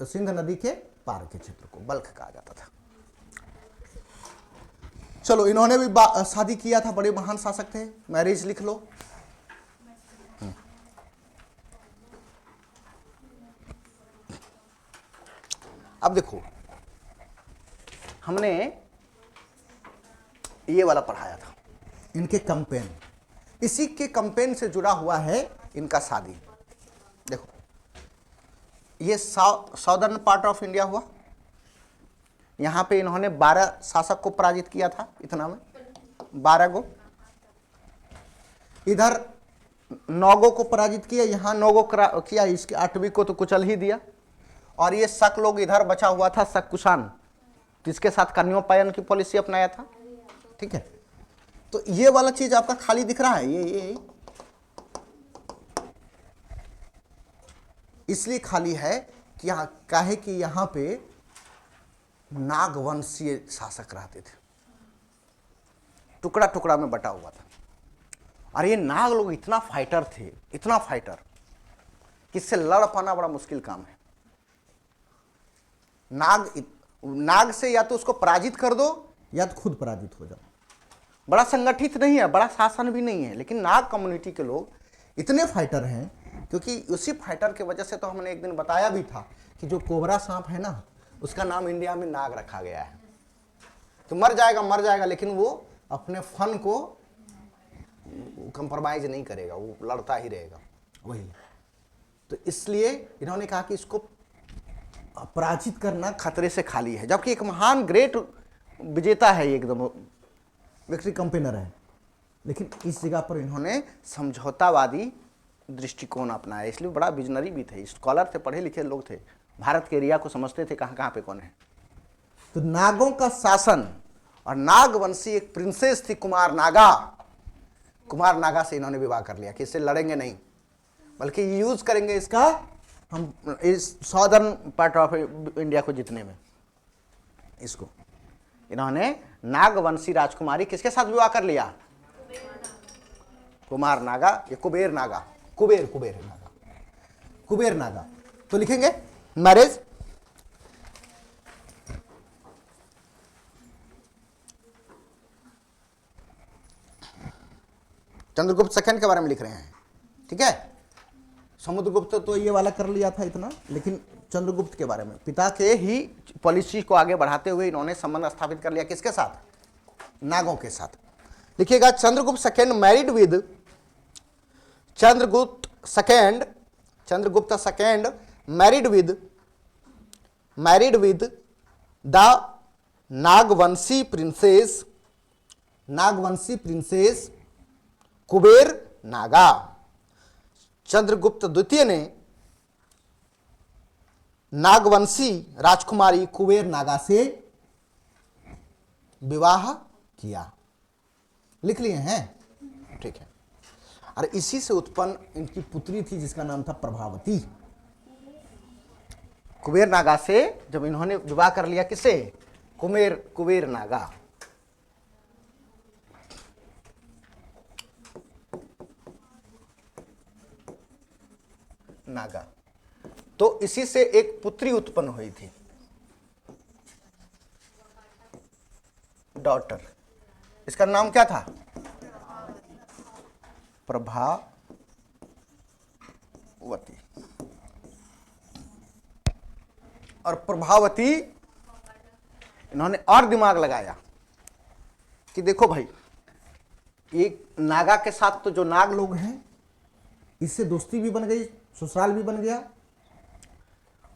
सिंध नदी के पार के क्षेत्र को बल्ख कहा जाता था। चलो, इन्होंने भी शादी किया था, बड़े महान शासक थे, मैरिज लिख लो। अब देखो, हमने ये वाला पढ़ाया था, इनके कैंपेन, इसी के कैंपेन से जुड़ा हुआ है इनका शादी। देखो, ये साउदर्न पार्ट ऑफ इंडिया हुआ, यहां पे इन्होंने 12 शासक को पराजित किया था, इतना में 12 गो, इधर 9 गो को पराजित किया, यहां 9 गो किया, इसके 8वीं को तो कुचल ही दिया। और ये शक लोग इधर बचा हुआ था, शक कुषाण, जिसके साथ कन्योपायन की पॉलिसी अपनाया था। ठीक है, तो ये वाला चीज आपका खाली दिख रहा है, ये इसलिए खाली है कि यहाँ काहे कि यहाँ पे नागवंशीय शासक रहते थे, टुकड़ा टुकड़ा में बटा हुआ था। और ये नाग लोग इतना फाइटर थे, इतना फाइटर, कि इससे लड़ पाना बड़ा मुश्किल काम है। नाग से या तो उसको पराजित कर दो या तो खुद पराजित हो जाओ। बड़ा संगठित नहीं है, बड़ा शासन भी नहीं है, लेकिन नाग कम्युनिटी के लोग इतने फाइटर हैं, क्योंकि उसी फाइटर की वजह से तो हमने एक दिन बताया भी था कि जो कोबरा सांप है ना, उसका नाम इंडिया में नाग रखा गया है। तो मर जाएगा, लेकिन वो अपने फन को कंप्रोमाइज नहीं करेगा, वो लड़ता ही रहेगा, वही। तो इसलिए इन्होंने कहा कि इसको पराजित करना खतरे से खाली है, जबकि एक महान ग्रेट विजेता है, एकदम विक्ट्री कंपेनर है, लेकिन इस जगह पर इन्होंने समझौतावादी दृष्टिकोण अपनाया, इसलिए बड़ा विजनरी भी थे, स्कॉलर थे, पढ़े लिखे लोग थे, भारत के एरिया को समझते थे कहाँ कहाँ पे कौन है। तो नागों का शासन, और नागवंशी एक प्रिंसेस थी कुमार नागा से इन्होंने विवाह कर लिया कि इससे लड़ेंगे नहीं, बल्कि यूज करेंगे इसका हम इस सॉदर्न पार्ट ऑफ इंडिया को जीतने में। इसको इन्होंने नागवंशी राजकुमारी किसके साथ विवाह कर लिया? कुमार नागा, ये कुबेर नागा, कुबेर नागा। तो लिखेंगे मैरिज चंद्रगुप्त सेकंड के बारे में लिख रहे हैं, ठीक है। समुद्रगुप्त तो ये वाला कर लिया था इतना, लेकिन चंद्रगुप्त के बारे में पिता के ही पॉलिसी को आगे बढ़ाते हुए इन्होंने संबंध स्थापित कर लिया किसके साथ, नागों के साथ। लिखिएगा Chandragupta second married with Chandragupta second married with the Nagvanshi princess Kuber Naga. Chandragupta द्वितीय ने नागवंशी राजकुमारी कुबेर नागा से विवाह किया। लिख लिए हैं, ठीक है। और इसी से उत्पन्न इनकी पुत्री थी जिसका नाम था प्रभावती। कुबेर नागा से जब इन्होंने विवाह कर लिया, किसे, कुबेर नागा। तो इसी से एक पुत्री उत्पन्न हुई थी, डॉटर। इसका नाम क्या था, प्रभावती। और प्रभावती इन्होंने और दिमाग लगाया कि देखो भाई, एक नागा के साथ तो जो नाग लोग हैं, इससे दोस्ती भी बन गई, ससुराल भी बन गया।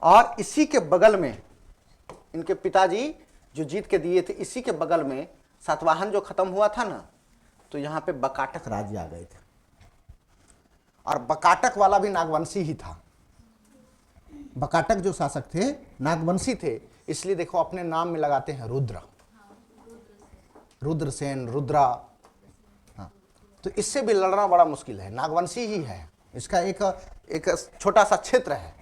और इसी के बगल में इनके पिताजी जो जीत के दिए थे, इसी के बगल में सातवाहन जो खत्म हुआ था ना, तो यहां पे बकाटक राज्य आ गए थे। और बकाटक वाला भी नागवंशी ही था। बकाटक जो शासक थे नागवंशी थे, इसलिए देखो अपने नाम में लगाते हैं रुद्र, रुद्रसेन, रुद्रा। हाँ, तो इससे भी लड़ना बड़ा मुश्किल है, नागवंशी ही है। इसका एक छोटा सा क्षेत्र है,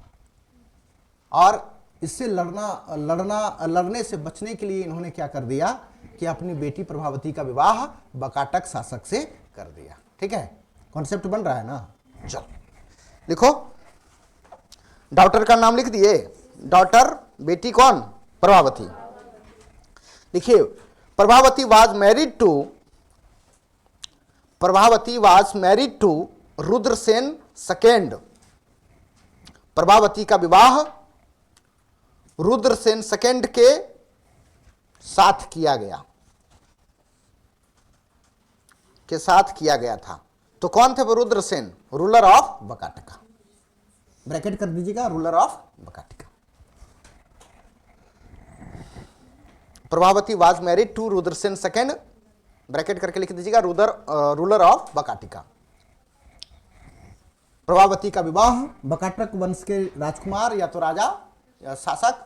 और इससे लड़ने से बचने के लिए इन्होंने क्या कर दिया कि अपनी बेटी प्रभावती का विवाह बकाटक शासक से कर दिया। ठीक है, कॉन्सेप्ट बन रहा है ना। चल लिखो, डॉटर का नाम लिख दिए, डॉटर बेटी कौन, प्रभावती। लिखिए, Prabhavati was married to Rudrasena second. Prabhavati का विवाह रुद्रसेन सेकेंड के साथ किया गया था। तो कौन थे वो Rudrasena, ruler of Vakataka. Bracket कर दीजिएगा, ruler of Vakataka. Prabhavati was married to Rudrasena second, bracket करके लिख दीजिएगा, रूलर ऑफ बकाटिका। प्रभावती का विवाह बकाटक वंश के राजकुमार या तो राजा या शासक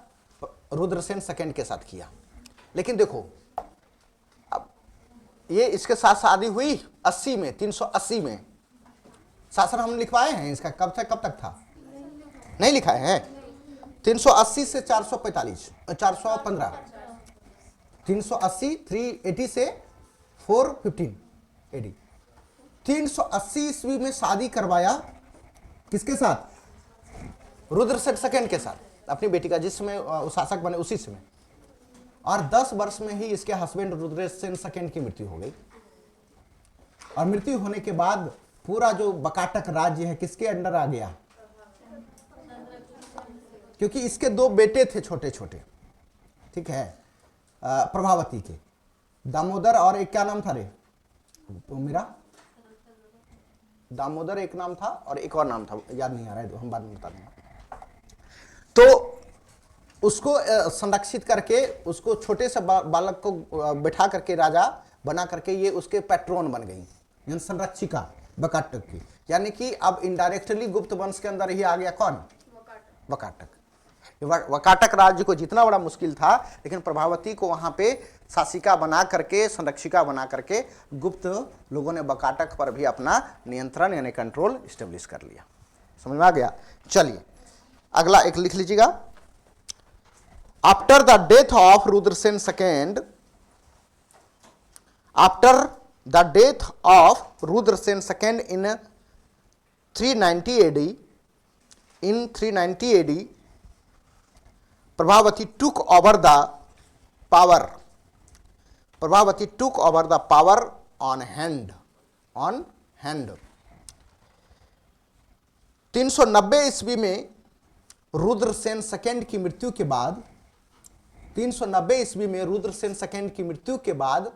रुद्रसेन सेकेंड के साथ किया। लेकिन देखो, अब ये इसके साथ शादी हुई 80 में, 380 में। शासन हमने लिखवाए हैं इसका, कब से कब तक था, नहीं लिखाए हैं। 380 से 445, 415, 380, 380 से 415 AD। 380 ईस्वी में शादी करवाया किसके साथ, रुद्रसेन सेकेंड के साथ, अपनी बेटी का, जिसमें शासक बने उसी समय। और 10 वर्ष में ही इसके हस्बैंड रुद्रसेन सेकेंड की मृत्यु हो गई। और मृत्यु होने के बाद पूरा जो बकाटक राज्य है किसके अंडर आ गया, क्योंकि इसके 2 बेटे थे छोटे छोटे, ठीक है, प्रभावती के, दामोदर और एक क्या नाम था रे मेरा, दामोदर एक नाम था और एक और नाम था, याद नहीं आ रहा है, हम बाद में बता देंगे। तो उसको संरक्षित करके, उसको छोटे से बालक को बैठा करके राजा बना करके ये उसके पैट्रोन बन गई, यानी संरक्षिका बकाटक की। यानी कि अब इनडायरेक्टली गुप्त वंश के अंदर ही आ गया कौन, बकाटक। वकाटक राज्य को जीतना बड़ा मुश्किल था, लेकिन प्रभावती को वहां पे शासिका बना करके, संरक्षिका बना करके गुप्त लोगों ने बकाटक पर भी अपना नियंत्रण यानी कंट्रोल स्टेब्लिश कर लिया। समझ में आ गया। चलिए अगला एक लिख लीजिएगा। After the death of Rudrasena second, after the death of Rudrasena second in 390 AD, Prabhavati took over the power on hand. 390 ईस्वी में रुद्रसेन सेकंड की मृत्यु के बाद 390 ईस्वी में रुद्रसेन सेकंड की मृत्यु के बाद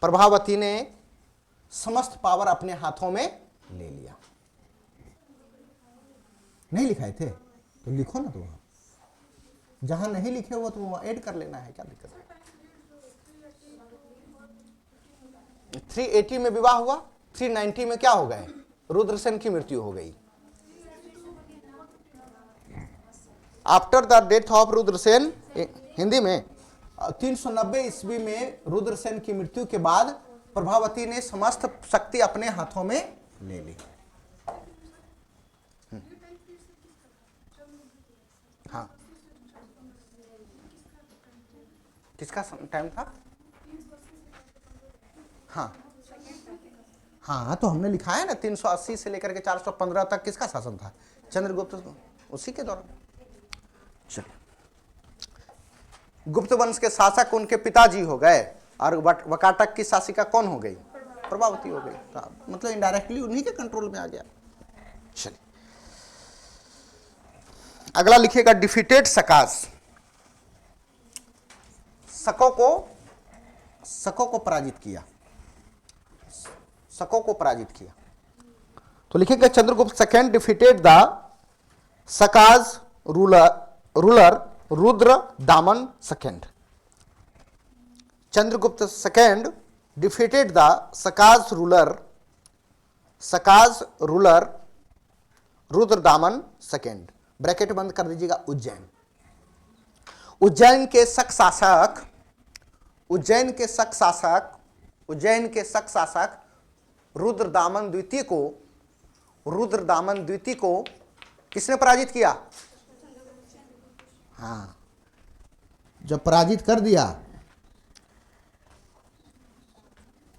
प्रभावती ने समस्त पावर अपने हाथों में ले लिया। नहीं लिखाए थे तो लिखो ना, तो वहां जहां नहीं लिखे हुआ तो वहां ऐड कर लेना है, क्या दिक्कत है। 380 में विवाह हुआ, 390 में क्या हो गए, रुद्रसेन की मृत्यु हो गई। After the death of Rudrasena, Hindi में 390 ईस्वी में रुद्रसेन की मृत्यु के बाद प्रभावती ने समस्त शक्ति अपने हाथों में ले ली। हाँ, किसका टाइम था? हाँ हाँ, तो हमने लिखा है ना 380 से लेकर के 415 तक किसका शासन था? चंद्रगुप्त, उसी के दौरान। चलिए, गुप्त वंश के शासक उनके पिताजी हो गए और वकाटक की शासिका कौन हो गई? प्रभावती हो गई। तो मतलब इनडायरेक्टली उन्हीं के कंट्रोल में आ गया। चलिए, अगला लिखिएगा डिफीटेड सकास। शकों को पराजित किया, शकों को पराजित किया। तो लिखेंगे Chandragupta second defeated the Sakas ruler Rudradaman second. Chandragupta second defeated the Sakas ruler Rudradaman second. Bracket बंद कर दीजिएगा। उज्जैन के शक शासक रुद्रदामन द्वितीय को किसने पराजित किया? हाँ, जब पराजित कर दिया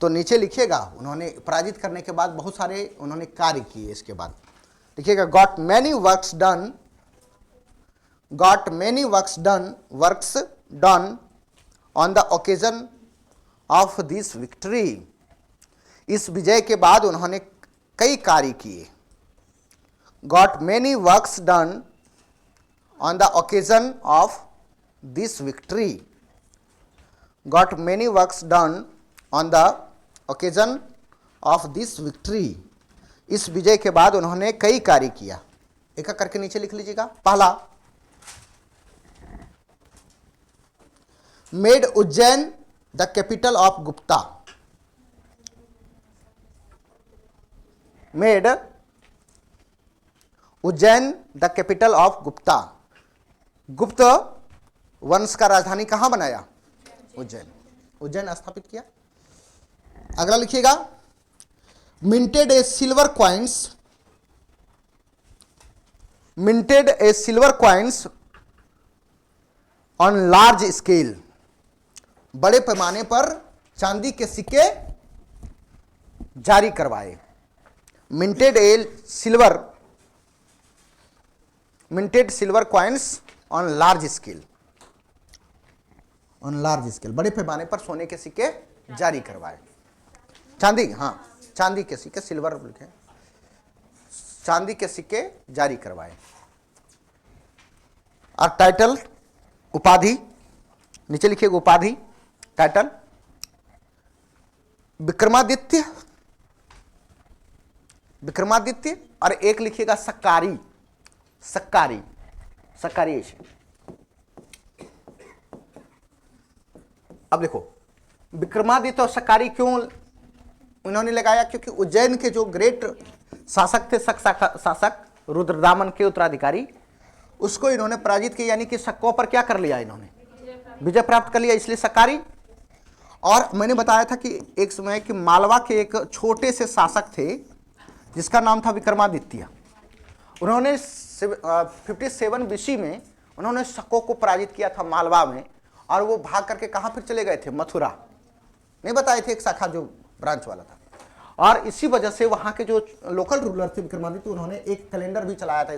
तो नीचे लिखिएगा उन्होंने पराजित करने के बाद बहुत सारे उन्होंने कार्य किए। इसके बाद लिखिएगा got many works done on the occasion of this victory. इस विजय के बाद उन्होंने कई कार्य किए। Got many works done on the occasion of this victory. Got many works done on the occasion of this victory. इस विजय के बाद उन्होंने कई कार्य किया। एक एक करके नीचे लिख लीजिएगा। पहला, made Ujjain the capital of Gupta. Made Ujjain the capital of Gupta. गुप्त वंश का राजधानी कहां बनाया? उज्जैन स्थापित किया। अगला लिखिएगा minted A silver coins on large scale. बड़े पैमाने पर चांदी के सिक्के जारी करवाए। Minted silver coins on large scale. बड़े पैमाने पर सोने के सिक्के जारी करवाए। चांदी, हाँ, चांदी के सिक्के, सिल्वर लिखे, चांदी के सिक्के जारी करवाए। और टाइटल, उपाधि नीचे लिखिएगा। उपाधि, टाइटल विक्रमादित्य और एक लिखिएगा सक्कारी। अब देखो विक्रमादित्य और सक्कारी क्यों उन्होंने लगाया? क्योंकि उज्जैन के जो ग्रेट शासक थे, शासक रुद्रदामन के उत्तराधिकारी, उसको इन्होंने पराजित किया, यानी कि शकों पर क्या कर लिया? इन्होंने विजय प्राप्त कर लिया, इसलिए सक्कारी। और मैंने बताया था कि एक समय कि मालवा के एक छोटे से शासक थे जिसका नाम था विक्रमादित्य। उन्होंने 57 BC में उन्होंने शकों को पराजित किया था मालवा में, और वो भाग करके कहाँ फिर चले गए थे? मथुरा। नहीं बताए थे, एक शाखा जो ब्रांच वाला था। और इसी वजह से वहाँ के जो लोकल रूलर थे विक्रमादित्य, उन्होंने एक कैलेंडर भी चलाया था।